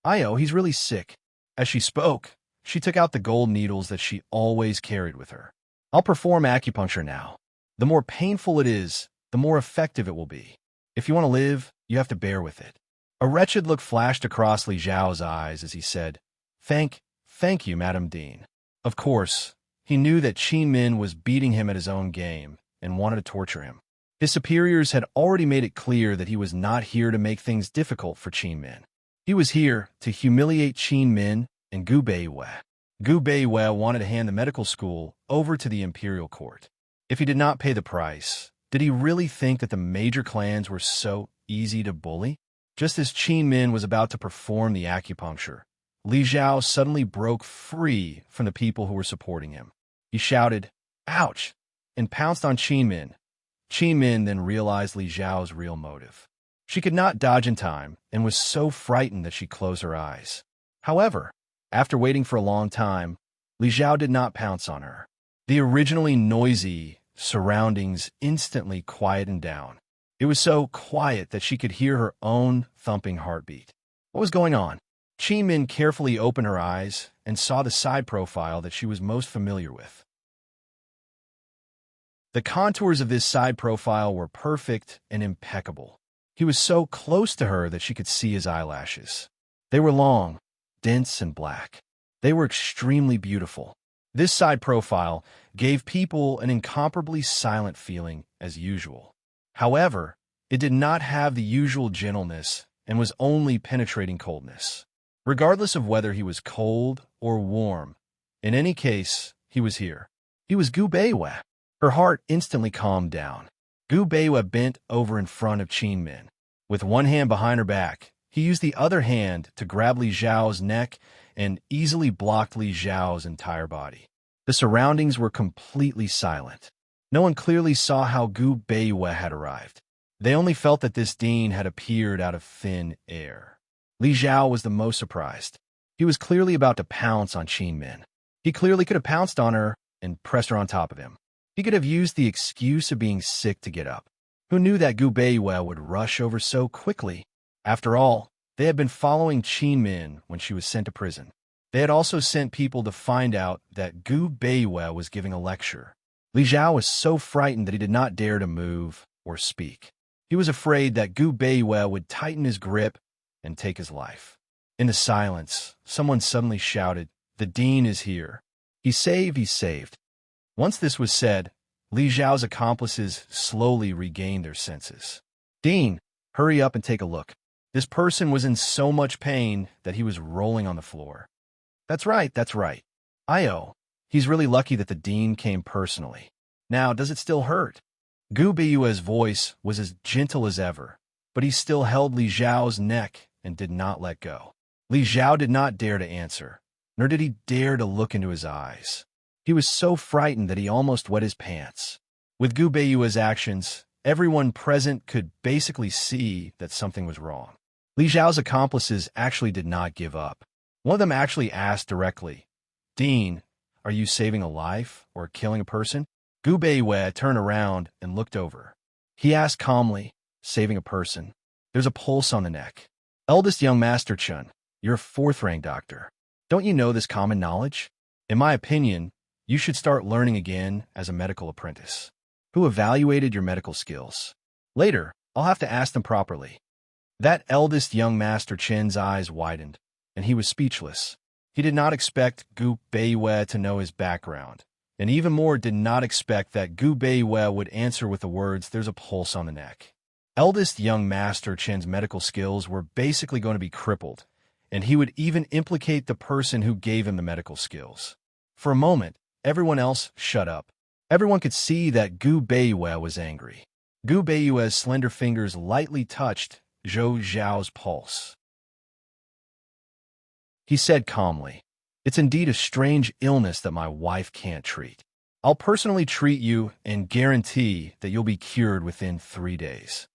S1: "Io, he's really sick." As she spoke, she took out the gold needles that she always carried with her. "I'll perform acupuncture now. The more painful it is, the more effective it will be. If you want to live, you have to bear with it." A wretched look flashed across Li Zhao's eyes as he said, Thank you, Madame Dean." Of course, he knew that Chin Min was beating him at his own game and wanted to torture him. His superiors had already made it clear that he was not here to make things difficult for Qin Min. He was here to humiliate Qin Min and Gu Beiwei. Gu Beiwei wanted to hand the medical school over to the imperial court. If he did not pay the price, did he really think that the major clans were so easy to bully? Just as Qin Min was about to perform the acupuncture, Li Zhao suddenly broke free from the people who were supporting him. He shouted, "Ouch!" and pounced on Qin Min. Qin Min then realized Li Zhao's real motive. She could not dodge in time and was so frightened that she closed her eyes. However, after waiting for a long time, Li Zhao did not pounce on her. The originally noisy surroundings instantly quietened down. It was so quiet that she could hear her own thumping heartbeat. What was going on? Qin Min carefully opened her eyes and saw the side profile that she was most familiar with. The contours of this side profile were perfect and impeccable. He was so close to her that she could see his eyelashes. They were long, dense, and black. They were extremely beautiful. This side profile gave people an incomparably silent feeling as usual. However, it did not have the usual gentleness and was only penetrating coldness. Regardless of whether he was cold or warm, in any case, he was here. He was Gu Beiwei. Her heart instantly calmed down. Gu Beiwei bent over in front of Qin Min. With one hand behind her back, he used the other hand to grab Li Zhao's neck and easily blocked Li Zhao's entire body. The surroundings were completely silent. No one clearly saw how Gu Beiwei had arrived. They only felt that this Dean had appeared out of thin air. Li Zhao was the most surprised. He was clearly about to pounce on Qin Min. He clearly could have pounced on her and pressed her on top of him. He could have used the excuse of being sick to get up. Who knew that Gu Beiwei would rush over so quickly? After all, they had been following Qin Min when she was sent to prison. They had also sent people to find out that Gu Beiwei was giving a lecture. Li Zhao was so frightened that he did not dare to move or speak. He was afraid that Gu Beiwei would tighten his grip and take his life. In the silence, someone suddenly shouted, "The Dean is here. He's saved." Once this was said, Li Zhao's accomplices slowly regained their senses. "Dean, hurry up and take a look." This person was in so much pain that he was rolling on the floor. That's right. Io. He's really lucky that the Dean came personally. Now, does it still hurt?" Gu Beiwei's voice was as gentle as ever, but he still held Li Zhao's neck and did not let go. Li Zhao did not dare to answer, nor did he dare to look into his eyes. He was so frightened that he almost wet his pants. With Gu Beiwei's actions, everyone present could basically see that something was wrong. Li Zhao's accomplices actually did not give up. One of them actually asked directly, "Dean, are you saving a life or killing a person?" Gu Beiwei turned around and looked over. He asked calmly, "Saving a person. There's a pulse on the neck. Eldest young Master Chun, you're a 4th-rank doctor. Don't you know this common knowledge? In my opinion, you should start learning again as a medical apprentice. Who evaluated your medical skills? Later, I'll have to ask them properly." That eldest young Master Chen's eyes widened, and he was speechless. He did not expect Gu Beiwei to know his background, and even more did not expect that Gu Beiwei would answer with the words, "There's a pulse on the neck." Eldest young Master Chen's medical skills were basically going to be crippled, and he would even implicate the person who gave him the medical skills. For a moment, everyone else shut up. Everyone could see that Gu Beiwei was angry. Gu Beiwei's slender fingers lightly touched Zhou Zhao's pulse. He said calmly, "It's indeed a strange illness that my wife can't treat. I'll personally treat you and guarantee that you'll be cured within 3 days."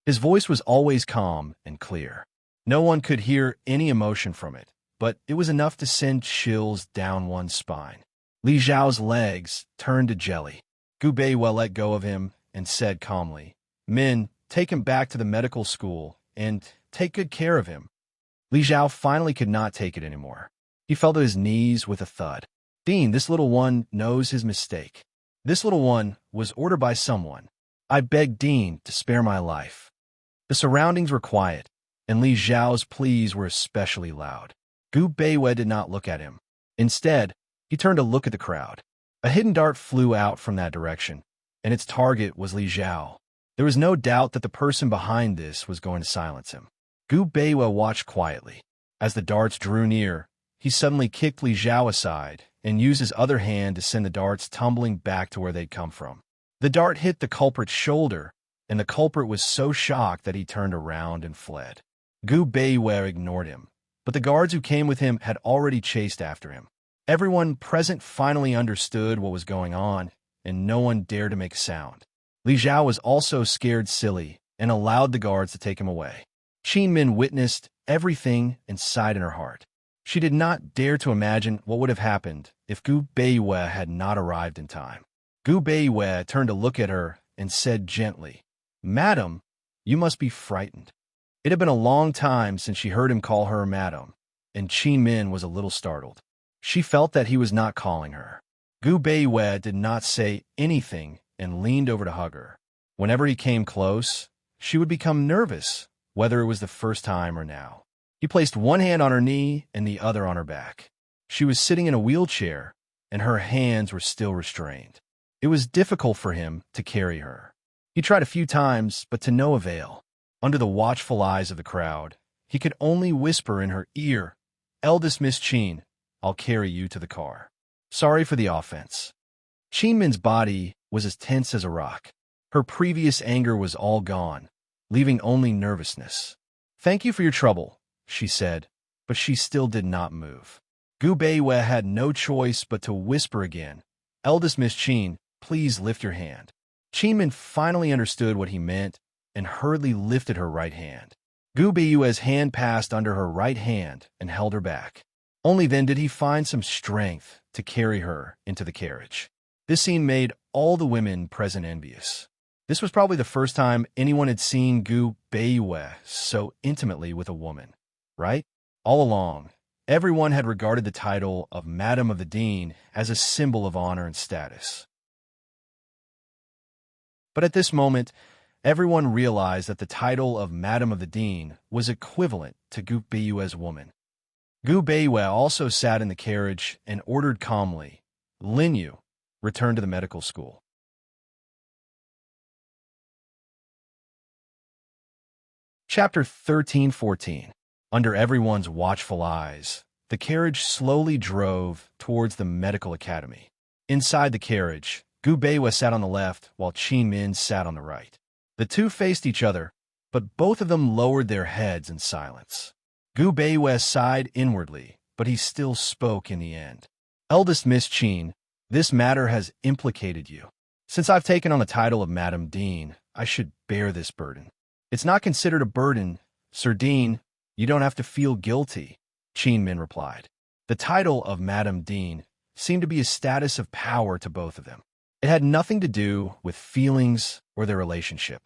S1: His voice was always calm and clear. No one could hear any emotion from it, but it was enough to send chills down one's spine. Li Zhao's legs turned to jelly. Gu Beiwei let go of him and said calmly, "Min, take him back to the medical school and take good care of him." Li Zhao finally could not take it anymore. He fell to his knees with a thud. "Dean, this little one knows his mistake. This little one was ordered by someone. I beg Dean to spare my life." The surroundings were quiet, and Li Zhao's pleas were especially loud. Gu Beiwei did not look at him. Instead, he turned to look at the crowd. A hidden dart flew out from that direction, and its target was Li Zhao. There was no doubt that the person behind this was going to silence him. Gu Beiwa watched quietly. As the darts drew near, he suddenly kicked Li Zhao aside and used his other hand to send the darts tumbling back to where they'd come from. The dart hit the culprit's shoulder, and the culprit was so shocked that he turned around and fled. Gu Beiwa ignored him, but the guards who came with him had already chased after him. Everyone present finally understood what was going on, and no one dared to make a sound. Li Zhao was also scared silly and allowed the guards to take him away. Qin Min witnessed everything and sighed in her heart. She did not dare to imagine what would have happened if Gu Beiwa had not arrived in time. Gu Beiwa turned to look at her and said gently, "Madam, you must be frightened." It had been a long time since she heard him call her madam, and Qin Min was a little startled. She felt that he was not calling her. Gu Beiwa did not say anything and leaned over to hug her. Whenever he came close, she would become nervous, whether it was the first time or now. He placed one hand on her knee and the other on her back. She was sitting in a wheelchair, and her hands were still restrained. It was difficult for him to carry her. He tried a few times, but to no avail. Under the watchful eyes of the crowd, he could only whisper in her ear, "Eldest Miss Qin, I'll carry you to the car. Sorry for the offense." Qin Min's body was as tense as a rock. Her previous anger was all gone, leaving only nervousness. "Thank you for your trouble," she said, but she still did not move. Gu Beiwa had no choice but to whisper again, "Eldest Miss Qin, please lift your hand." Qin Min finally understood what he meant and hurriedly lifted her right hand. Gu Beiwa's hand passed under her right hand and held her back. Only then did he find some strength to carry her into the carriage. This scene made all the women present envious. This was probably the first time anyone had seen Gu Beiwa so intimately with a woman, right? All along, everyone had regarded the title of Madam of the Dean as a symbol of honor and status. But at this moment, everyone realized that the title of Madam of the Dean was equivalent to Gu Beiwa's woman. Gu Beiwa also sat in the carriage and ordered calmly, "Lin Yu, return to the medical school." Chapter 13-14. Under everyone's watchful eyes, the carriage slowly drove towards the medical academy. Inside the carriage, Gu Beiwa sat on the left while Qin Min sat on the right. The two faced each other, but both of them lowered their heads in silence. Gu Beiwa sighed inwardly, but he still spoke in the end. "Eldest Miss Qin, this matter has implicated you. Since I've taken on the title of Madam Dean, I should bear this burden." "It's not considered a burden, Sir Dean. You don't have to feel guilty," Qin Min replied. The title of Madam Dean seemed to be a status of power to both of them. It had nothing to do with feelings or their relationship.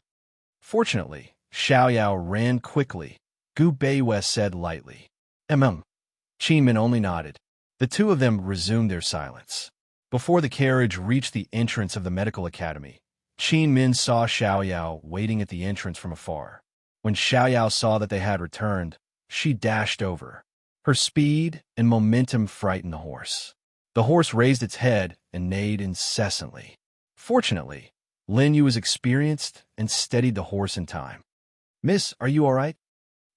S1: Fortunately, Xiaoyao ran quickly. Gu Beiwa said lightly, Qin Min only nodded. The two of them resumed their silence. Before the carriage reached the entrance of the medical academy, Qin Min saw Xiaoyao waiting at the entrance from afar. When Xiaoyao saw that they had returned, she dashed over. Her speed and momentum frightened the horse. The horse raised its head and neighed incessantly. Fortunately, Lin Yu was experienced and steadied the horse in time. "Miss, are you all right?"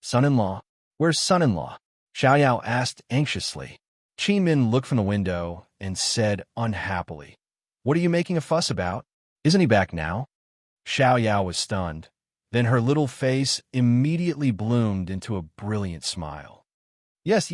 S1: "Son-in-law? Where's son-in-law?" Xiaoyao asked anxiously. Qin Min looked from the window and said unhappily, "What are you making a fuss about? Isn't he back now?" Xiaoyao was stunned. Then her little face immediately bloomed into a brilliant smile. Yes.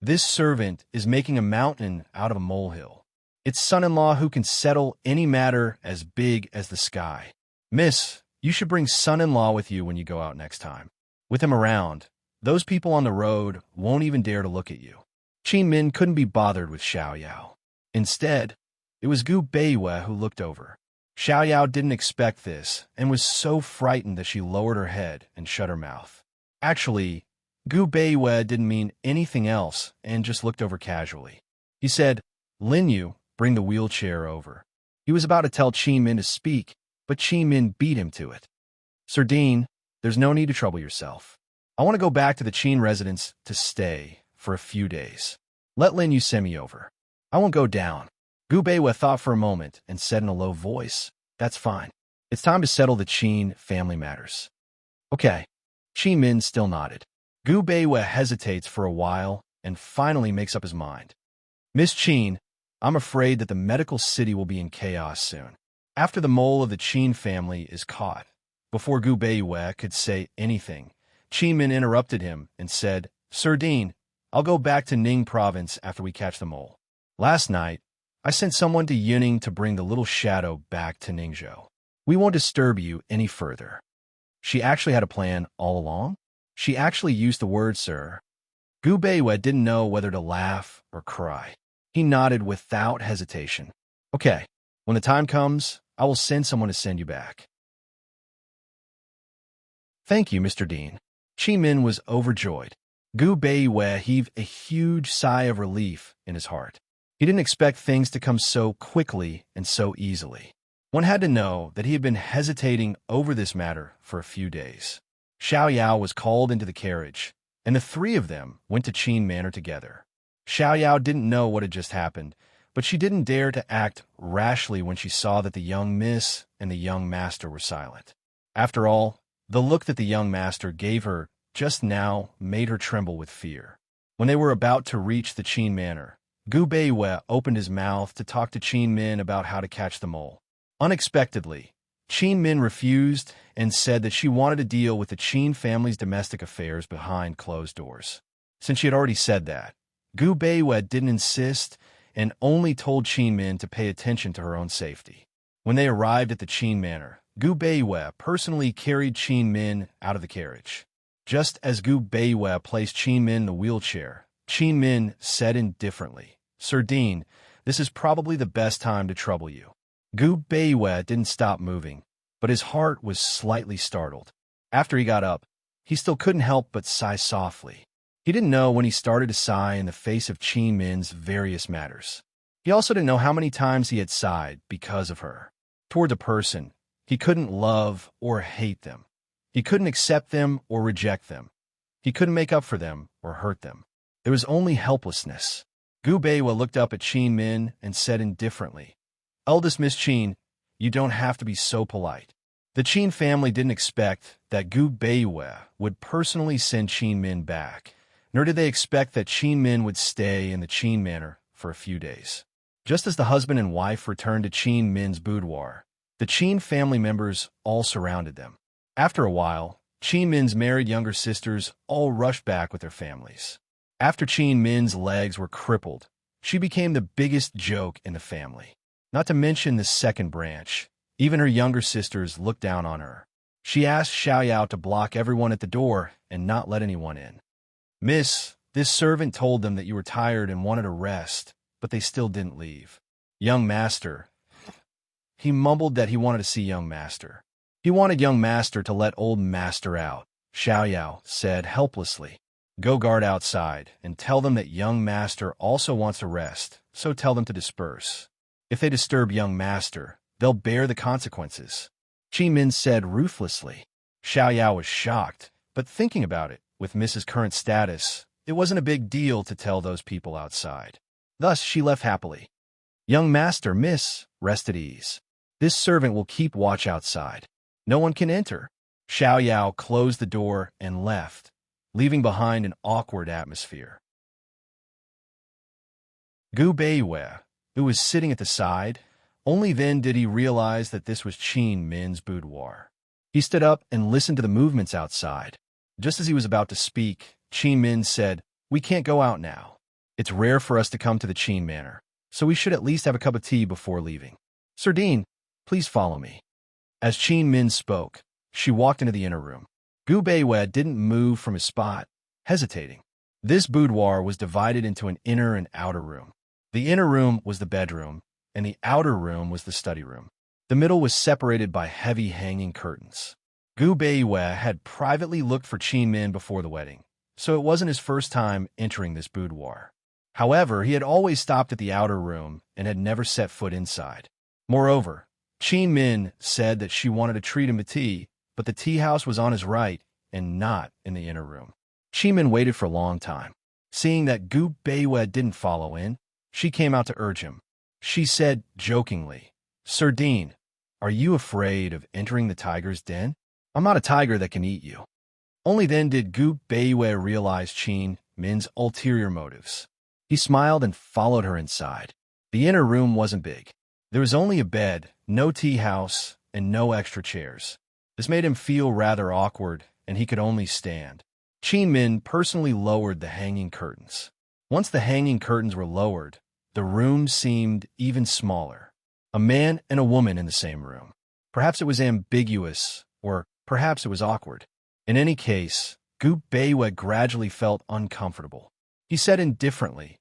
S1: This servant is making a mountain out of a molehill. It's son-in-law who can settle any matter as big as the sky. Miss, you should bring son-in-law with you when you go out next time. With him around, those people on the road won't even dare to look at you." Qin Min couldn't be bothered with Xiaoyao. Instead, it was Gu Beiwa who looked over. Xiaoyao didn't expect this and was so frightened that she lowered her head and shut her mouth. Actually, Gu Beiwa didn't mean anything else and just looked over casually. He said, "Lin Yu, bring the wheelchair over." He was about to tell Qin Min to speak, but Qin Min beat him to it. "Sir Dean, there's no need to trouble yourself. I want to go back to the Qin residence to stay for a few days. Let Lin Yu send me over. I won't go down." Gu Beiwa thought for a moment and said in a low voice, "That's fine. It's time to settle the Qin family matters. Okay. Qin Min still nodded. Gu Beiwe hesitates for a while and finally makes up his mind. Miss Qin, I'm afraid that the medical city will be in chaos soon. After the mole of the Qin family is caught, before Gu Beiwe could say anything, Qin Min interrupted him and said, Sir Dean, I'll go back to Ning province after we catch the mole. Last night, I sent someone to Yuning to bring the little shadow back to Ningzhou. We won't disturb you any further. She actually had a plan all along? She actually used the word, sir. Gu Beiwe didn't know whether to laugh or cry. He nodded without hesitation. Okay, when the time comes, I will send someone to send you back. Thank you, Mr. Dean. Qin Min was overjoyed. Gu Beiwe heaved a huge sigh of relief in his heart. He didn't expect things to come so quickly and so easily. One had to know that he had been hesitating over this matter for a few days. Xiao Yao was called into the carriage, and the three of them went to Qin Manor together. Xiao Yao didn't know what had just happened, but she didn't dare to act rashly when she saw that the young miss and the young master were silent. After all, the look that the young master gave her just now made her tremble with fear. When they were about to reach the Qin Manor, Gu Beiwe opened his mouth to talk to Qin Min about how to catch the mole. Unexpectedly, Qin Min refused and said that she wanted to deal with the Qin family's domestic affairs behind closed doors. Since she had already said that, Gu Beiwe didn't insist and only told Qin Min to pay attention to her own safety. When they arrived at the Qin Manor, Gu Beiwe personally carried Qin Min out of the carriage. Just as Gu Beiwe placed Qin Min in the wheelchair, Qin Min said indifferently, Sir Dean, this is probably the best time to trouble you. Gu Beiwe didn't stop moving, but his heart was slightly startled. After he got up, he still couldn't help but sigh softly. He didn't know when he started to sigh in the face of Qin Min's various matters. He also didn't know how many times he had sighed because of her. Towards a person, he couldn't love or hate them. He couldn't accept them or reject them. He couldn't make up for them or hurt them. There was only helplessness. Gu Beiwe looked up at Qin Min and said indifferently, Eldest Miss Qin, you don't have to be so polite. The Qin family didn't expect that Gu Beiwe would personally send Qin Min back, nor did they expect that Qin Min would stay in the Qin Manor for a few days. Just as the husband and wife returned to Qin Min's boudoir, the Qin family members all surrounded them. After a while, Qin Min's married younger sisters all rushed back with their families. After Qin Min's legs were crippled, she became the biggest joke in the family. Not to mention the second branch, even her younger sisters looked down on her. She asked Xiao Yao to block everyone at the door and not let anyone in. Miss, this servant told them that you were tired and wanted a rest, but they still didn't leave. Young master. He mumbled that he wanted to see young master. He wanted young master to let old master out, Xiao Yao said helplessly. Go guard outside and tell them that young master also wants to rest, so tell them to disperse. If they disturb young master, they'll bear the consequences. Qin Min said ruthlessly. Xiao Yao was shocked, but thinking about it, with Mrs. Current status, it wasn't a big deal to tell those people outside. Thus, she left happily. Young master, miss, rest at ease. This servant will keep watch outside. No one can enter. Xiao Yao closed the door and left, leaving behind an awkward atmosphere. Gu Beiwe, who was sitting at the side, only then did he realize that this was Qin Min's boudoir. He stood up and listened to the movements outside. Just as he was about to speak, Qin Min said, We can't go out now. It's rare for us to come to the Qin Manor, so we should at least have a cup of tea before leaving. Sir Dean, please follow me. As Qin Min spoke, she walked into the inner room. Gu Beiwe didn't move from his spot, hesitating. This boudoir was divided into an inner and outer room. The inner room was the bedroom, and the outer room was the study room. The middle was separated by heavy hanging curtains. Gu Beiwe had privately looked for Qin Min before the wedding, so it wasn't his first time entering this boudoir. However, he had always stopped at the outer room and had never set foot inside. Moreover, Qin Min said that she wanted to treat him to tea, but the tea house was on his right and not in the inner room. Qin Min waited for a long time. Seeing that Gu Beiwe didn't follow in, she came out to urge him. She said jokingly, Sir Dean, "Are you afraid of entering the tiger's den? I'm not a tiger that can eat you." Only then did Gu Beiyue realize Qin Min's ulterior motives. He smiled and followed her inside. The inner room wasn't big. There was only a bed, no tea house, and no extra chairs. This made him feel rather awkward, and he could only stand. Qin Min personally lowered the hanging curtains. Once the hanging curtains were lowered, the room seemed even smaller. A man and a woman in the same room. Perhaps it was ambiguous, or perhaps it was awkward. In any case, Gu Beiyue gradually felt uncomfortable. He said indifferently,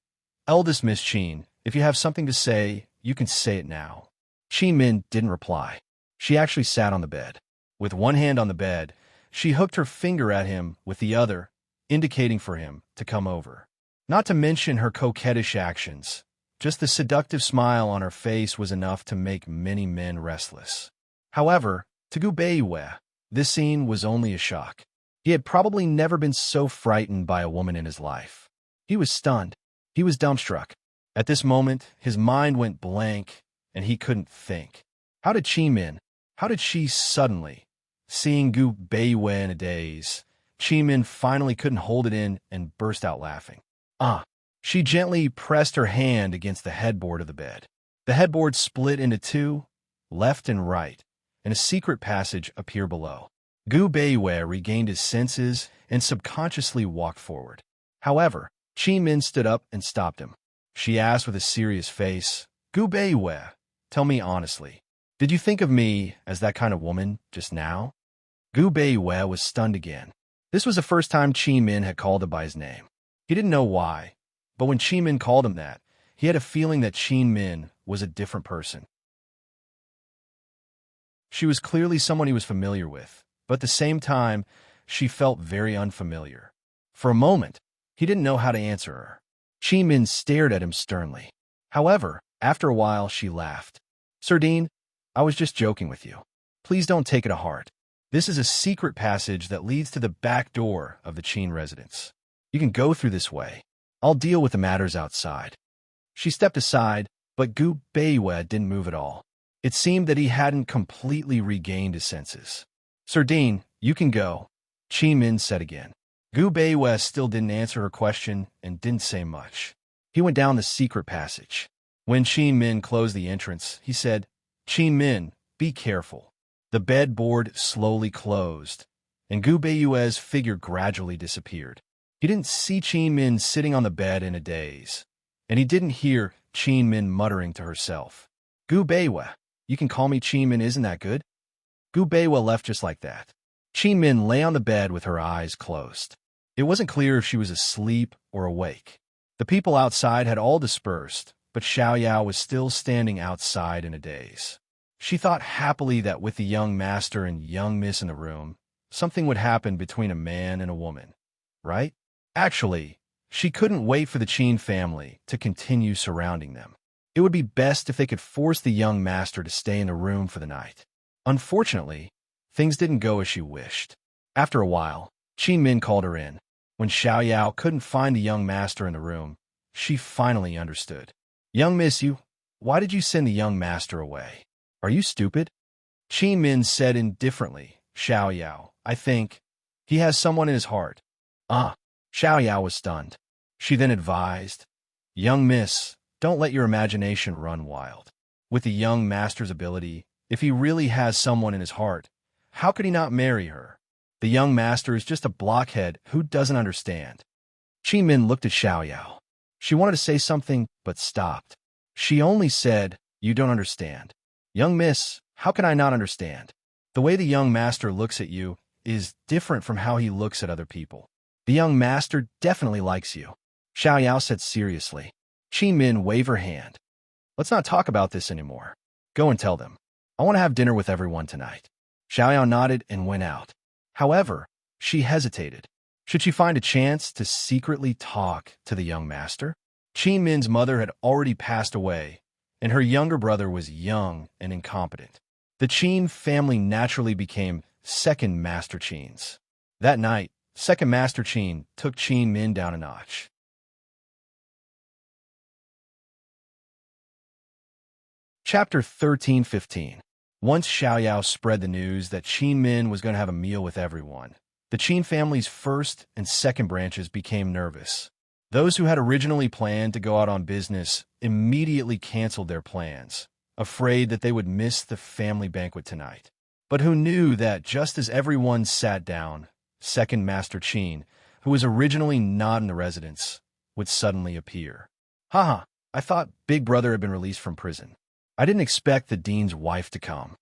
S1: "Eldest Miss Qin, if you have something to say, you can say it now." Qin Min didn't reply. She actually sat on the bed. With one hand on the bed, she hooked her finger at him with the other, indicating for him to come over. Not to mention her coquettish actions, just the seductive smile on her face was enough to make many men restless. However, to Gu Beiyue, this scene was only a shock. He had probably never been so frightened by a woman in his life. He was stunned. He was dumbstruck. At this moment, his mind went blank, and he couldn't think. How did she suddenly, seeing Gu Beiyue in a daze, Qin Min finally couldn't hold it in and burst out laughing. She gently pressed her hand against the headboard of the bed. The headboard split into two, left and right, and a secret passage appeared below. Gu Beiyue regained his senses and subconsciously walked forward. However, Qin Min stood up and stopped him. She asked with a serious face, "Gu Beiyue, tell me honestly, did you think of me as that kind of woman just now?" Gu Beiyue was stunned again. This was the first time Qin Min had called him by his name. He didn't know why, but when Qin Min called him that, he had a feeling that Qin Min was a different person. She was clearly someone he was familiar with, but at the same time, she felt very unfamiliar. For a moment, he didn't know how to answer her. Qin Min stared at him sternly. However, after a while, she laughed. "Sardine, I was just joking with you. Please don't take it to heart. This is a secret passage that leads to the back door of the Qin residence. You can go through this way. I'll deal with the matters outside." She stepped aside, but Gu Beiyue didn't move at all. It seemed that he hadn't completely regained his senses. "Sardine, you can go," Qin Min said again. Gu Beiyue still didn't answer her question and didn't say much. He went down the secret passage. When Qin Min closed the entrance, he said, "Qin Min, be careful." The bed board slowly closed, and Gu Beiyue's figure gradually disappeared. He didn't see Qin Min sitting on the bed in a daze, and he didn't hear Qin Min muttering to herself, "Gu Beiyue, you can call me Qin Min, isn't that good?" Gu Beiyue left just like that. Qin Min lay on the bed with her eyes closed. It wasn't clear if she was asleep or awake. The people outside had all dispersed, but Xiaoyao was still standing outside in a daze. She thought happily that with the young master and young miss in the room, something would happen between a man and a woman, right? Actually, she couldn't wait for the Qin family to continue surrounding them. It would be best if they could force the young master to stay in the room for the night. Unfortunately, things didn't go as she wished. After a while, Qin Min called her in. When Xiaoyao couldn't find the young master in the room, she finally understood. "Young miss, why did you send the young master away? Are you stupid?" Qin Min said indifferently, "Xiaoyao, I think he has someone in his heart." Xiaoyao was stunned. She then advised, "Young miss, don't let your imagination run wild. With the young master's ability, if he really has someone in his heart, how could he not marry her? The young master is just a blockhead who doesn't understand." Qin Min looked at Xiaoyao. She wanted to say something, but stopped. She only said, "You don't understand." "Young miss, how can I not understand? The way the young master looks at you is different from how he looks at other people. The young master definitely likes you," Xiaoyao said seriously. Qin Min waved her hand. "Let's not talk about this anymore. Go and tell them. I want to have dinner with everyone tonight." Xiaoyao nodded and went out. However, she hesitated. Should she find a chance to secretly talk to the young master? Qin Min's mother had already passed away, and her younger brother was young and incompetent. The Qin family naturally became second Master Qins. That night, second Master Qin took Qin Min down a notch. Chapter 13-15. Once Xiaoyao spread the news that Qin Min was going to have a meal with everyone, the Qin family's first and second branches became nervous. Those who had originally planned to go out on business immediately canceled their plans, afraid that they would miss the family banquet tonight. But who knew that just as everyone sat down, second Master Qin, who was originally not in the residence, would suddenly appear. Haha, I thought Big Brother had been released from prison. I didn't expect the dean's wife to come.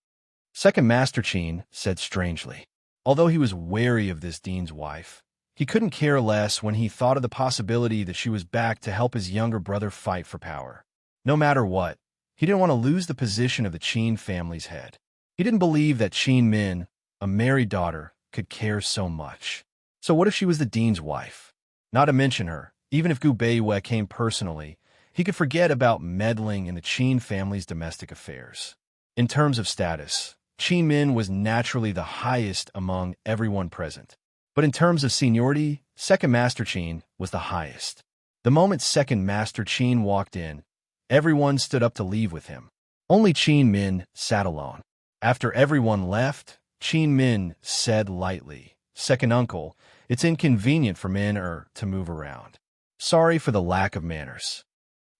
S1: Second Master Qin said strangely. Although he was wary of this dean's wife, he couldn't care less when he thought of the possibility that she was back to help his younger brother fight for power. No matter what, he didn't want to lose the position of the Qin family's head. He didn't believe that Qin Min, a married daughter, could care so much. So what if she was the dean's wife? Not to mention her, even if Gu Beiyue came personally, he could forget about meddling in the Qin family's domestic affairs. In terms of status, Qin Min was naturally the highest among everyone present. But in terms of seniority, Second Master Qin was the highest. The moment Second Master Qin walked in, everyone stood up to leave with him. Only Qin Min sat alone. After everyone left, Qin Min said lightly, "Second uncle, it's inconvenient for Min to move around. Sorry for the lack of manners."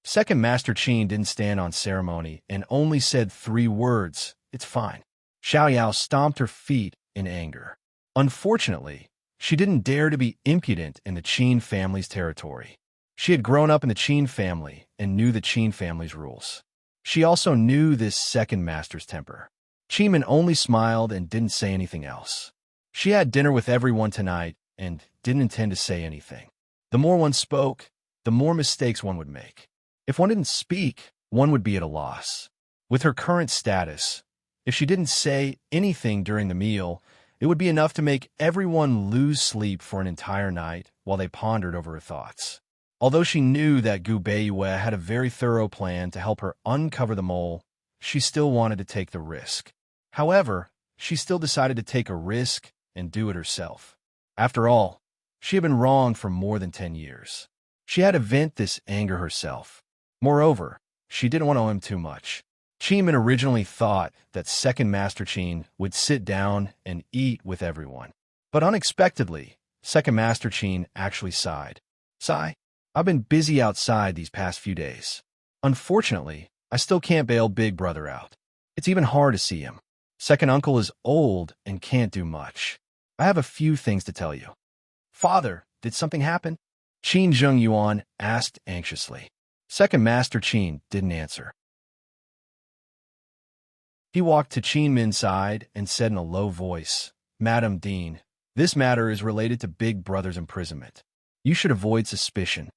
S1: Second Master Qin didn't stand on ceremony and only said 3 words, "It's fine." Xiaoyao stomped her feet in anger. Unfortunately, she didn't dare to be impudent in the Qin family's territory. She had grown up in the Qin family and knew the Qin family's rules. She also knew this second master's temper. Qin Min only smiled and didn't say anything else. She had dinner with everyone tonight and didn't intend to say anything. The more one spoke, the more mistakes one would make. If one didn't speak, one would be at a loss. With her current status, if she didn't say anything during the meal, it would be enough to make everyone lose sleep for an entire night while they pondered over her thoughts. Although she knew that Gu Beiyue had a very thorough plan to help her uncover the mole, she still wanted to take the risk. However, she still decided to take a risk and do it herself. After all, she had been wrong for more than 10 years. She had to vent this anger herself. Moreover, she didn't want to owe him too much. Qin Min originally thought that Second Master Qin would sit down and eat with everyone. But unexpectedly, Second Master Qin actually sighed. "Sigh, I've been busy outside these past few days. Unfortunately, I still can't bail Big Brother out. It's even hard to see him. Second uncle is old and can't do much. I have a few things to tell you." "Father, did something happen?" Qin Zhengyuan asked anxiously. Second Master Qin didn't answer. He walked to Qin Min's side and said in a low voice, "Madam Dean, this matter is related to Big Brother's imprisonment. You should avoid suspicion."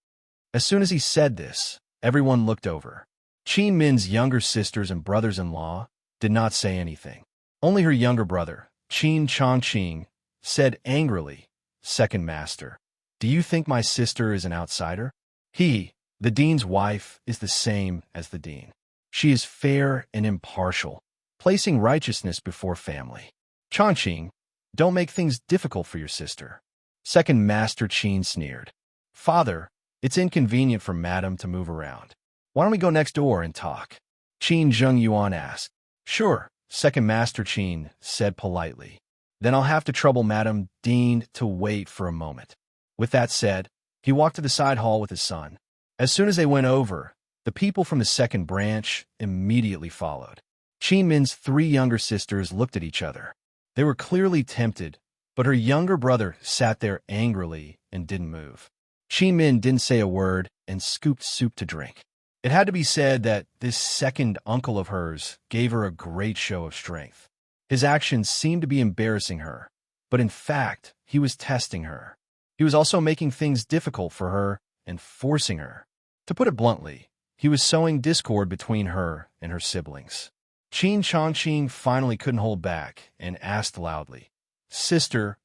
S1: As soon as he said this, everyone looked over. Qin Min's younger sisters and brothers-in-law did not say anything. Only her younger brother, Qin Chongqing, said angrily, "Second Master, do you think my sister is an outsider? He, the dean's wife, is the same as the dean. She is fair and impartial, placing righteousness before family. Chongqing, don't make things difficult for your sister." Second Master Qin sneered. "Father, it's inconvenient for Madam to move around. Why don't we go next door and talk?" Qin Zhengyuan asked. "Sure," Second Master Qin said politely. "Then I'll have to trouble Madam Dean to wait for a moment." With that said, he walked to the side hall with his son. As soon as they went over, the people from the second branch immediately followed. Qin Min's 3 younger sisters looked at each other. They were clearly tempted, but her younger brother sat there angrily and didn't move. Qin Min didn't say a word and scooped soup to drink. It had to be said that this second uncle of hers gave her a great show of strength. His actions seemed to be embarrassing her, but in fact, he was testing her. He was also making things difficult for her and forcing her. To put it bluntly, he was sowing discord between her and her siblings. Qin Chongqing finally couldn't hold back and asked loudly, "Sister,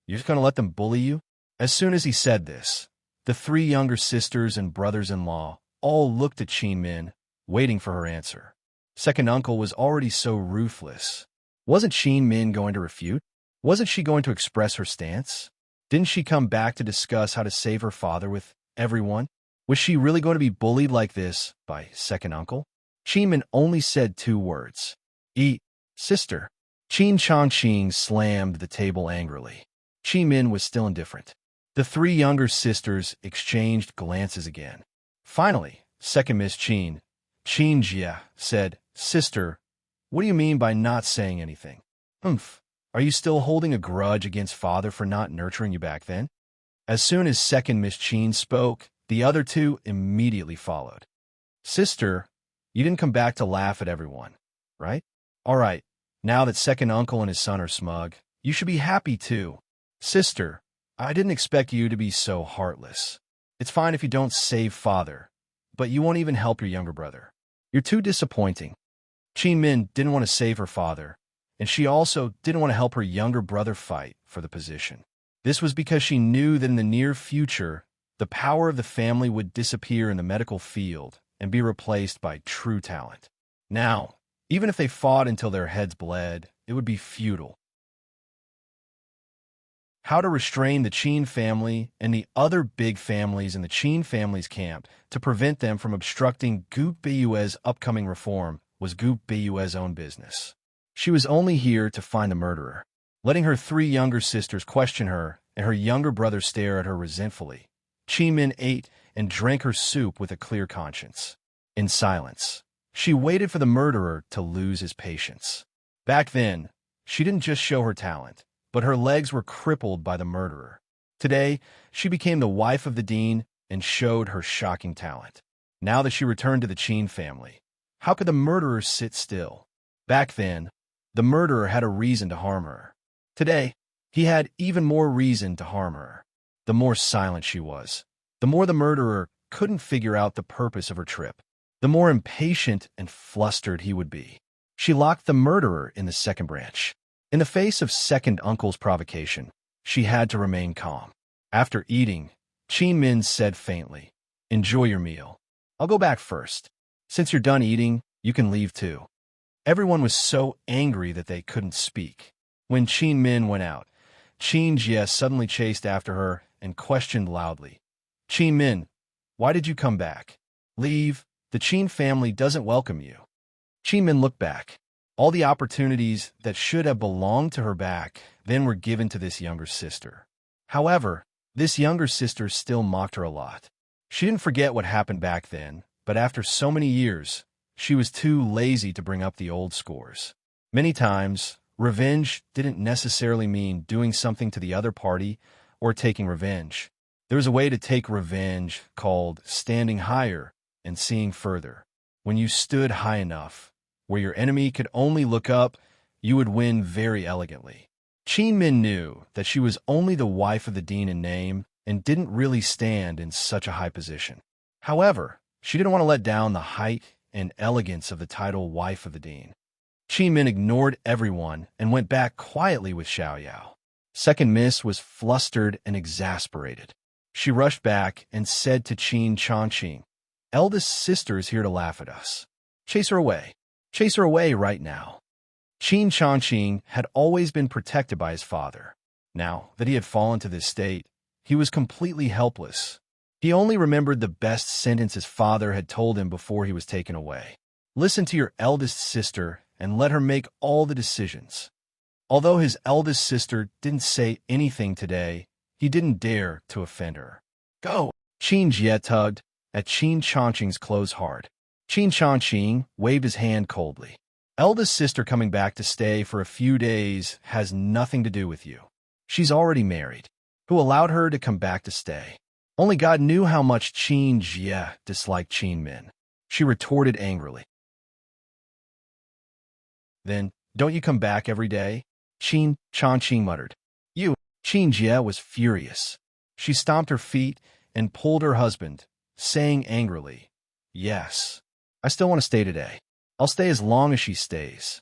S1: you're just going to let them bully you?" As soon as he said this, the 3 younger sisters and brothers-in-law all looked at Qin Min, waiting for her answer. Second uncle was already so ruthless. Wasn't Qin Min going to refute? Wasn't she going to express her stance? Didn't she come back to discuss how to save her father with everyone? Was she really going to be bullied like this by second uncle? Qin Min only said 2 words, "Eat." Sister. Qin Changqing slammed the table angrily. Qi Min was still indifferent. The three younger sisters exchanged glances again. Finally, second Miss Qin Jie, said, Sister, what do you mean by not saying anything? Are you still holding a grudge against father for not nurturing you back then? As soon as second Miss Qin spoke, the other two immediately followed. Sister, you didn't come back to laugh at everyone, right? All right, now that second uncle and his son are smug, you should be happy too. Sister, I didn't expect you to be so heartless. It's fine if you don't save father, but you won't even help your younger brother. You're too disappointing. Qin Min didn't want to save her father, and she also didn't want to help her younger brother fight for the position. This was because she knew that in the near future, the power of the family would disappear in the medical field and be replaced by true talent. Now, even if they fought until their heads bled, it would be futile. How to restrain the Qin family and the other big families in the Qin family's camp to prevent them from obstructing Gu Beiyue's upcoming reform was Gu Beiyue's own business. She was only here to find the murderer. Letting her three younger sisters question her and her younger brother stare at her resentfully, Qi Min ate and drank her soup with a clear conscience. In silence, she waited for the murderer to lose his patience. Back then, she didn't just show her talent, but her legs were crippled by the murderer. Today, she became the wife of the dean and showed her shocking talent. Now that she returned to the Qin family, how could the murderer sit still? Back then, the murderer had a reason to harm her. Today, he had even more reason to harm her. The more silent she was, the more the murderer couldn't figure out the purpose of her trip, the more impatient and flustered he would be. She locked the murderer in the second branch. In the face of second uncle's provocation, she had to remain calm. After eating, Qin Min said faintly, Enjoy your meal. I'll go back first. Since you're done eating, you can leave too. Everyone was so angry that they couldn't speak. When Qin Min went out, Qin Jie suddenly chased after her and questioned loudly, Qin Min, why did you come back? Leave. The Qin family doesn't welcome you. Qin Min looked back. All the opportunities that should have belonged to her back then were given to this younger sister. However, this younger sister still mocked her a lot. She didn't forget what happened back then, but after so many years, she was too lazy to bring up the old scores. Many times, revenge didn't necessarily mean doing something to the other party or taking revenge. There was a way to take revenge called standing higher and seeing further. When you stood high enough, where your enemy could only look up, you would win very elegantly. Qin Min knew that she was only the wife of the dean in name and didn't really stand in such a high position. However, she didn't want to let down the height and elegance of the title wife of the dean. Qin Min ignored everyone and went back quietly with Xiaoyao. Second Miss was flustered and exasperated. She rushed back and said to Qin Changqing, Eldest sister is here to laugh at us. Chase her away. Chase her away right now. Qin Changqing had always been protected by his father. Now that he had fallen to this state, he was completely helpless. He only remembered the best sentence his father had told him before he was taken away. Listen to your eldest sister and let her make all the decisions. Although his eldest sister didn't say anything today, he didn't dare to offend her. Go! Qin Jie tugged at Qin Changqing's clothes hard. Qin Changqing waved his hand coldly. Eldest sister coming back to stay for a few days has nothing to do with you. She's already married. Who allowed her to come back to stay? Only God knew how much Qin Jie disliked Qin Min. She retorted angrily. Then, don't you come back every day? Qin Changqing muttered. You! Qin Jie was furious. She stomped her feet and pulled her husband, saying angrily, Yes, I still want to stay today. I'll stay as long as she stays.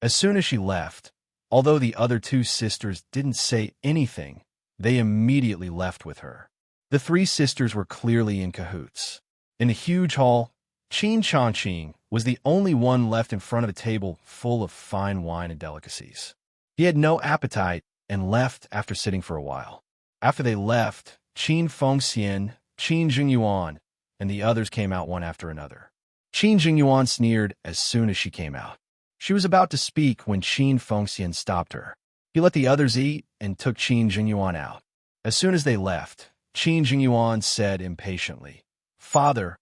S1: As soon as she left, although the other two sisters didn't say anything, they immediately left with her. The three sisters were clearly in cahoots. In the huge hall, Qin Changqing was the only one left in front of a table full of fine wine and delicacies. He had no appetite and left after sitting for a while. After they left, Qin Fengxian, Qin Jingyuan, and the others came out one after another. Qin Jingyuan sneered as soon as she came out. She was about to speak when Qin Fengxian stopped her. He let the others eat and took Qin Jingyuan out. As soon as they left, Qin Jingyuan said impatiently, "Father,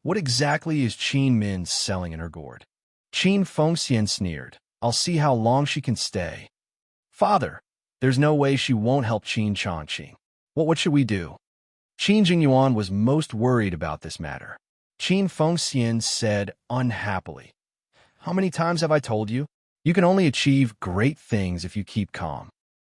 S1: what exactly is Qin Min selling in her gourd?" Qin Fengxian sneered, "I'll see how long she can stay." "Father, there's no way she won't help Qin Changqing. What should we do?" Qin Jingyuan was most worried about this matter. Qin Fengxian said unhappily, "How many times have I told you? You can only achieve great things if you keep calm."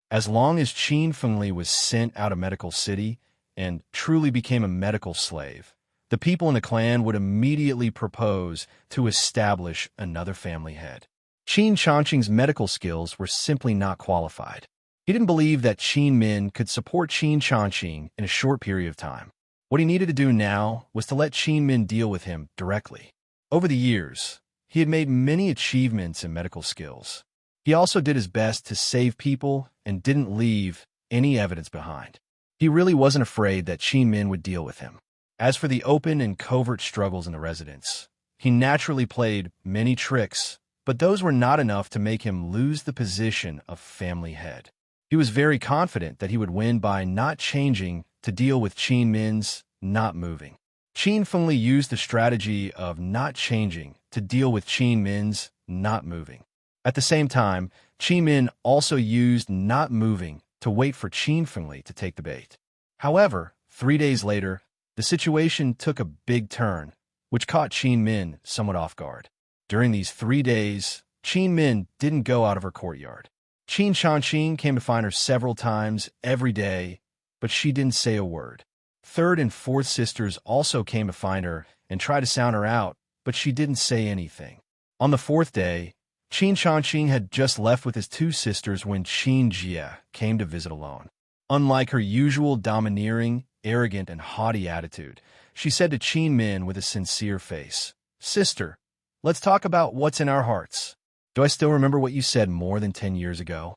S1: As long as Qin Fengli was sent out of Medical City and truly became a medical slave, the people in the clan would immediately propose to establish another family head. Qin Changqing's medical skills were simply not qualified. He didn't believe that Qin Min could support Qin Changqing in a short period of time. What he needed to do now was to let Qin Min deal with him directly. Over the years, he had made many achievements in medical skills. He also did his best to save people and didn't leave any evidence behind. He really wasn't afraid that Qin Min would deal with him. As for the open and covert struggles in the residence, he naturally played many tricks, but those were not enough to make him lose the position of family head. He was very confident that he would win by not changing to deal with Qin Min's not moving. Qin Fengli used the strategy of not changing to deal with Qin Min's not moving. At the same time, Qin Min also used not moving to wait for Qin Fengli to take the bait. However, 3 days later, the situation took a big turn, which caught Qin Min somewhat off guard. During these 3 days, Qin Min didn't go out of her courtyard. Qin Changqing came to find her several times every day, but she didn't say a word. Third and fourth sisters also came to find her and tried to sound her out, but she didn't say anything. On the fourth day, Qin Changqing had just left with his 2 sisters when Qin Jie came to visit alone. Unlike her usual domineering, arrogant, and haughty attitude, she said to Qin Min with a sincere face, "Sister, let's talk about what's in our hearts. Do I still remember what you said more than 10 years ago?"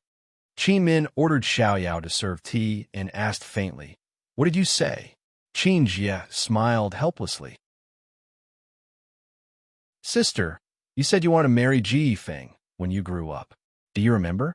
S1: Qin Min ordered Xiaoyao to serve tea and asked faintly, "What did you say?" Qin Jie smiled helplessly. "Sister, you said you want to marry Ji Yifeng when you grew up. Do you remember?"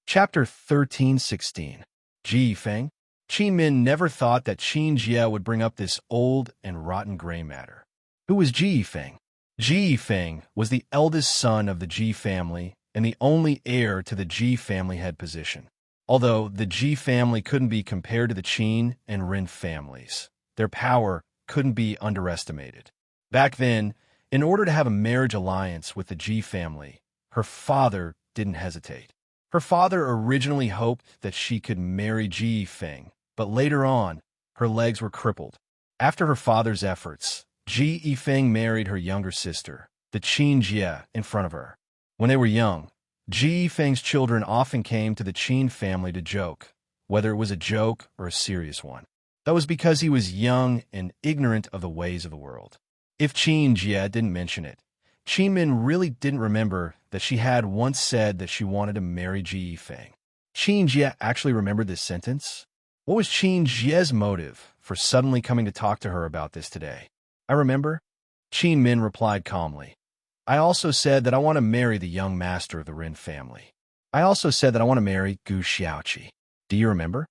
S1: Chapter 13:16. Ji Yifeng. Qin Min never thought that Qin Jie would bring up this old and rotten gray matter. Who was Ji Yifeng? Ji Yifeng was the eldest son of the Ji family and the only heir to the Ji family head position. Although the Ji family couldn't be compared to the Qin and Rin families, their power couldn't be underestimated. Back then, in order to have a marriage alliance with the Ji family, her father didn't hesitate. Her father originally hoped that she could marry Ji Yifeng, but later on, her legs were crippled. After her father's efforts, Ji Yifeng married her younger sister, the Qin Jie, in front of her. When they were young, Ji Yifeng's children often came to the Qin family to joke, whether it was a joke or a serious one. That was because he was young and ignorant of the ways of the world. If Qin Jie didn't mention it, Qin Min really didn't remember that she had once said that she wanted to marry Ji Yifeng. Qin Jie actually remembered this sentence. What was Qin Jie's motive for suddenly coming to talk to her about this today? "I remember," Qin Min replied calmly. "I also said that I want to marry the young master of the Rin family. I also said that I want to marry Gu Xiaoqi. Do you remember?"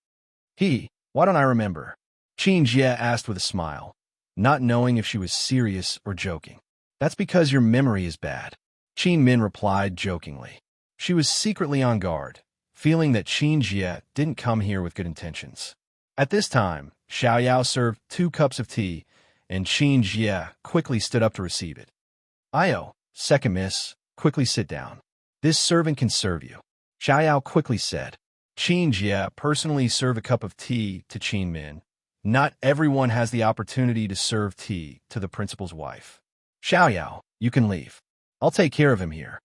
S1: Why don't I remember?" Qin Jie asked with a smile, not knowing if she was serious or joking. "That's because your memory is bad," Qin Min replied jokingly. She was secretly on guard, feeling that Qin Jie didn't come here with good intentions. At this time, Xiaoyao served 2 cups of tea, and Qin Jie quickly stood up to receive it. "Io, second miss, quickly sit down. This servant can serve you," Xiaoyao quickly said. Qin Jie personally served a cup of tea to Qin Min. Not everyone has the opportunity to serve tea to the principal's wife. "Xiaoyao, you can leave. I'll take care of him here."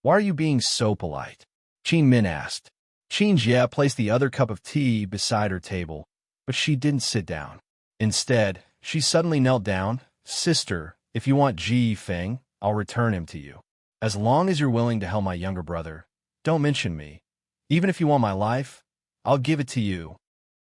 S1: "Why are you being so polite?" Qin Min asked. Qin Jie placed the other cup of tea beside her table, but she didn't sit down. Instead, she suddenly knelt down. "Sister, if you want Ji Yifeng, I'll return him to you. As long as you're willing to help my younger brother, don't mention me. Even if you want my life, I'll give it to you."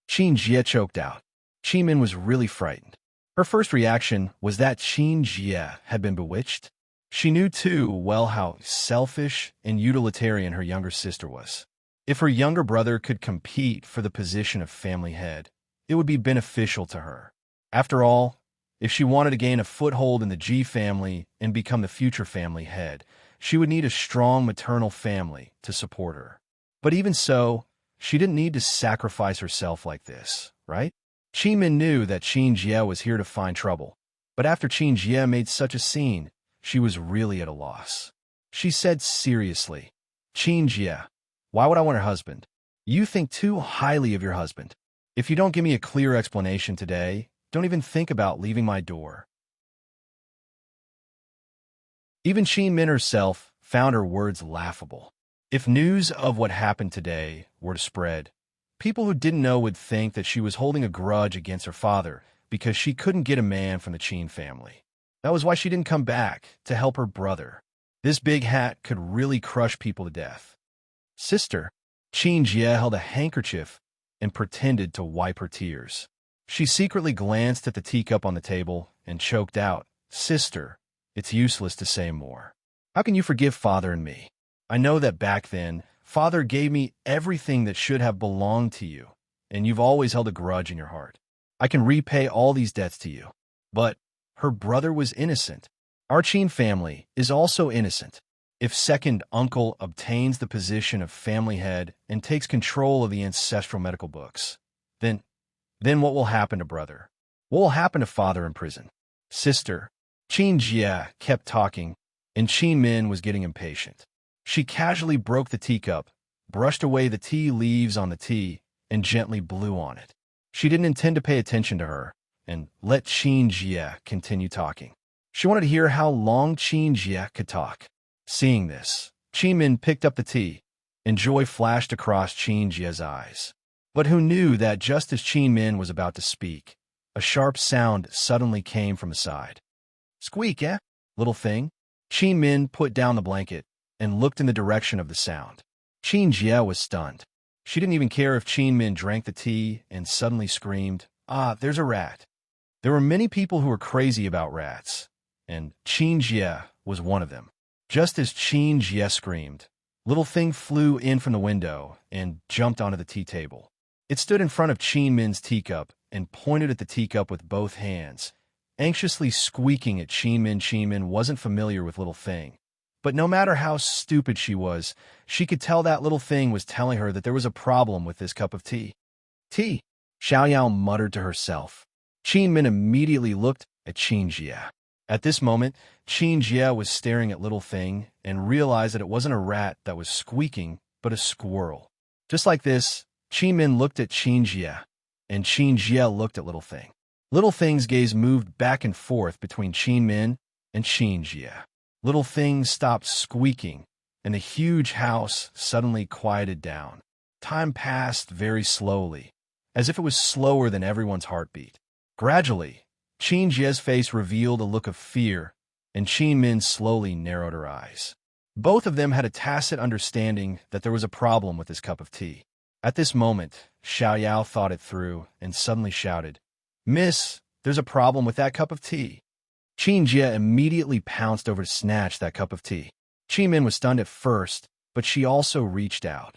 S1: Qin Jie choked out. Qin Min was really frightened. Her first reaction was that Qin Jie had been bewitched. She knew too well how selfish and utilitarian her younger sister was. If her younger brother could compete for the position of family head, it would be beneficial to her. After all, if she wanted to gain a foothold in the Ji family and become the future family head, she would need a strong maternal family to support her. But even so, she didn't need to sacrifice herself like this, right? Qin Min knew that Qin Jie was here to find trouble, but after Qin Jie made such a scene, she was really at a loss. She said seriously, "Qin Jie, why would I want her husband? You think too highly of your husband. If you don't give me a clear explanation today, don't even think about leaving my door." Even Qin Min herself found her words laughable. If news of what happened today were to spread, people who didn't know would think that she was holding a grudge against her father because she couldn't get a man from the Qin family. That was why she didn't come back to help her brother. This big hat could really crush people to death. "Sister." Qin Jie held a handkerchief and pretended to wipe her tears. She secretly glanced at the teacup on the table and choked out, "Sister, it's useless to say more. How can you forgive father and me? I know that back then, father gave me everything that should have belonged to you, and you've always held a grudge in your heart. I can repay all these debts to you." But her brother was innocent. Our Qin family is also innocent. If second uncle obtains the position of family head and takes control of the ancestral medical books, then what will happen to brother? What will happen to father in prison? "Sister." Qin Jie kept talking, and Qin Min was getting impatient. She casually broke the teacup, brushed away the tea leaves on the tea, and gently blew on it. She didn't intend to pay attention to her and let Qin Jie continue talking. She wanted to hear how long Qin Jie could talk. Seeing this, Qin Min picked up the tea, and joy flashed across Qin Jie's eyes. But who knew that just as Qin Min was about to speak, a sharp sound suddenly came from the side. "Squeak, eh, little thing?" Qin Min put down the blanket and looked in the direction of the sound. Qin Jie was stunned. She didn't even care if Qin Min drank the tea and suddenly screamed, "Ah, there's a rat." There were many people who were crazy about rats, and Qin Jie was one of them. Just as Qin Jie screamed, little thing flew in from the window and jumped onto the tea table. It stood in front of Qin Min's teacup and pointed at the teacup with both hands, anxiously squeaking at Qin Min. Qin Min wasn't familiar with little thing, but no matter how stupid she was, she could tell that little thing was telling her that there was a problem with this cup of tea. "Tea," Xiaoyao muttered to herself. Qin Min immediately looked at Qin Jie. At this moment, Qin Jie was staring at little thing and realized that it wasn't a rat that was squeaking, but a squirrel. Just like this, Qin Min looked at Qin Jie, and Qin Jie looked at little thing. Little thing's gaze moved back and forth between Qin Min and Qin Jie. Little thing stopped squeaking, and the huge house suddenly quieted down. Time passed very slowly, as if it was slower than everyone's heartbeat. Gradually, Qin Jie's face revealed a look of fear, and Qin Min slowly narrowed her eyes. Both of them had a tacit understanding that there was a problem with this cup of tea. At this moment, Xiaoyao thought it through and suddenly shouted, "Miss, there's a problem with that cup of tea." Qin Jie immediately pounced over to snatch that cup of tea. Qin Min was stunned at first, but she also reached out.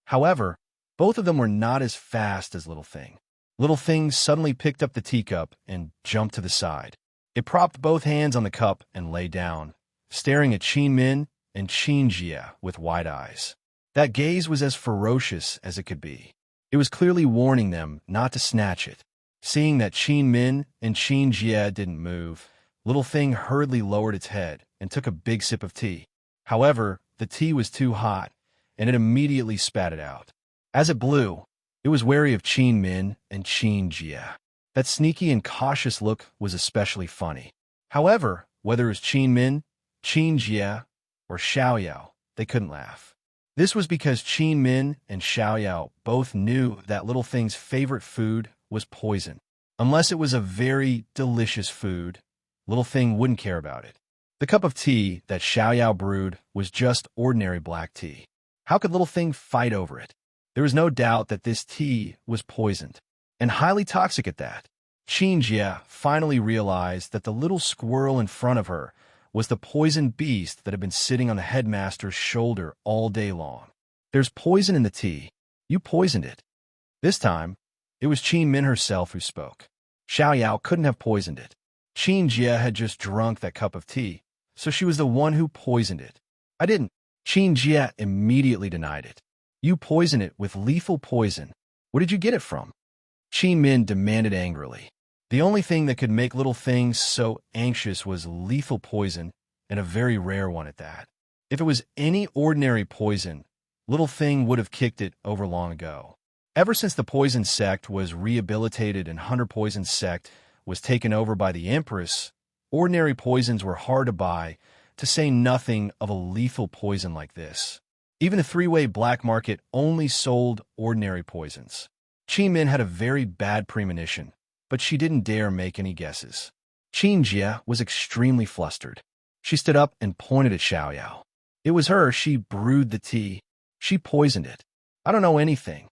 S1: However, both of them were not as fast as Little Thing. Little Thing suddenly picked up the teacup and jumped to the side. It propped both hands on the cup and lay down, staring at Qin Min and Qin Jie with wide eyes. That gaze was as ferocious as it could be. It was clearly warning them not to snatch it. Seeing that Qin Min and Qin Jie didn't move, Little Thing hurriedly lowered its head and took a big sip of tea. However, the tea was too hot, and it immediately spat it out. As it blew, it was wary of Qin Min and Qin Jie. That sneaky and cautious look was especially funny. However, whether it was Qin Min, Qin Jie, or Xiaoyao, they couldn't laugh. This was because Qin Min and Xiaoyao both knew that Little Thing's favorite food was poison. Unless it was a very delicious food, Little Thing wouldn't care about it. The cup of tea that Xiaoyao brewed was just ordinary black tea. How could Little Thing fight over it? There was no doubt that this tea was poisoned. and highly toxic at that. Qin Jie finally realized that the little squirrel in front of her was the poisoned beast that had been sitting on the headmaster's shoulder all day long. There's poison in the tea. You poisoned it. This time, it was Qin Min herself who spoke. Xiao Yao couldn't have poisoned it. Qin Jie had just drunk that cup of tea, so she was the one who poisoned it. I didn't. Qin Jie immediately denied it. You poisoned it with lethal poison. Where did you get it from? Qin Min demanded angrily. The only thing that could make little things so anxious was lethal poison, and a very rare one at that. If it was any ordinary poison, little thing would have kicked it over long ago. Ever since the poison sect was rehabilitated and hunter poison sect was taken over by the Empress, ordinary poisons were hard to buy, to say nothing of a lethal poison like this. Even the three-way black market only sold ordinary poisons. Qin Min had a very bad premonition, but she didn't dare make any guesses. Qin Jie was extremely flustered. She stood up and pointed at Xiao Yao. It was her. She brewed the tea. She poisoned it. I don't know anything.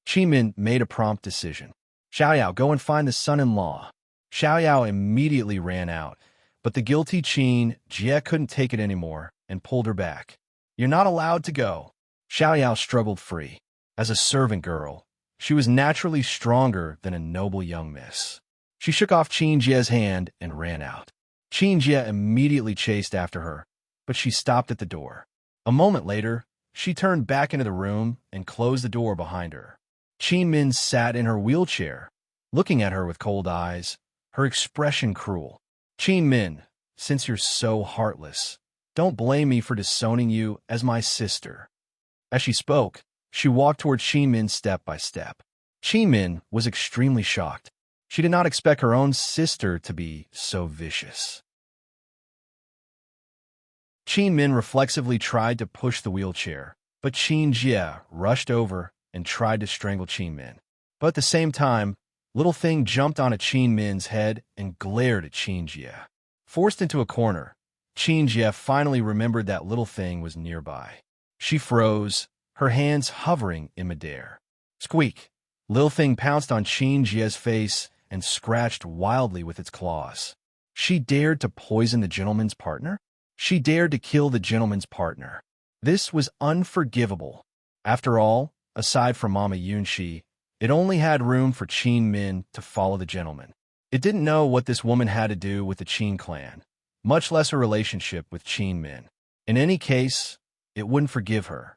S1: Qin Min made a prompt decision. Xiao Yao, go and find the son-in-law. Xiao Yao immediately ran out, but the guilty Qin Jie couldn't take it anymore and pulled her back. You're not allowed to go. Xiao Yao struggled free. As a servant girl, she was naturally stronger than a noble young miss. She shook off Qin Jie's hand and ran out. Qin Jie immediately chased after her, but she stopped at the door. A moment later, she turned back into the room and closed the door behind her. Qin Min sat in her wheelchair, looking at her with cold eyes, her expression cruel. Qin Min, since you're so heartless, don't blame me for disowning you as my sister. As she spoke, she walked toward Qin Min step by step. Qin Min was extremely shocked. She did not expect her own sister to be so vicious. Qin Min reflexively tried to push the wheelchair, but Qin Jie rushed over and tried to strangle Qin Min. But at the same time, little thing jumped onto Qin Min's head and glared at Qin Jie. Forced into a corner, Qin Jie finally remembered that little thing was nearby. She froze, her hands hovering in midair. Squeak! Little thing pounced on Qin Jie's face and scratched wildly with its claws. She dared to poison the gentleman's partner? She dared to kill the gentleman's partner. This was unforgivable. After all, aside from Mama Yunxi, it only had room for Qin Min to follow the gentleman. It didn't know what this woman had to do with the Qin clan, much less a relationship with Qin Min. In any case, it wouldn't forgive her.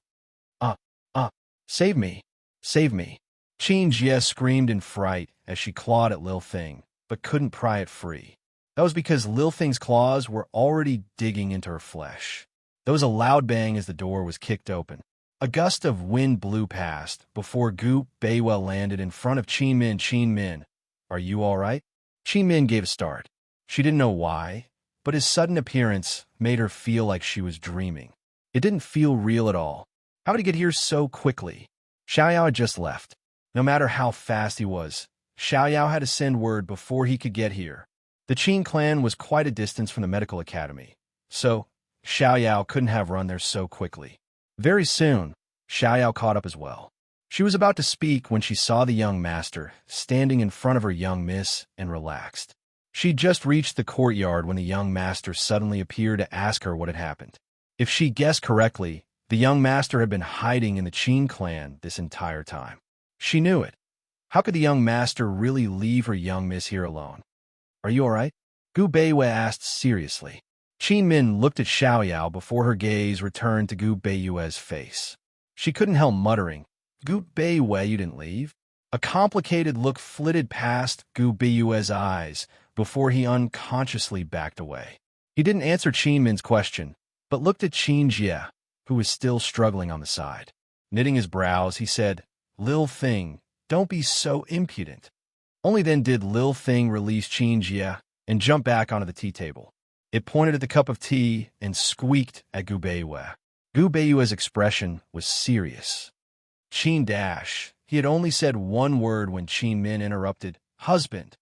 S1: Save me! Save me! Qin Jie screamed in fright as she clawed at Lil Thing, but couldn't pry it free. That was because Lil Thing's claws were already digging into her flesh. There was a loud bang as the door was kicked open. A gust of wind blew past before Gu Beiwei landed in front of Qin Min. Qin Min, are you all right? Qin Min gave a start. She didn't know why, but his sudden appearance made her feel like she was dreaming. It didn't feel real at all. How did he get here so quickly? Xiao Yao had just left. No matter how fast he was, Xiao Yao had to send word before he could get here. The Qin clan was quite a distance from the medical academy, so Xiao Yao couldn't have run there so quickly. Very soon, Xiao Yao caught up as well. She was about to speak when she saw the young master standing in front of her young miss and relaxed. She'd just reached the courtyard when the young master suddenly appeared to ask her what had happened. If she guessed correctly, the young master had been hiding in the Qin clan this entire time. She knew it. How could the young master really leave her young miss here alone? Are you all right? Gu Beiwei asked seriously. Qin Min looked at Xiao Yao before her gaze returned to Gu Beiwei's face. She couldn't help muttering, Gu Beiwei, you didn't leave? A complicated look flitted past Gu Beiwei's eyes before he unconsciously backed away. He didn't answer Qin Min's question, but looked at Qin Jie, who was still struggling on the side. Knitting his brows, he said, Lil Thing, don't be so impudent. Only then did Lil Thing release Qin Jie and jump back onto the tea table. It pointed at the cup of tea and squeaked at Gu Beiwei. Gu Beiwei's expression was serious. Qin Dash. He had only said one word when Qin Min interrupted, husband.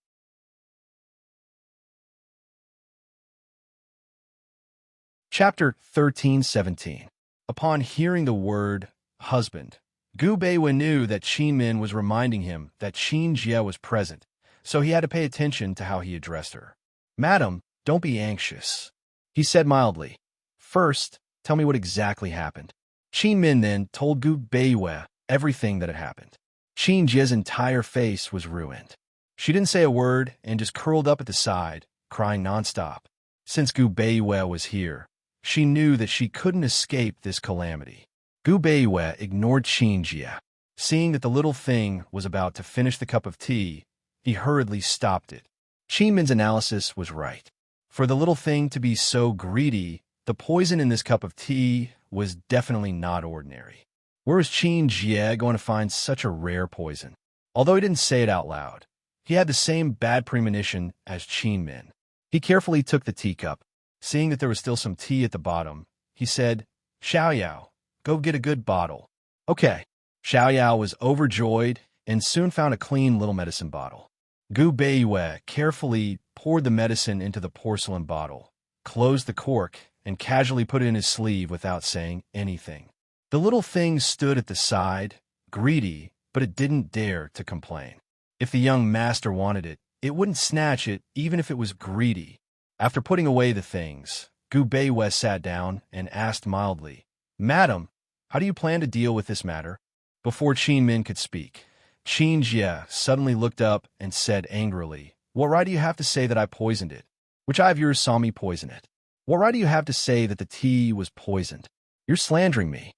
S1: Chapter 13:17. Upon hearing the word husband, Gu Beiwa knew that Qin Min was reminding him that Qin Jie was present, so he had to pay attention to how he addressed her. "Madam, don't be anxious," he said mildly. "First, tell me what exactly happened." Qin Min then told Gu Beiwa everything that had happened. Qin Jie's entire face was ruined. She didn't say a word and just curled up at the side, crying nonstop. Since Gu Beiwa was here, she knew that she couldn't escape this calamity. Gu Beiwa ignored Qin Jie. Seeing that the little thing was about to finish the cup of tea, he hurriedly stopped it. Qin Min's analysis was right. For the little thing to be so greedy, the poison in this cup of tea was definitely not ordinary. Where was Qin Jie going to find such a rare poison? Although he didn't say it out loud, he had the same bad premonition as Qin Min. He carefully took the teacup. Seeing that there was still some tea at the bottom, he said, "Xiaoyao, go get a good bottle." "Okay." Xiaoyao was overjoyed and soon found a clean little medicine bottle. Gu Beiwa carefully poured the medicine into the porcelain bottle, closed the cork, and casually put it in his sleeve without saying anything. The little thing stood at the side, greedy, but it didn't dare to complain. If the young master wanted it, it wouldn't snatch it even if it was greedy. After putting away the things, Gu Beiwa sat down and asked mildly, "Madam, how do you plan to deal with this matter?" Before Qin Min could speak, Qin Jie suddenly looked up and said angrily, "What right do you have to say that I poisoned it? Which eye of yours saw me poison it? What right do you have to say that the tea was poisoned? You're slandering me."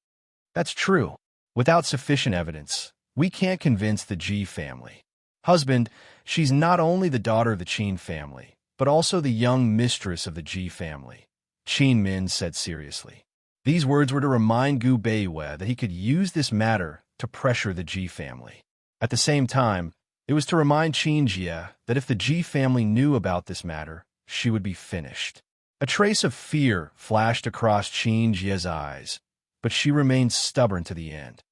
S1: "That's true. Without sufficient evidence, we can't convince the Ji family. Husband, she's not only the daughter of the Qin family, but also the young mistress of the Ji family," Qin Min said seriously. These words were to remind Gu Beiwa that he could use this matter to pressure the Ji family. At the same time, it was to remind Qin Jie that if the Ji family knew about this matter, she would be finished. A trace of fear flashed across Qin Jie's eyes, but she remained stubborn to the end.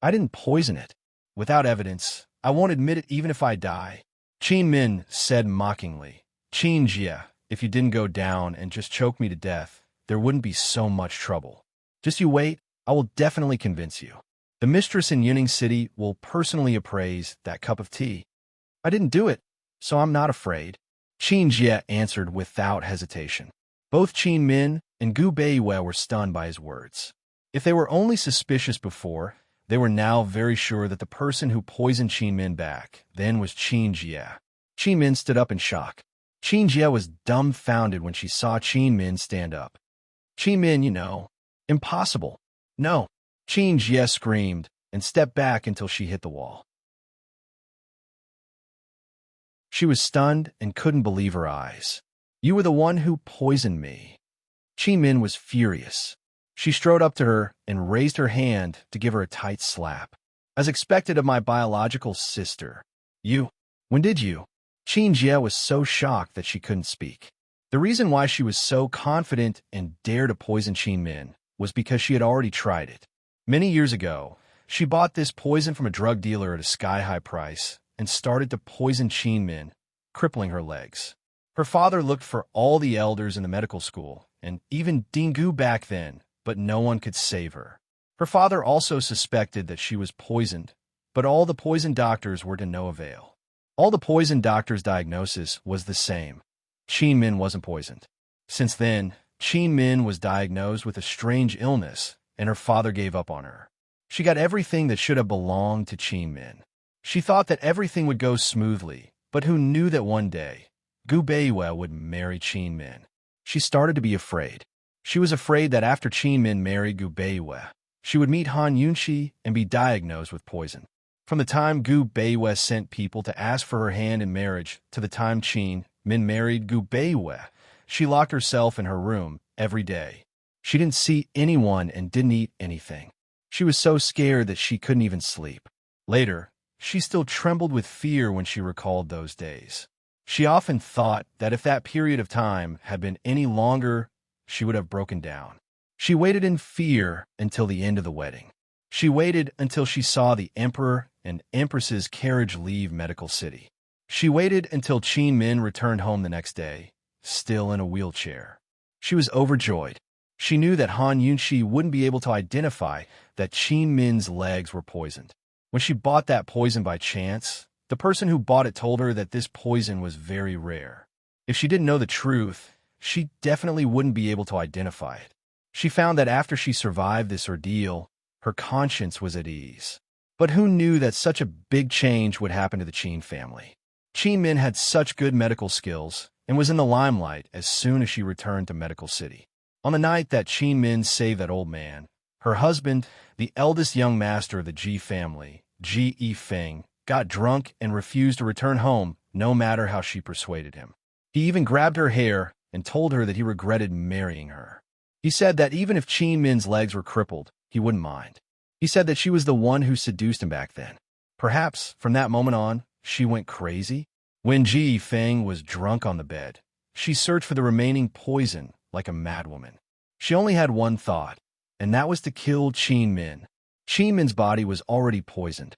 S1: "I didn't poison it. Without evidence, I won't admit it even if I die," Qin Min said mockingly. "Qin Jie, if you didn't go down and just choke me to death, there wouldn't be so much trouble. Just you wait, I will definitely convince you. The mistress in Yuning City will personally appraise that cup of tea." "I didn't do it, so I'm not afraid," Qin Jie answered without hesitation. Both Qin Min and Gu Beiwa were stunned by his words. If they were only suspicious before, they were now very sure that the person who poisoned Qin Min back then was Qin Jie. Qin Min stood up in shock. Qin Jie was dumbfounded when she saw Qin Min stand up. "Qin Min, impossible." "No," Qin Jie screamed and stepped back until she hit the wall. She was stunned and couldn't believe her eyes. "You were the one who poisoned me." Qin Min was furious. She strode up to her and raised her hand to give her a tight slap. "As expected of my biological sister. When did you?" Qin Jie was so shocked that she couldn't speak. The reason why she was so confident and dared to poison Qin Min was because she had already tried it. Many years ago, she bought this poison from a drug dealer at a sky-high price and started to poison Qin Min, crippling her legs. Her father looked for all the elders in the medical school, and even Dingu back then, but no one could save her. Her father also suspected that she was poisoned, but all the poison doctors were to no avail. All the poison doctors' diagnosis was the same. Qin Min wasn't poisoned. Since then, Qin Min was diagnosed with a strange illness, and her father gave up on her. She got everything that should have belonged to Qin Min. She thought that everything would go smoothly, but who knew that one day, Gu Beiwa would marry Qin Min. She started to be afraid. She was afraid that after Qin Min married Gu Beiwa, she would meet Han Yunxi and be diagnosed with poison. From the time Gu Beiwa sent people to ask for her hand in marriage to the time Qin Min married Gu Beiwa, she locked herself in her room every day. She didn't see anyone and didn't eat anything. She was so scared that she couldn't even sleep. Later, she still trembled with fear when she recalled those days. She often thought that if that period of time had been any longer, she would have broken down. She waited in fear until the end of the wedding. She waited until she saw the emperor and empress's carriage leave Medical City. She waited until Qin Min returned home the next day, still in a wheelchair. She was overjoyed. She knew that Han Yunxi wouldn't be able to identify that Qin Min's legs were poisoned. When she bought that poison by chance, the person who bought it told her that this poison was very rare. If she didn't know the truth, she definitely wouldn't be able to identify it. She found that after she survived this ordeal, her conscience was at ease. But who knew that such a big change would happen to the Qin family? Qin Min had such good medical skills and was in the limelight as soon as she returned to Medical City. On the night that Qin Min saved that old man, her husband, the eldest young master of the Ji family, Ji Yifeng, got drunk and refused to return home no matter how she persuaded him. He even grabbed her hair and told her that he regretted marrying her. He said that even if Qin Min's legs were crippled, he wouldn't mind. He said that she was the one who seduced him back then. Perhaps, from that moment on, she went crazy. When Ji Yifeng was drunk on the bed, she searched for the remaining poison like a madwoman. She only had one thought, and that was to kill Qin Min. Qin Min's body was already poisoned.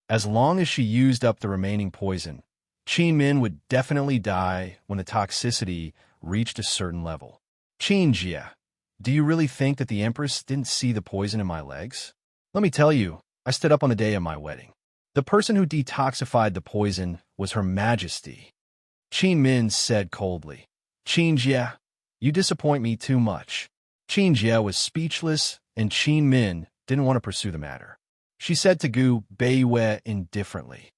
S1: As long as she used up the remaining poison, Qin Min would definitely die when the toxicity reached a certain level. Qin Jia, do you really think that the Empress didn't see the poison in my legs? Let me tell you, I stood up on the day of my wedding. The person who detoxified the poison was Her Majesty. Qin Min said coldly. Qin Jia, you disappoint me too much. Qin Jia was speechless, and Qin Min didn't want to pursue the matter. She said to Gu Beiyue indifferently,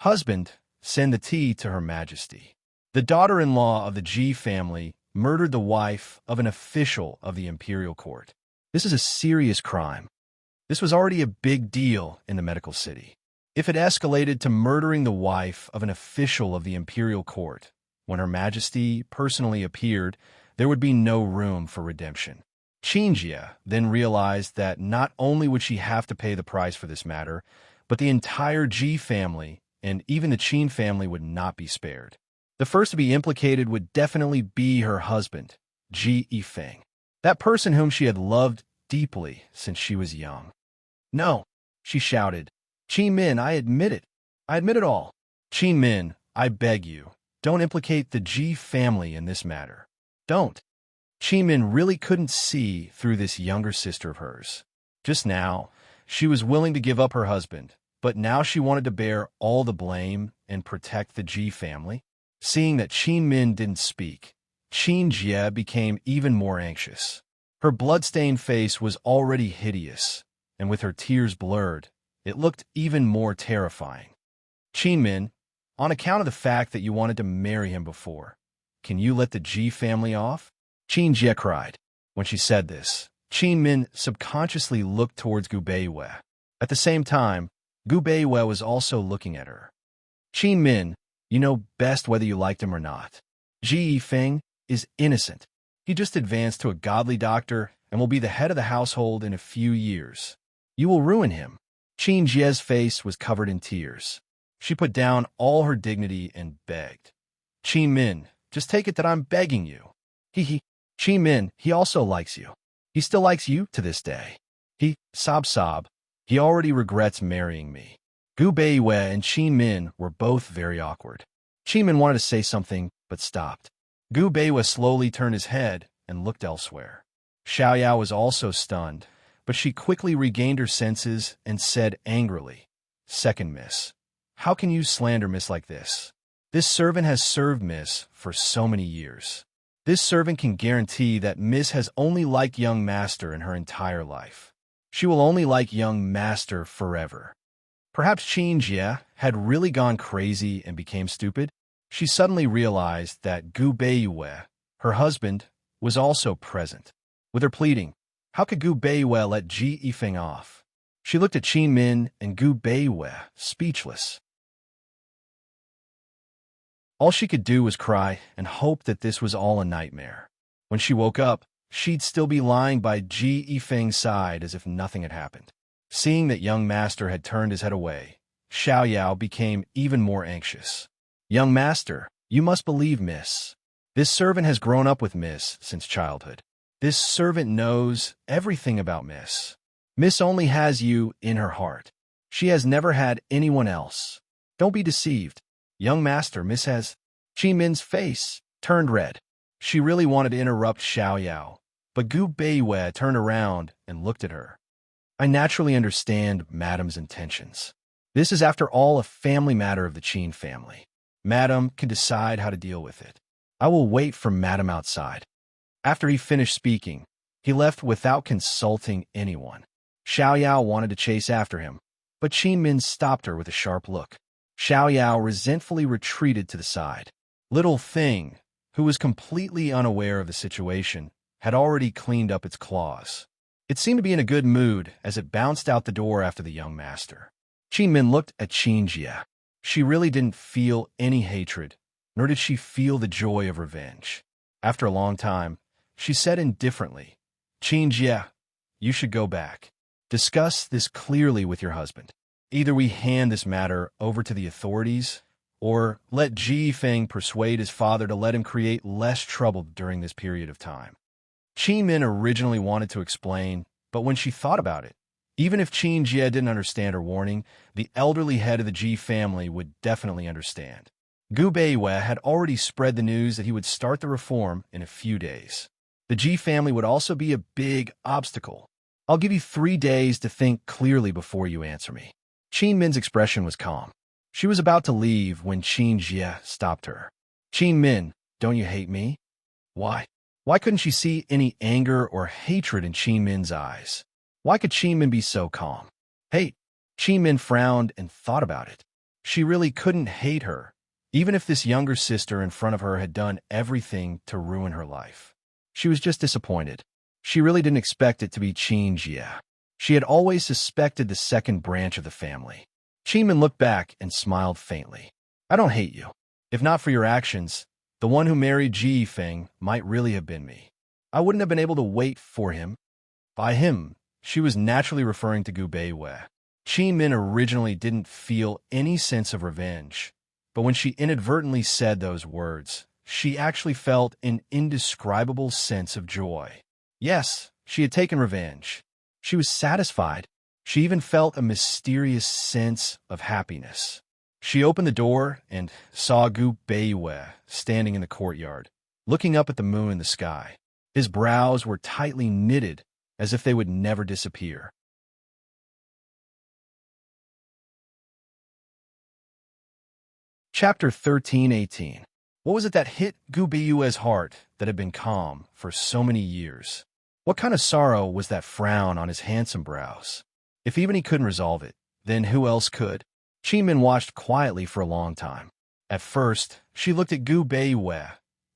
S1: Husband, send the tea to Her Majesty. The daughter-in-law of the Ji family murdered the wife of an official of the imperial court. This is a serious crime. This was already a big deal in the medical city. If it escalated to murdering the wife of an official of the imperial court, when Her Majesty personally appeared, there would be no room for redemption. Qin Jia then realized that not only would she have to pay the price for this matter, but the entire Ji family and even the Qin family would not be spared. The first to be implicated would definitely be her husband, Ji Yifeng, that person whom she had loved deeply since she was young. No, she shouted. Qin Min, I admit it. I admit it all. Qin Min, I beg you, don't implicate the Ji family in this matter. Don't. Qin Min really couldn't see through this younger sister of hers. Just now, she was willing to give up her husband, but now she wanted to bear all the blame and protect the Ji family. Seeing that Qin Min didn't speak, Qin Jia became even more anxious. Her blood-stained face was already hideous, and with her tears blurred, it looked even more terrifying. Qin Min, on account of the fact that you wanted to marry him before, can you let the Ji family off? Qin Jia cried. When she said this, Qin Min subconsciously looked towards Gu Beiyue. At the same time, Gu Beiyue was also looking at her. Qin Min, you know best whether you liked him or not. Ji Yifeng is innocent. He just advanced to a godly doctor and will be the head of the household in a few years. You will ruin him. Qin Jia's face was covered in tears. She put down all her dignity and begged. Qin Min, just take it that I'm begging you. Qin Min, he also likes you. He still likes you to this day. Sob. He already regrets marrying me. Gu Beiyue and Qin Min were both very awkward. Qin Min wanted to say something, but stopped. Gu Beiyue slowly turned his head and looked elsewhere. Xiaoyao was also stunned, but she quickly regained her senses and said angrily, Second Miss, how can you slander Miss like this? This servant has served Miss for so many years. This servant can guarantee that Miss has only liked young master in her entire life. She will only like young master forever. Perhaps Qin Jia had really gone crazy and became stupid. She suddenly realized that Gu Beiyue, her husband, was also present. With her pleading, how could Gu Beiyue let Ji Yifeng off? She looked at Qin Min and Gu Beiyue, speechless. All she could do was cry and hope that this was all a nightmare. When she woke up, she'd still be lying by Ji Yifeng's side as if nothing had happened. Seeing that young master had turned his head away, Xiaoyao became even more anxious. Young master, you must believe Miss. This servant has grown up with Miss since childhood. This servant knows everything about Miss. Miss only has you in her heart. She has never had anyone else. Don't be deceived. Young master, Miss has... Qin Min's face turned red. She really wanted to interrupt Xiao Yao, but Gu Beiyue turned around and looked at her. I naturally understand Madam's intentions. This is, after all, a family matter of the Qin family. Madam can decide how to deal with it. I will wait for Madam outside. After he finished speaking, he left without consulting anyone. Xiao Yao wanted to chase after him, but Qin Min stopped her with a sharp look. Xiao Yao resentfully retreated to the side. Little Thing, who was completely unaware of the situation, had already cleaned up its claws. It seemed to be in a good mood as it bounced out the door after the young master. Qin Min looked at Qin Jie. She really didn't feel any hatred, nor did she feel the joy of revenge. After a long time, she said indifferently, Qin Jie, you should go back. Discuss this clearly with your husband. Either we hand this matter over to the authorities, or let Ji Feng persuade his father to let him create less trouble during this period of time. Qin Min originally wanted to explain, but when she thought about it, even if Qin Jie didn't understand her warning, the elderly head of the Ji family would definitely understand. Gu Beiyue had already spread the news that he would start the reform in a few days. The Ji family would also be a big obstacle. I'll give you 3 days to think clearly before you answer me. Qin Min's expression was calm. She was about to leave when Qin Jie stopped her. Qin Min, don't you hate me? Why? Why couldn't she see any anger or hatred in Qin Min's eyes? Why could Qin Min be so calm? Hate. Qin Min frowned and thought about it. She really couldn't hate her, even if this younger sister in front of her had done everything to ruin her life. She was just disappointed. She really didn't expect it to be Qin Jie. She had always suspected the second branch of the family. Qin Min looked back and smiled faintly. I don't hate you. If not for your actions, the one who married Ji Feng might really have been me. I wouldn't have been able to wait for him. By him, she was naturally referring to Gu Beiyue. Qin Min originally didn't feel any sense of revenge, but when she inadvertently said those words, she actually felt an indescribable sense of joy. Yes, she had taken revenge. She was satisfied. She even felt a mysterious sense of happiness. She opened the door and saw Gu Beiyue standing in the courtyard, looking up at the moon in the sky. His brows were tightly knitted, as if they would never disappear. Chapter 13:18. What was it that hit Gu Beiyue's heart that had been calm for so many years? What kind of sorrow was that frown on his handsome brows? If even he couldn't resolve it, then who else could? Qin Min watched quietly for a long time. At first, she looked at Gu Beiyue,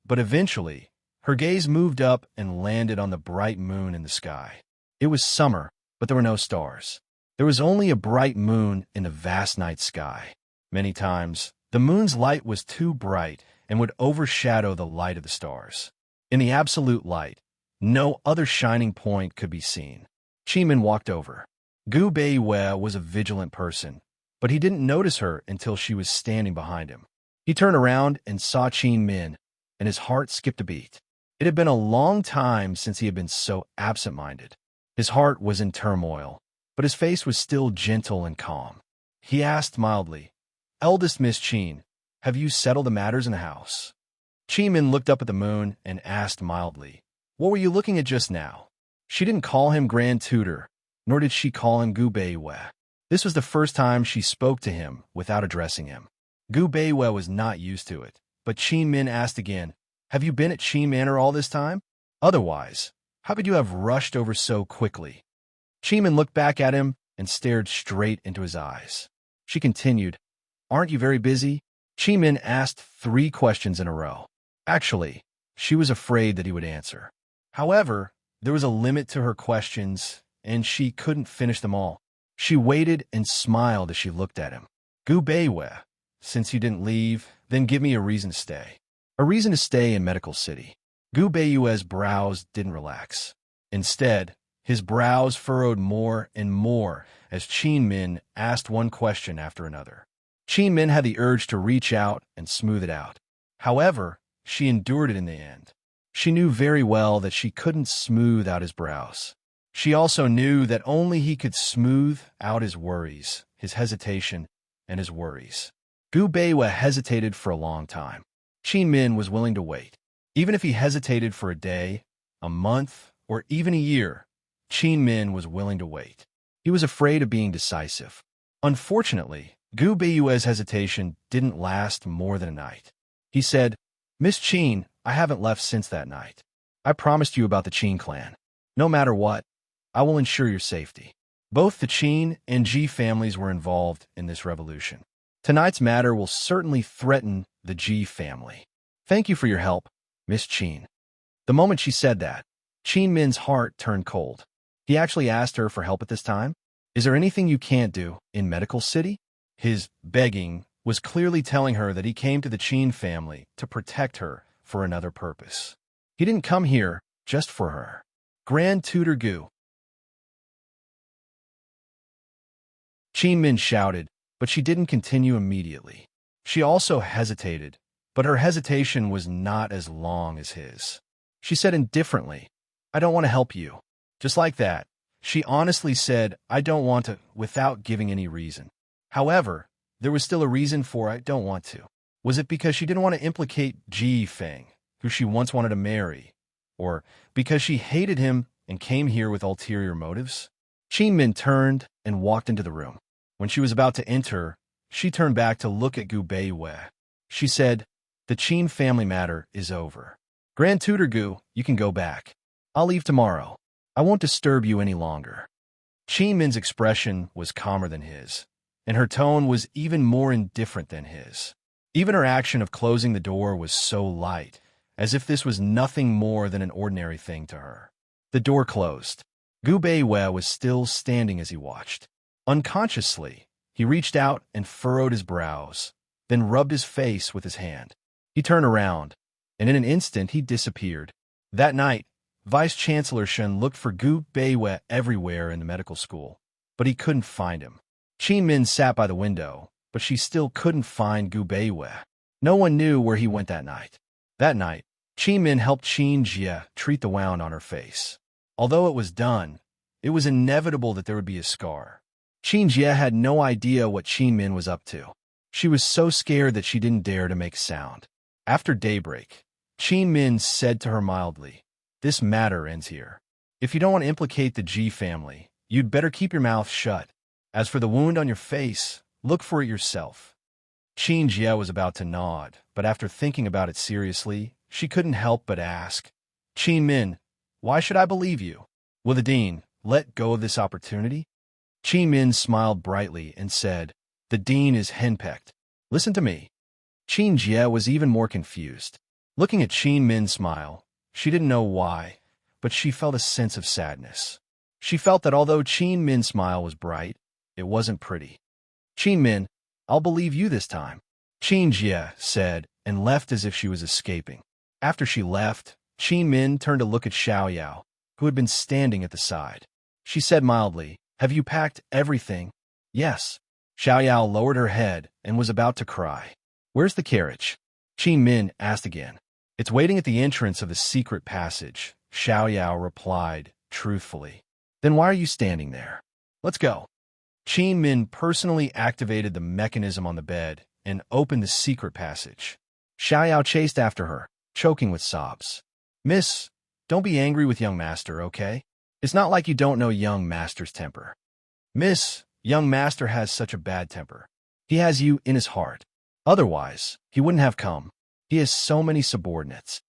S1: but eventually, her gaze moved up and landed on the bright moon in the sky. It was summer, but there were no stars. There was only a bright moon in the vast night sky. Many times, the moon's light was too bright and would overshadow the light of the stars. In the absolute light, no other shining point could be seen. Qin Min walked over. Gu Beiyue was a vigilant person, but he didn't notice her until she was standing behind him. He turned around and saw Qin Min, and his heart skipped a beat. It had been a long time since he had been so absent-minded. His heart was in turmoil, but his face was still gentle and calm. He asked mildly, Eldest Miss Qin, have you settled the matters in the house? Qin Min looked up at the moon and asked mildly, What were you looking at just now? She didn't call him Grand Tutor, nor did she call him Gu Beiyue. This was the first time she spoke to him without addressing him. Gu Beiyue was not used to it, but Qin Min asked again, Have you been at Qin Manor all this time? Otherwise, how could you have rushed over so quickly? Qin Min looked back at him and stared straight into his eyes. She continued, Aren't you very busy? Qin Min asked 3 questions in a row. Actually, she was afraid that he would answer. However, there was a limit to her questions, and she couldn't finish them all. She waited and smiled as she looked at him. Gu Beiyue, since you didn't leave, then give me a reason to stay. A reason to stay in Medical City. Gu Beiyue's brows didn't relax. Instead, his brows furrowed more and more as Qin Min asked one question after another. Qin Min had the urge to reach out and smooth it out. However, she endured it in the end. She knew very well that she couldn't smooth out his brows. She also knew that only he could smooth out his worries, his hesitation, and his worries. Gu Beiyue hesitated for a long time. Qin Min was willing to wait. Even if he hesitated for a day, a month, or even a year, Qin Min was willing to wait. He was afraid of being decisive. Unfortunately, Gu Beiyue's hesitation didn't last more than a night. He said, "Miss Qin, I haven't left since that night. I promised you about the Qin clan. No matter what, I will ensure your safety." Both the Qin and Ji families were involved in this revolution. Tonight's matter will certainly threaten the Ji family. Thank you for your help, Miss Qin. The moment she said that, Qin Min's heart turned cold. He actually asked her for help at this time. Is there anything you can't do in Medical City? His begging was clearly telling her that he came to the Qin family to protect her for another purpose. He didn't come here just for her. Grand Tutor Gu. Qin Min shouted, but she didn't continue immediately. She also hesitated, but her hesitation was not as long as his. She said indifferently, "I don't want to help you." Just like that, she honestly said, "I don't want to," without giving any reason. However, there was still a reason for "I don't want to." Was it because she didn't want to implicate Ji Feng, who she once wanted to marry, or because she hated him and came here with ulterior motives? Qin Min turned and walked into the room. When she was about to enter, she turned back to look at Gu Beiyue. She said, "The Qin family matter is over. Grand Tutor Gu, you can go back. I'll leave tomorrow. I won't disturb you any longer." Qin Min's expression was calmer than his, and her tone was even more indifferent than his. Even her action of closing the door was so light, as if this was nothing more than an ordinary thing to her. The door closed. Gu Beiyue was still standing as he watched. Unconsciously, he reached out and furrowed his brows, then rubbed his face with his hand. He turned around, and in an instant he disappeared. That night, Vice-Chancellor Shen looked for Gu Beiyue everywhere in the medical school, but he couldn't find him. Qin Min sat by the window, but she still couldn't find Gu Beiyue. No one knew where he went that night. That night, Qin Min helped Qin Jie treat the wound on her face. Although it was done, it was inevitable that there would be a scar. Qin Jie had no idea what Qin Min was up to. She was so scared that she didn't dare to make sound. After daybreak, Qin Min said to her mildly, "This matter ends here. If you don't want to implicate the Ji family, you'd better keep your mouth shut. As for the wound on your face, look for it yourself." Qin Jie was about to nod, but after thinking about it seriously, she couldn't help but ask, "Qin Min, why should I believe you? Will the dean let go of this opportunity?" Qin Min smiled brightly and said, "The dean is henpecked. Listen to me." Qin Jie was even more confused. Looking at Qin Min's smile, she didn't know why, but she felt a sense of sadness. She felt that although Qin Min's smile was bright, it wasn't pretty. "Qin Min, I'll believe you this time," Qin Jie said, and left as if she was escaping. After she left, Qin Min turned to look at Xiaoyao, who had been standing at the side. She said mildly, "Have you packed everything?" "Yes." Xiaoyao lowered her head and was about to cry. "Where's the carriage?" Qin Min asked again. "It's waiting at the entrance of the secret passage," Xiaoyao replied, truthfully. "Then why are you standing there? Let's go." Qin Min personally activated the mechanism on the bed and opened the secret passage. Xiaoyao chased after her, choking with sobs. "Miss, don't be angry with young master, okay? It's not like you don't know young master's temper." "Miss, young master has such a bad temper. He has you in his heart. Otherwise, he wouldn't have come. He has so many subordinates.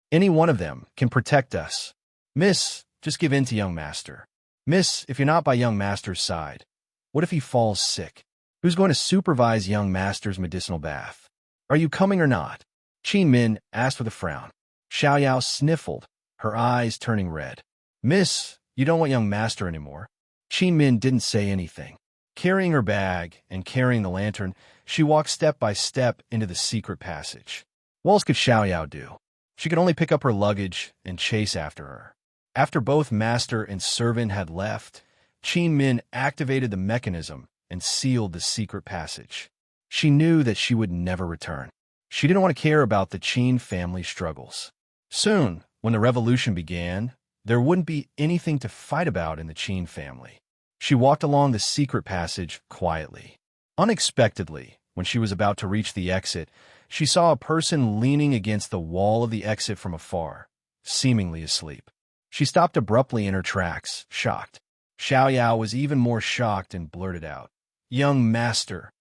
S1: Any one of them can protect us. Miss, just give in to young master. Miss, if you're not by young master's side, what if he falls sick? Who's going to supervise young master's medicinal bath? Are you coming or not?" Qin Min asked with a frown. Xiaoyao sniffled, her eyes turning red. "Miss, you don't want young master anymore." Qin Min didn't say anything. Carrying her bag and carrying the lantern, she walked step by step into the secret passage. What else could Xiaoyao do? She could only pick up her luggage and chase after her. After both master and servant had left, Qin Min activated the mechanism and sealed the secret passage. She knew that she would never return. She didn't want to care about the Qin family struggles. Soon, when the revolution began, there wouldn't be anything to fight about in the Qin family. She walked along the secret passage quietly. Unexpectedly, when she was about to reach the exit, She saw a person leaning against the wall of the exit from afar, seemingly asleep. She stopped abruptly in her tracks, shocked. Xiao Yao was even more shocked and blurted out, "Young master."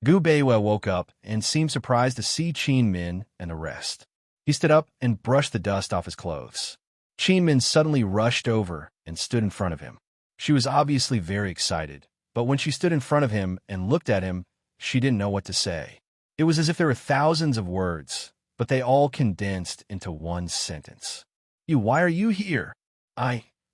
S1: Gu Beiwei woke up and seemed surprised to see Qin Min and the rest. He stood up and brushed the dust off his clothes. Qin Min suddenly rushed over and stood in front of him. She was obviously very excited, but when she stood in front of him and looked at him, she didn't know what to say. It was as if there were thousands of words, but they all condensed into one sentence. Why are you here?"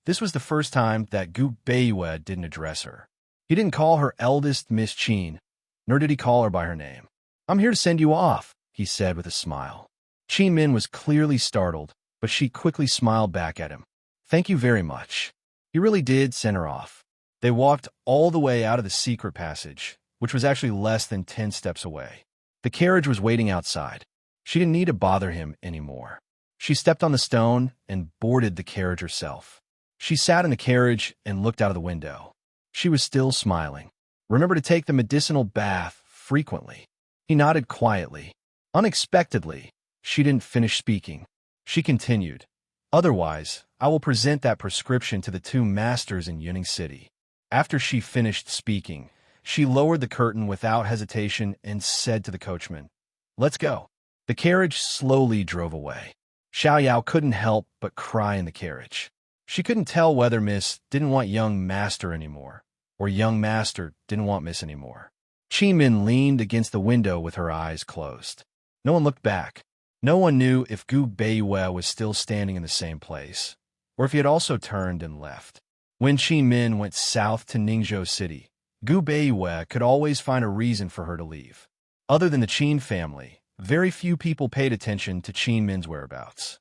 S1: This was the first time that Gu Beiwei didn't address her. He didn't call her eldest Miss Qin, nor did he call her by her name. "I'm here to send you off," he said with a smile. Qin Min was clearly startled, but she quickly smiled back at him. "Thank you very much." He really did send her off. They walked all the way out of the secret passage, which was actually less than 10 steps away. The carriage was waiting outside. She didn't need to bother him anymore. She stepped on the stone and boarded the carriage herself. She sat in the carriage and looked out of the window. She was still smiling. "Remember to take the medicinal bath frequently." He nodded quietly. Unexpectedly, she didn't finish speaking. She continued, "Otherwise, I will present that prescription to the 2 masters in Yuning City." After she finished speaking, she lowered the curtain without hesitation and said to the coachman, "Let's go." The carriage slowly drove away. Xiao Yao couldn't help but cry in the carriage. She couldn't tell whether Miss didn't want young master anymore, or young master didn't want Miss anymore. Qin Min leaned against the window with her eyes closed. No one looked back. No one knew if Gu Beiwei was still standing in the same place, or if he had also turned and left. When Qin Min went south to Ningzhou City, Gu Beiwei could always find a reason for her to leave. Other than the Qin family, very few people paid attention to Qin Min's whereabouts.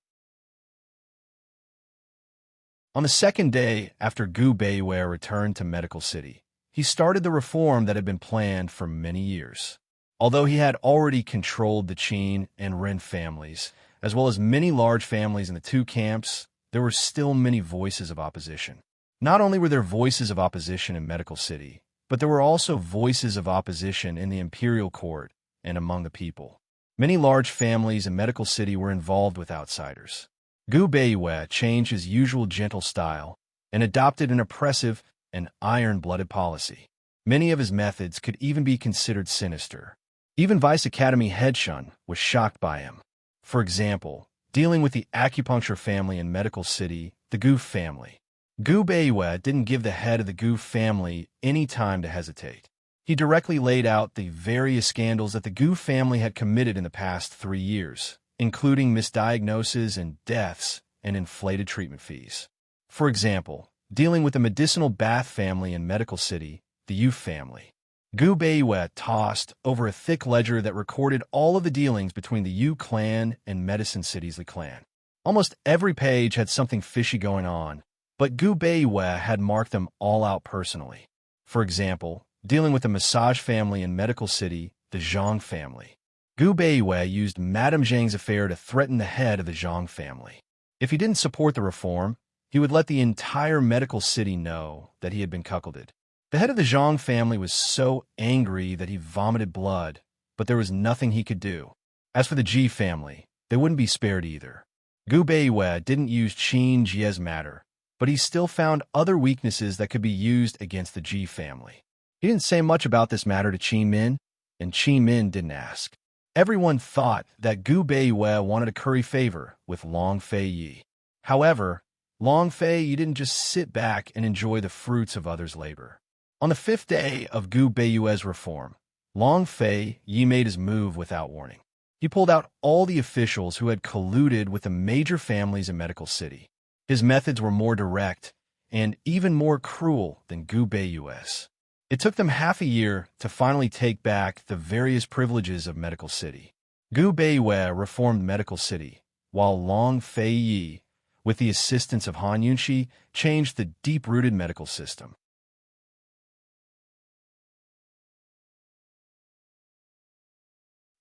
S1: On the second day after Gu Beiwei returned to Medical City, he started the reform that had been planned for many years. Although he had already controlled the Qin and Ren families, as well as many large families in the 2 camps, there were still many voices of opposition. Not only were there voices of opposition in Medical City, but there were also voices of opposition in the imperial court and among the people. Many large families in Medical City were involved with outsiders. Gu Beiwei changed his usual gentle style and adopted an oppressive and iron-blooded policy. Many of his methods could even be considered sinister. Even Vice Academy head Shun was shocked by him. For example, dealing with the acupuncture family in Medical City, the Gu family. Gu Beiwei didn't give the head of the Gu family any time to hesitate. He directly laid out the various scandals that the Gu family had committed in the past 3 years, including misdiagnoses and deaths and inflated treatment fees. For example, dealing with the medicinal bath family in Medical City, the Yu family. Gu Beiwei tossed over a thick ledger that recorded all of the dealings between the Yu clan and Medicine City's Li clan. Almost every page had something fishy going on, but Gu Beiwei had marked them all out personally. For example, dealing with the massage family in Medical City, the Zhang family. Gu Beiwei used Madame Zhang's affair to threaten the head of the Zhang family. If he didn't support the reform, he would let the entire Medical City know that he had been cuckolded. The head of the Zhang family was so angry that he vomited blood, but there was nothing he could do. As for the Ji family, they wouldn't be spared either. Gu Beiwei didn't use Qin Jie's matter, but he still found other weaknesses that could be used against the Ji family. He didn't say much about this matter to Qin Min, and Qin Min didn't ask. Everyone thought that Gu Beiwei wanted to curry favor with Long Fei Yi. However, Long Fei Yi didn't just sit back and enjoy the fruits of others' labor. On the 5th day of Gu Beiwei's reform, Long Fei Yi made his move without warning. He pulled out all the officials who had colluded with the major families in Medical City. His methods were more direct and even more cruel than Gu Beiwei's. It took them half a year to finally take back the various privileges of Medical City. Gu Beiwei reformed Medical City, while Long Fei Yi, with the assistance of Han Yunxi, changed the deep-rooted medical system.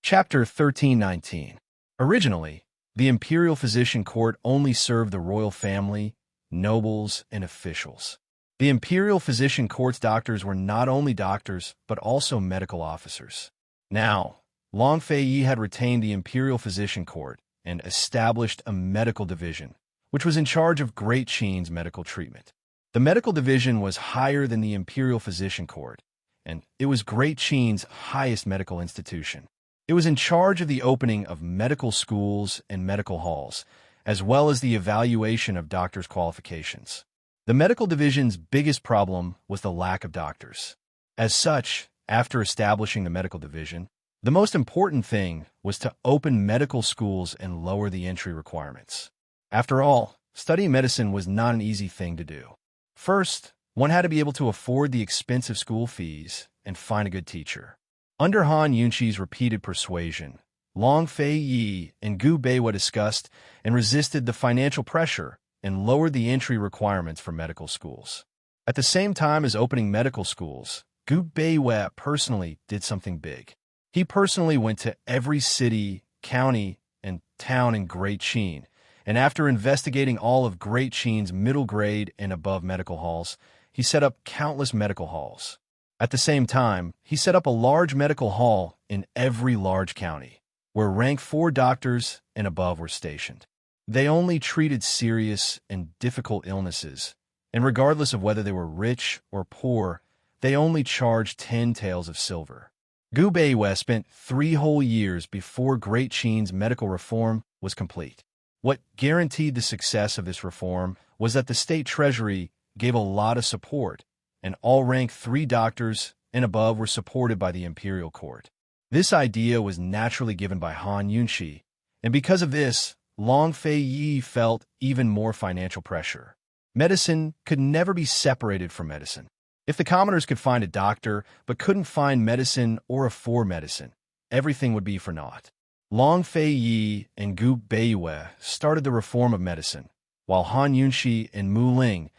S1: Chapter 1319. Originally, the Imperial Physician Court only served the royal family, nobles, and officials. The Imperial Physician Court's doctors were not only doctors, but also medical officers. Now, Long Fei Yi had retained the imperial physician court and established a medical division, which was in charge of Great Qin's medical treatment. The medical division was higher than the imperial physician court, and it was Great Qin's highest medical institution. It was in charge of the opening of medical schools and medical halls, as well as the evaluation of doctors' qualifications. The medical division's biggest problem was the lack of doctors. As such, after establishing the medical division, the most important thing was to open medical schools and lower the entry requirements. After all, studying medicine was not an easy thing to do. First, one had to be able to afford the expensive school fees and find a good teacher. Under Han Yunqi's repeated persuasion, Long Fei Yi and Gu Beiwa discussed and resisted the financial pressure and lowered the entry requirements for medical schools. At the same time as opening medical schools, Gu Beiwa personally did something big. He personally went to every city, county, and town in Great Qin, and after investigating all of Great Qin's middle grade and above medical halls, he set up countless medical halls. At the same time, he set up a large medical hall in every large county, where rank 4 doctors and above were stationed. They only treated serious and difficult illnesses, and regardless of whether they were rich or poor, they only charged 10 taels of silver. Gu Beiwa spent 3 whole years before Great Qin's medical reform was complete. What guaranteed the success of this reform was that the state treasury gave a lot of support, and all rank 3 doctors and above were supported by the imperial court. This idea was naturally given by Han Yunqi, and because of this, Long Fei Yi felt even more financial pressure. Medicine could never be separated from medicine. If the commoners could find a doctor but couldn't find medicine or afford medicine, everything would be for naught. Long Fei Yi and Gu Beiwa started the reform of medicine, while Han Yunqi and Mu Ling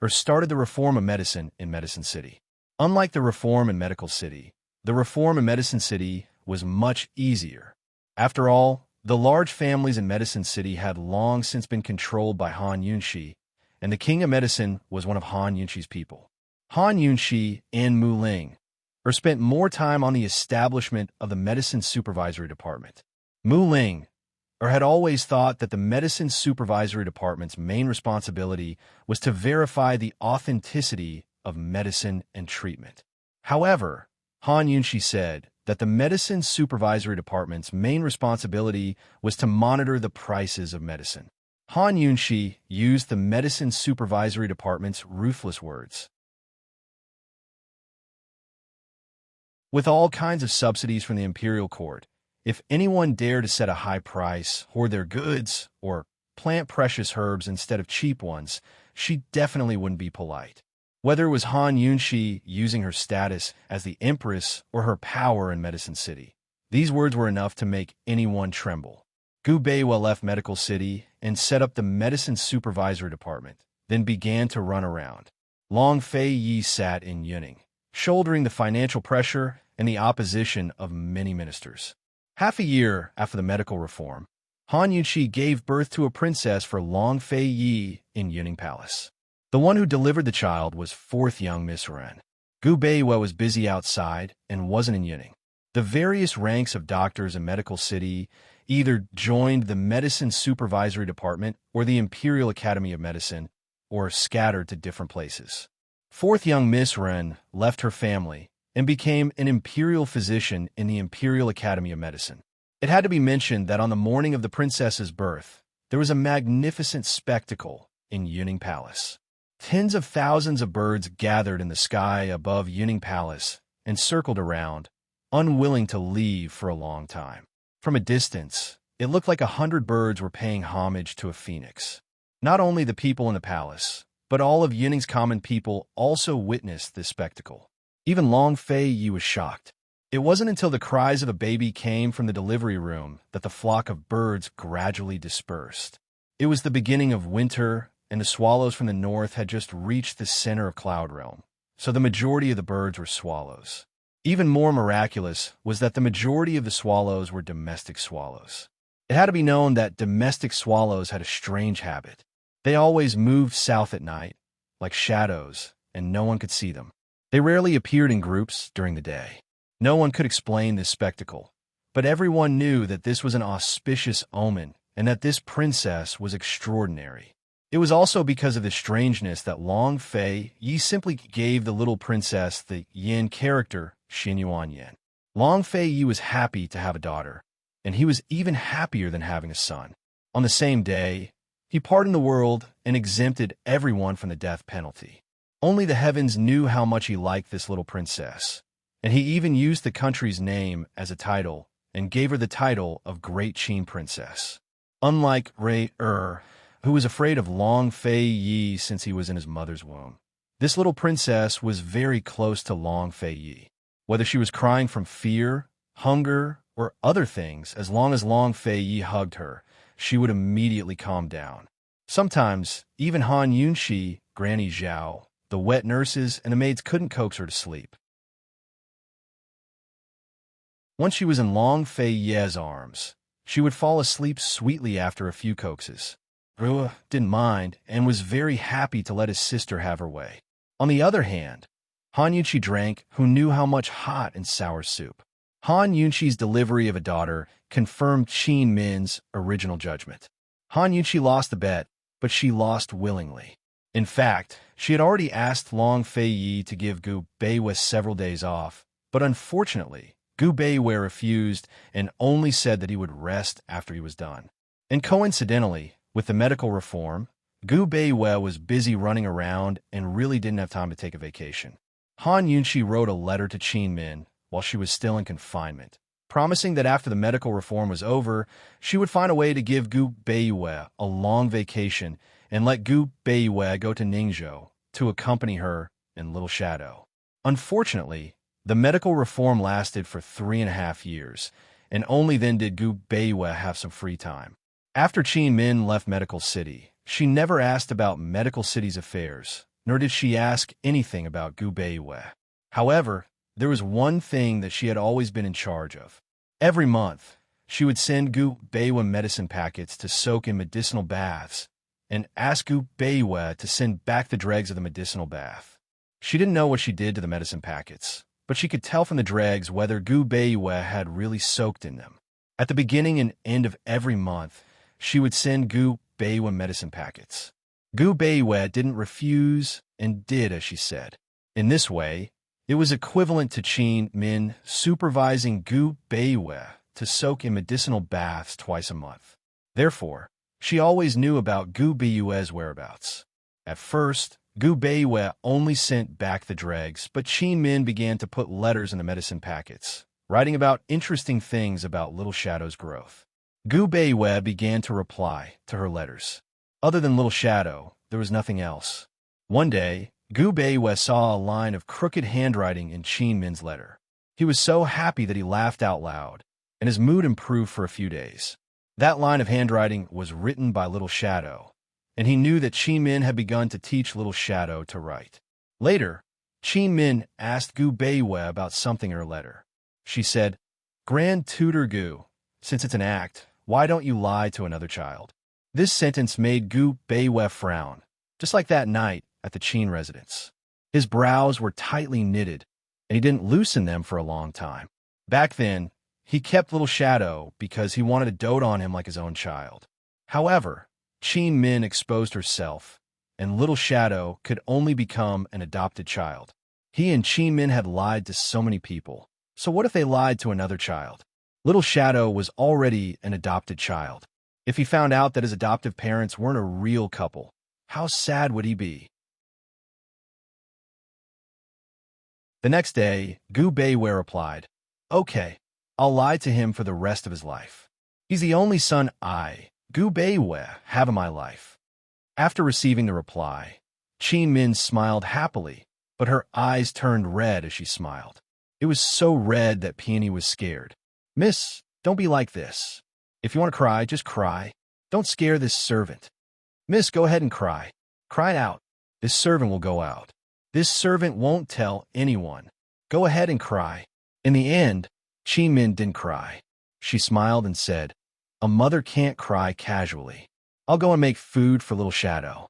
S1: started the reform of medicine in Medicine City. Unlike the reform in Medical City, the reform in Medicine City was much easier. After all, the large families in Medicine City had long since been controlled by Han Yunqi, and the King of Medicine was one of Han Yunqi's people. Han Yunqi and Mu Ling spent more time on the establishment of the Medicine Supervisory Department. Mu Ling had always thought that the Medicine Supervisory Department's main responsibility was to verify the authenticity of medicine and treatment. However, Han Yunqi said that the Medicine Supervisory Department's main responsibility was to monitor the prices of medicine. Han Yunqi used the Medicine Supervisory Department's ruthless words. With all kinds of subsidies from the imperial court, if anyone dared to set a high price, hoard their goods, or plant precious herbs instead of cheap ones, she definitely wouldn't be polite. Whether it was Han Yunqi using her status as the Empress or her power in Medicine City, these words were enough to make anyone tremble. Gu Beiwa left Medical City and set up the Medicine Supervisory Department, then began to run around. Long Fei Yi sat in Yuning, shouldering the financial pressure and the opposition of many ministers. Half a year after the medical reform, Han Yunqi gave birth to a princess for Long Fei Yi in Yuning Palace. The one who delivered the child was 4th young Miss Ren. Gu Beiwa was busy outside and wasn't in Yuning. The various ranks of doctors in Medical City either joined the Medicine Supervisory Department or the Imperial Academy of Medicine, or scattered to different places. 4th young Miss Ren left her family and became an imperial physician in the Imperial Academy of Medicine. It had to be mentioned that on the morning of the princess's birth, there was a magnificent spectacle in Yuning Palace. Tens of thousands of birds gathered in the sky above Yuning Palace and circled around, unwilling to leave for a long time. From a distance, it looked like 100 birds were paying homage to a phoenix. Not only the people in the palace, but all of Yuning's common people also witnessed this spectacle. Even Long Fei Yi was shocked. It wasn't until the cries of a baby came from the delivery room that the flock of birds gradually dispersed. It was the beginning of winter, and the swallows from the north had just reached the center of Cloud Realm, so the majority of the birds were swallows. Even more miraculous was that the majority of the swallows were domestic swallows. It had to be known that domestic swallows had a strange habit. They always moved south at night, like shadows, and no one could see them. They rarely appeared in groups during the day. No one could explain this spectacle, But everyone knew that this was an auspicious omen and that this princess was extraordinary. It was also because of the strangeness that Long Fei Yi simply gave the little princess the Yin character, Xin Yuan Yin. Long Fei Yi was happy to have a daughter, and he was even happier than having a son. On the same day, he pardoned the world and exempted everyone from the death penalty. Only the heavens knew how much he liked this little princess, and he even used the country's name as a title and gave her the title of Great Qin Princess. Unlike Rei who was afraid of Long Fei Yi since he was in his mother's womb, this little princess was very close to Long Fei Yi. Whether she was crying from fear, hunger, or other things, as long as Long Fei Yi hugged her, she would immediately calm down. Sometimes, even Han Yunxi, Granny Zhao, the wet nurses, and the maids couldn't coax her to sleep. Once she was in Long Fei Ye's arms, she would fall asleep sweetly after a few coaxes. Rua didn't mind and was very happy to let his sister have her way. On the other hand, Han Yunxi drank, who knew how much hot and sour soup. Han Yunxi's delivery of a daughter confirmed Qin Min's original judgment. Han Yunxi lost the bet, but she lost willingly. In fact, she had already asked Long Fei Yi to give Gu Beiwei several days off, but unfortunately, Gu Beiwei refused and only said that he would rest after he was done. And coincidentally, with the medical reform, Gu Beiwei was busy running around and really didn't have time to take a vacation. Han Yunxi wrote a letter to Qin Min while she was still in confinement, promising that after the medical reform was over, she would find a way to give Gu Beiwei a long vacation and let Gu Beiwei go to Ningzhou to accompany her in Little Shadow. Unfortunately, the medical reform lasted for 3.5 years, and only then did Gu Beiwei have some free time. After Qin Min left Medical City, she never asked about Medical City's affairs, nor did she ask anything about Gu Beiwei. However, there was one thing that she had always been in charge of. Every month, she would send Gu Beiwei medicine packets to soak in medicinal baths, and ask Gu Beiwei to send back the dregs of the medicinal bath. She didn't know what she did to the medicine packets, but she could tell from the dregs whether Gu Beiwei had really soaked in them. At the beginning and end of every month, she would send Gu Beiwei medicine packets. Gu Beiwei didn't refuse and did as she said. In this way, it was equivalent to Qin Min supervising Gu Beiwei to soak in medicinal baths twice a month. Therefore, she always knew about Gu Beiwei's whereabouts. At first, Gu Beiwei only sent back the dregs, but Qin Min began to put letters in the medicine packets, writing about interesting things about Little Shadow's growth. Gu Beiwei began to reply to her letters. Other than Little Shadow, there was nothing else. One day, Gu Beiwei saw a line of crooked handwriting in Qin Min's letter. He was so happy that he laughed out loud, and his mood improved for a few days. That line of handwriting was written by Little Shadow, and he knew that Qin Min had begun to teach Little Shadow to write. Later, Qin Min asked Gu Beiwei about something in her letter. She said, "Grand Tutor Gu, since it's an act, why don't you lie to another child?" This sentence made Gu Beiwei frown, just like that night at the Qin residence. His brows were tightly knitted, and he didn't loosen them for a long time. Back then, he kept Little Shadow because he wanted to dote on him like his own child. However, Qin Min exposed herself, and Little Shadow could only become an adopted child. He and Qin Min had lied to so many people, so what if they lied to another child? Little Shadow was already an adopted child. If he found out that his adoptive parents weren't a real couple, how sad would he be? The next day, Gu Beiwei replied, "Okay, I'll lie to him for the rest of his life. He's the only son I, Gu Beiwei, have in my life." After receiving the reply, Qin Min smiled happily, but her eyes turned red as she smiled. It was so red that Peony was scared. "Miss, don't be like this. If you want to cry, just cry. Don't scare this servant. Miss, go ahead and cry. Cry it out. This servant will go out. This servant won't tell anyone. Go ahead and cry." In the end, Qin Min didn't cry. She smiled and said, "A mother can't cry casually. I'll go and make food for Little Shadow."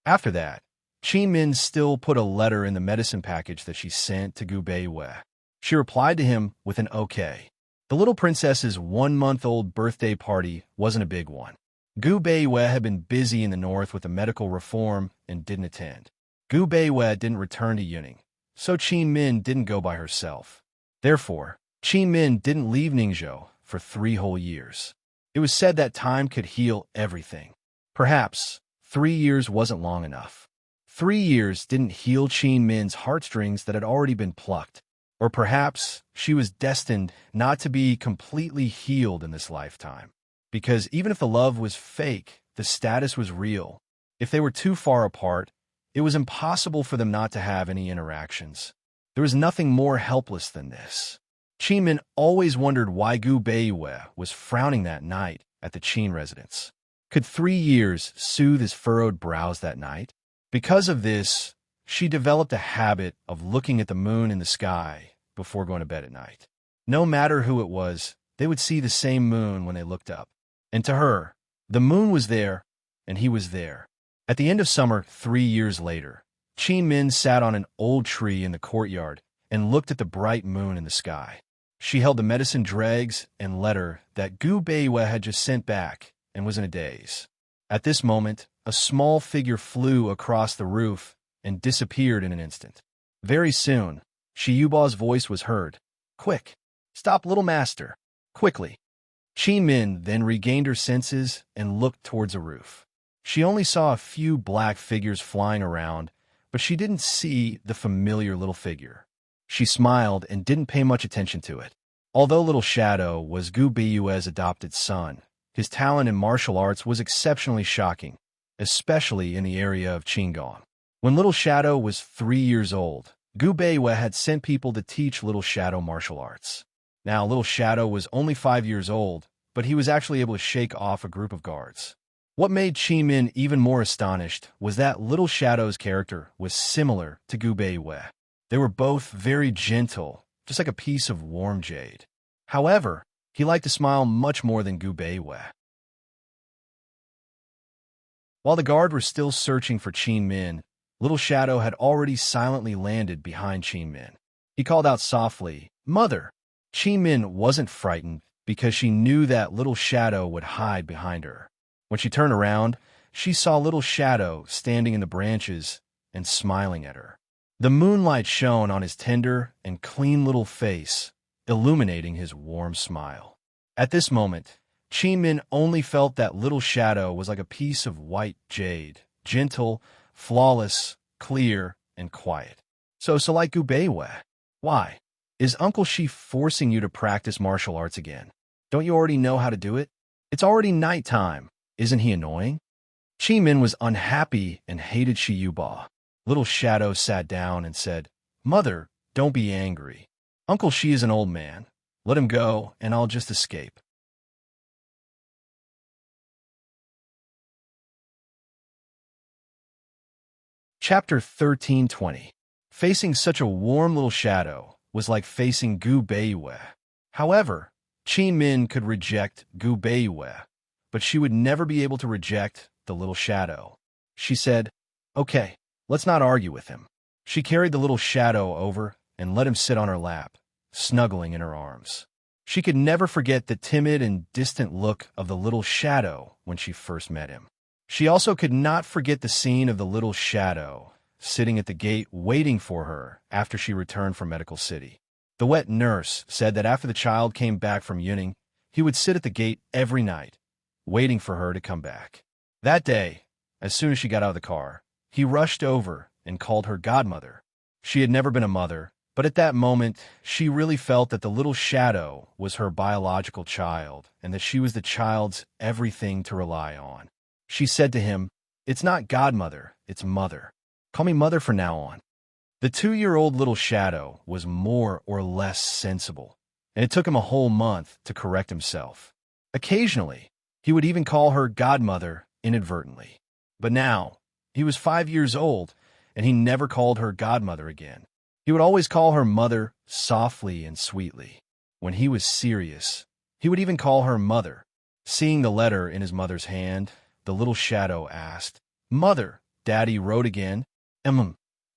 S1: After that, Qin Min still put a letter in the medicine package that she sent to Gu Beiwei. She replied to him with an okay. The little princess's 1-month-old birthday party wasn't a big one. Gu Beiwei had been busy in the north with a medical reform and didn't attend. Gu Beiwei didn't return to Yuning, so Qin Min didn't go by herself. Therefore, Qin Min didn't leave Ningzhou for 3 whole years. It was said that time could heal everything. Perhaps 3 years wasn't long enough. 3 years didn't heal Qin Min's heartstrings that had already been plucked. Or perhaps she was destined not to be completely healed in this lifetime. Because even if the love was fake, the status was real. If they were too far apart, it was impossible for them not to have any interactions. There was nothing more helpless than this. Qin Min always wondered why Gu Beiwei was frowning that night at the Qin residence. Could 3 years soothe his furrowed brows that night? Because of this, she developed a habit of looking at the moon in the sky before going to bed at night. No matter who it was, they would see the same moon when they looked up. And to her, the moon was there, and he was there. At the end of summer 3 years later, Qin Min sat on an old tree in the courtyard and looked at the bright moon in the sky. She held the medicine dregs and letter that Gu Beiwei had just sent back and was in a daze. At this moment, a small figure flew across the roof and disappeared in an instant. Very soon, Shi Yuba's voice was heard. "Quick! Stop, little master! Quickly!" Qin Min then regained her senses and looked towards a roof. She only saw a few black figures flying around, but she didn't see the familiar little figure. She smiled and didn't pay much attention to it. Although Little Shadow was Gu Beiwei's adopted son, his talent in martial arts was exceptionally shocking, especially in the area of Qinggong. When Little Shadow was 3 years old, Gu Beiwei had sent people to teach Little Shadow martial arts. Now, Little Shadow was only 5 years old, but he was actually able to shake off a group of guards. What made Qin Min even more astonished was that Little Shadow's character was similar to Gu Beiwei. They were both very gentle, just like a piece of warm jade. However, he liked to smile much more than Gu Beiwei. While the guard were still searching for Qin Min, Little Shadow had already silently landed behind Qin Min. He called out softly, "Mother!" Qin Min wasn't frightened because she knew that Little Shadow would hide behind her. When she turned around, she saw Little Shadow standing in the branches and smiling at her. The moonlight shone on his tender and clean little face, illuminating his warm smile. At this moment, Qin Min only felt that Little Shadow was like a piece of white jade, gentle, flawless, clear, and quiet. So like Gu Beiwei. Why? Is Uncle Shi forcing you to practice martial arts again? Don't you already know how to do it? It's already nighttime. Isn't he annoying? Qin Min was unhappy and hated Shi Yuba. Little Shadow sat down and said, "Mother, don't be angry. Uncle Shi is an old man. Let him go, and I'll just escape." Chapter 13:20. Facing such a warm Little Shadow was like facing Gu Beiwei. However, Qin Min could reject Gu Beiwei, but she would never be able to reject the Little Shadow. She said, "Okay, let's not argue with him." She carried the Little Shadow over and let him sit on her lap, snuggling in her arms. She could never forget the timid and distant look of the Little Shadow when she first met him. She also could not forget the scene of the Little Shadow sitting at the gate waiting for her after she returned from Medical City. The wet nurse said that after the child came back from Yuning, he would sit at the gate every night, waiting for her to come back. That day, as soon as she got out of the car, he rushed over and called her godmother. She had never been a mother, but at that moment, she really felt that the Little Shadow was her biological child and that she was the child's everything to rely on. She said to him, "It's not godmother, it's mother. Call me mother from now on." The 2-year-old Little Shadow was more or less sensible, and it took him a whole month to correct himself. Occasionally, he would even call her godmother inadvertently. But now, he was 5 years old, and he never called her godmother again. He would always call her mother softly and sweetly. When he was serious, he would even call her mother. Seeing the letter in his mother's hand, the Little Shadow asked, "Mother, Daddy wrote again?"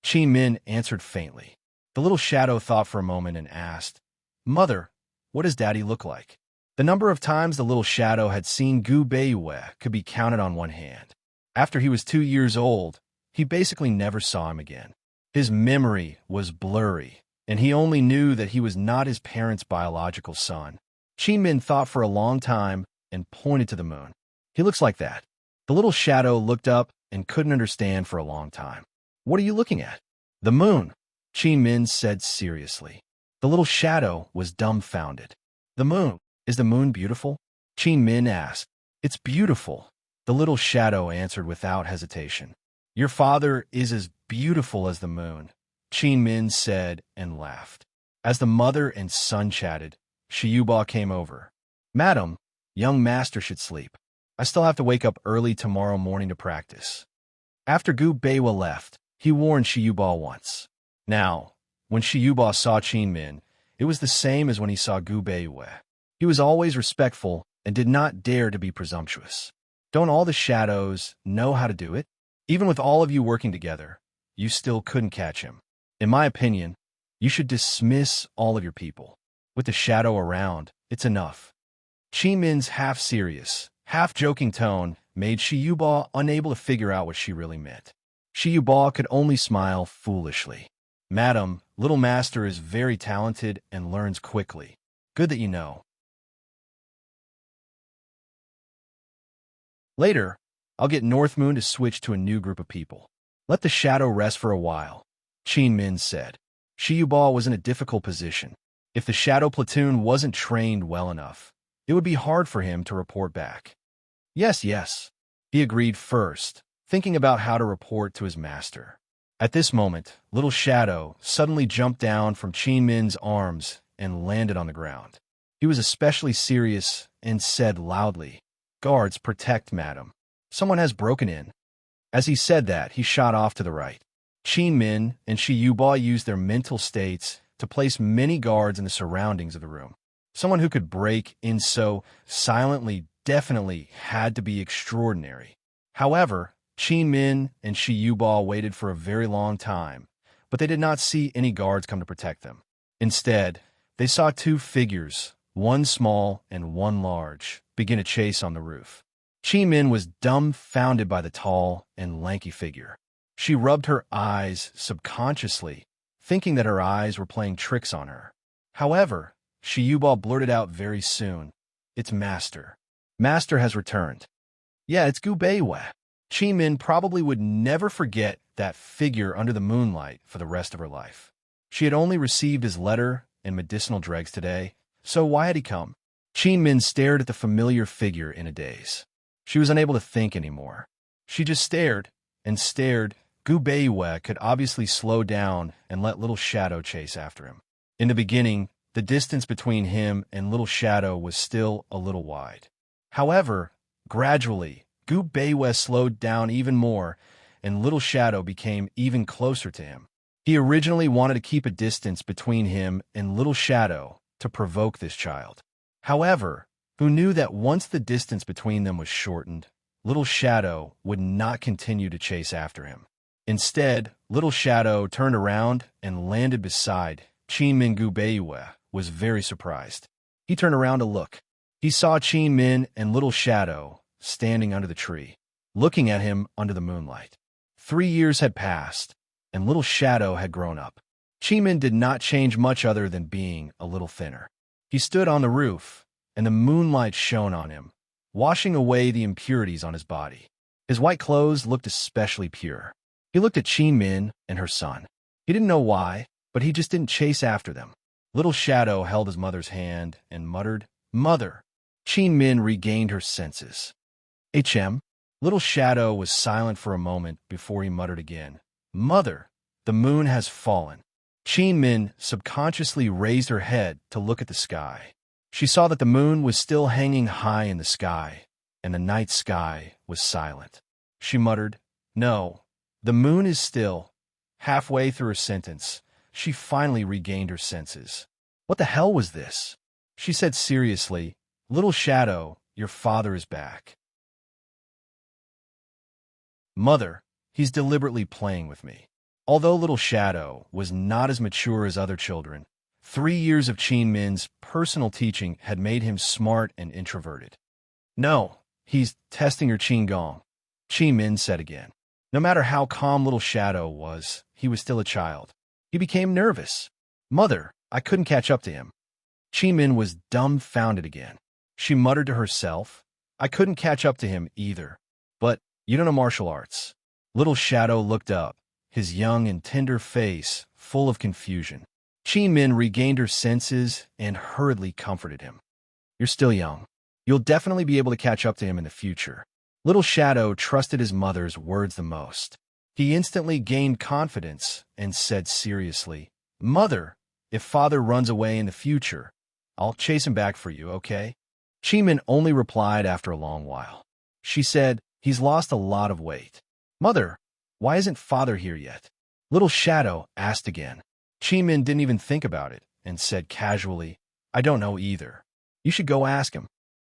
S1: Qin Min answered faintly. The Little Shadow thought for a moment and asked, "Mother, What does Daddy look like? The number of times the little shadow had seen Gu Beiyue could be counted on one hand. After he was 2 years old, he basically never saw him again. His memory was blurry, and he only knew that he was not his parents' biological son. Qin thought for a long time and pointed to the moon. He looks like that. The little shadow looked up and couldn't understand for a long time. What are you looking at? The moon, Qin said seriously. The little shadow was dumbfounded. The moon. Is the moon beautiful? Qin asked. It's beautiful, the little shadow answered without hesitation. Your father is as beautiful as the moon, Qin said and laughed. As the mother and son chatted, Shiyuba came over. Madam, young master should sleep. I still have to wake up early tomorrow morning to practice. After Gu Beiwa left, he warned Shiyuba once. Now, when Shiyuba saw Qin, it was the same as when he saw Gu Beiwa. He was always respectful and did not dare to be presumptuous. Don't all the shadows know how to do it? Even with all of you working together, you still couldn't catch him. In my opinion, you should dismiss all of your people. With the shadow around, it's enough. Qin's half-serious, half-joking tone made Shiyuba unable to figure out what she really meant. Shiyuba could only smile foolishly. Madam, little master is very talented and learns quickly. Good that you know. Later, I'll get North Moon to switch to a new group of people. Let the shadow rest for a while, Qin said. Shiyuba was in a difficult position. If the shadow platoon wasn't trained well enough, it would be hard for him to report back. Yes, he agreed first, thinking about how to report to his master. At this moment, little shadow suddenly jumped down from Qin's arms and landed on the ground. He was especially serious and said loudly, Guards, protect madam. Someone has broken in. As he said that, he shot off to the right. Qin and Shiyuba used their mental states to place many guards in the surroundings of the room. Someone who could break in so silently definitely had to be extraordinary. However, Qin and Shiyuba waited for a very long time, but they did not see any guards come to protect them. Instead, they saw two figures, one small and one large, begin a chase on the roof. Qin was dumbfounded by the tall and lanky figure. She rubbed her eyes subconsciously, thinking that her eyes were playing tricks on her. However, Shiyuba blurted out very soon, It's Master. Master has returned. Yeah, it's Gu Beiwa. Qin probably would never forget that figure under the moonlight for the rest of her life. She had only received his letter and medicinal dregs today, so why had he come? Qin stared at the familiar figure in a daze. She was unable to think anymore. She just stared and stared. Gu Beiwa could obviously slow down and let Little Shadow chase after him. In the beginning, the distance between him and Little Shadow was still a little wide. However, gradually, Gu Beiwa slowed down even more, and Little Shadow became even closer to him. He originally wanted to keep a distance between him and Little Shadow to provoke this child. However, who knew that once the distance between them was shortened, Little Shadow would not continue to chase after him. Instead, Little Shadow turned around and landed beside Qin. Gu Beiwa was very surprised. He turned around to look. He saw Qin and Little Shadow standing under the tree, looking at him under the moonlight. 3 years had passed, and Little Shadow had grown up. Qin did not change much other than being a little thinner. He stood on the roof, and the moonlight shone on him, washing away the impurities on his body. His white clothes looked especially pure. He looked at Qin and her son. He didn't know why, but he just didn't chase after them. Little Shadow held his mother's hand and muttered, Mother. Qin regained her senses. Little Shadow was silent for a moment before he muttered again, Mother, the moon has fallen. Qin subconsciously raised her head to look at the sky. She saw that the moon was still hanging high in the sky, and the night sky was silent. She muttered, No, the moon is still. Halfway through her sentence, she finally regained her senses. What the hell was this? She said seriously, Little Shadow, your father is back. Mother, he's deliberately playing with me. Although Little Shadow was not as mature as other children, 3 years of Qin Min's personal teaching had made him smart and introverted. No, he's testing your Qin Gong, Qin Min said again. No matter how calm little Shadow was, he was still a child. He became nervous. Mother, I couldn't catch up to him. Qin Min was dumbfounded again. She muttered to herself, I couldn't catch up to him either. But you don't know martial arts. Little Shadow looked up, his young and tender face full of confusion. Qin Min regained her senses and hurriedly comforted him. You're still young. You'll definitely be able to catch up to him in the future. Little Shadow trusted his mother's words the most. He instantly gained confidence and said seriously, Mother, if father runs away in the future, I'll chase him back for you, okay? Qin Min only replied after a long while. She said, he's lost a lot of weight. Mother, why isn't father here yet? Little Shadow asked again. Qin Min didn't even think about it and said casually, I don't know either. You should go ask him.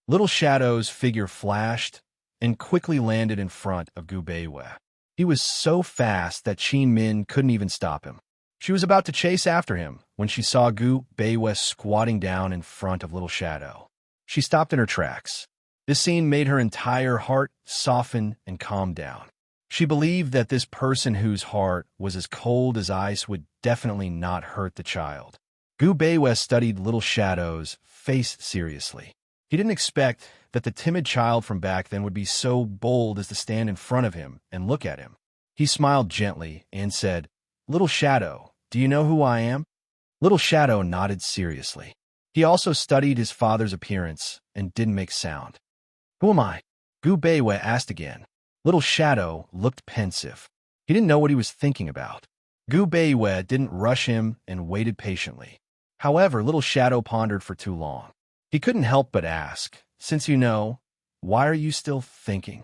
S1: Little Shadow's figure flashed and quickly landed in front of Gu Beiwei. He was so fast that Qin Min couldn't even stop him. She was about to chase after him when she saw Gu Beiwei squatting down in front of Little Shadow. She stopped in her tracks. This scene made her entire heart soften and calm down. She believed that this person whose heart was as cold as ice would definitely not hurt the child. Gu Beiwei studied Little Shadow's face seriously. He didn't expect that the timid child from back then would be so bold as to stand in front of him and look at him. He smiled gently and said, Little Shadow, do you know who I am? Little Shadow nodded seriously. He also studied his father's appearance and didn't make sound. Who am I? Gu Beiwei asked again. Little Shadow looked pensive. He didn't know what he was thinking about. Gu Beiwei didn't rush him and waited patiently. However, Little Shadow pondered for too long. He couldn't help but ask, since you know, why are you still thinking?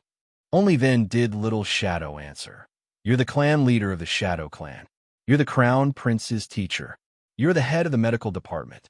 S1: Only then did Little Shadow answer. You're the clan leader of the Shadow Clan. You're the Crown Prince's teacher. You're the head of the medical department.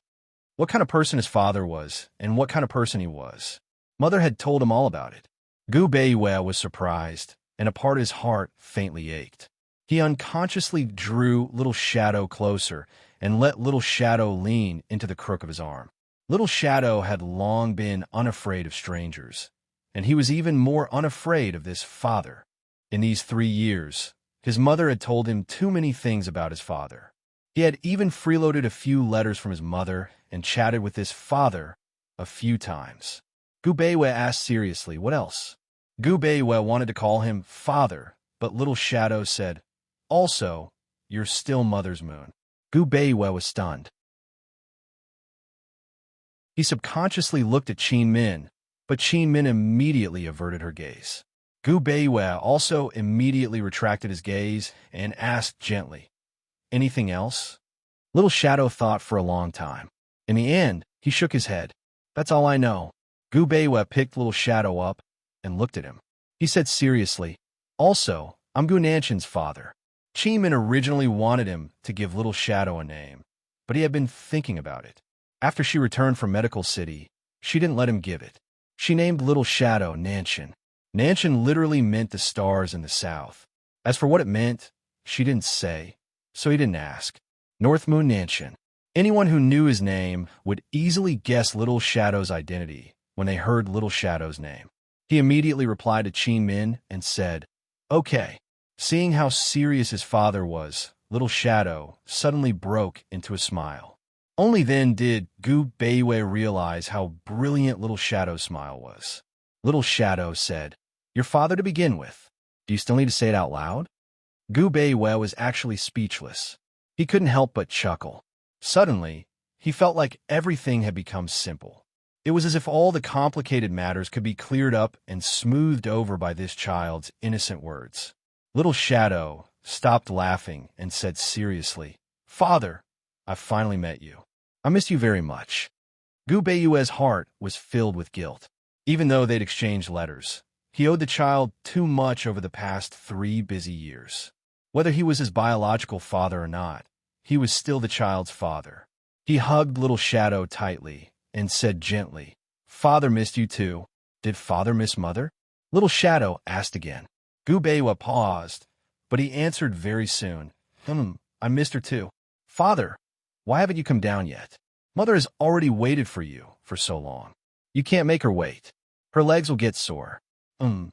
S1: What kind of person his father was, and what kind of person he was. Mother had told him all about it. Gu Beiwei was surprised, and a part of his heart faintly ached. He unconsciously drew Little Shadow closer and let Little Shadow lean into the crook of his arm. Little Shadow had long been unafraid of strangers, and he was even more unafraid of this father. In these 3 years, his mother had told him too many things about his father. He had even freeloaded a few letters from his mother and chatted with his father a few times. Gu Beiwei asked seriously, what else? Gu Beiwei wanted to call him father, but Little Shadow said, also, you're still Mother's Moon. Gu Beiwei was stunned. He subconsciously looked at Qin Min, but Qin Min immediately averted her gaze. Gu Beiwei also immediately retracted his gaze and asked gently, anything else? Little Shadow thought for a long time. In the end, he shook his head. That's all I know. Gu Beiwei picked Little Shadow up and looked at him. He said seriously, also, I'm Gu Nanshan's father. Qin Min originally wanted him to give Little Shadow a name, but he had been thinking about it. After she returned from Medical City, she didn't let him give it. She named Little Shadow Nanshan. Nanshan literally meant the stars in the south. As for what it meant, she didn't say, so he didn't ask. North Moon Nanshan. Anyone who knew his name would easily guess Little Shadow's identity when they heard Little Shadow's name. He immediately replied to Qin Min and said, okay. Seeing how serious his father was, Little Shadow suddenly broke into a smile. Only then did Gu Beiwei realize how brilliant Little Shadow's smile was. Little Shadow said, your father to begin with. Do you still need to say it out loud? Gu Beiwei was actually speechless. He couldn't help but chuckle. Suddenly, he felt like everything had become simple. It was as if all the complicated matters could be cleared up and smoothed over by this child's innocent words. Little Shadow stopped laughing and said seriously, Father, I've finally met you. I miss you very much. Gu Beiwei's heart was filled with guilt. Even though they'd exchanged letters, he owed the child too much over the past 3 busy years. Whether he was his biological father or not, he was still the child's father. He hugged Little Shadow tightly and said gently, Father missed you too. Did Father miss Mother? Little Shadow asked again. Gu Beiwei paused, but he answered very soon, I missed her too. Father,
S2: Why haven't you come down yet? Mother has already waited for you for so long. You can't make her wait. Her legs will get sore. Goob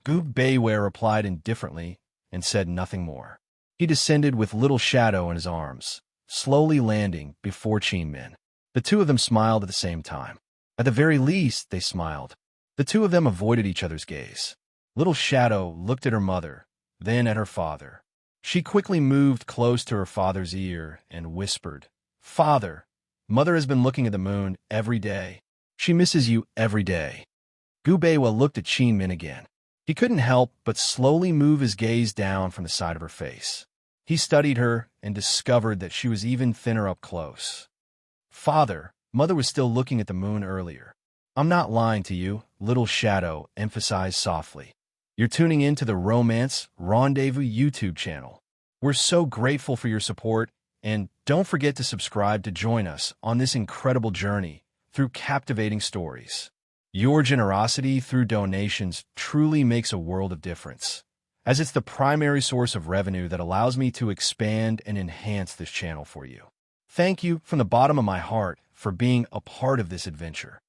S2: Bayware replied indifferently and said nothing more. He descended with Little Shadow in his arms, slowly landing before Qin. The two of them smiled at the same time. At the very least, they smiled. The two of them avoided each other's gaze. Little Shadow looked at her mother, then at her father. She quickly moved close to her father's ear and whispered, "Father, Mother has been looking at the moon every day. She misses you every day." Gubeiwa looked at Qin again. He couldn't help but slowly move his gaze down from the side of her face. He studied her and discovered that she was even thinner up close. "Father, Mother was still looking at the moon earlier." "I'm not lying to you," Little Shadow emphasized softly. "You're tuning in to the Romance Rendezvous YouTube channel. We're so grateful for your support, and don't forget to subscribe to join us on this incredible journey through captivating stories. Your generosity through donations truly makes a world of difference, as it's the primary source of revenue that allows me to expand and enhance this channel for you. Thank you from the bottom of my heart for being a part of this adventure.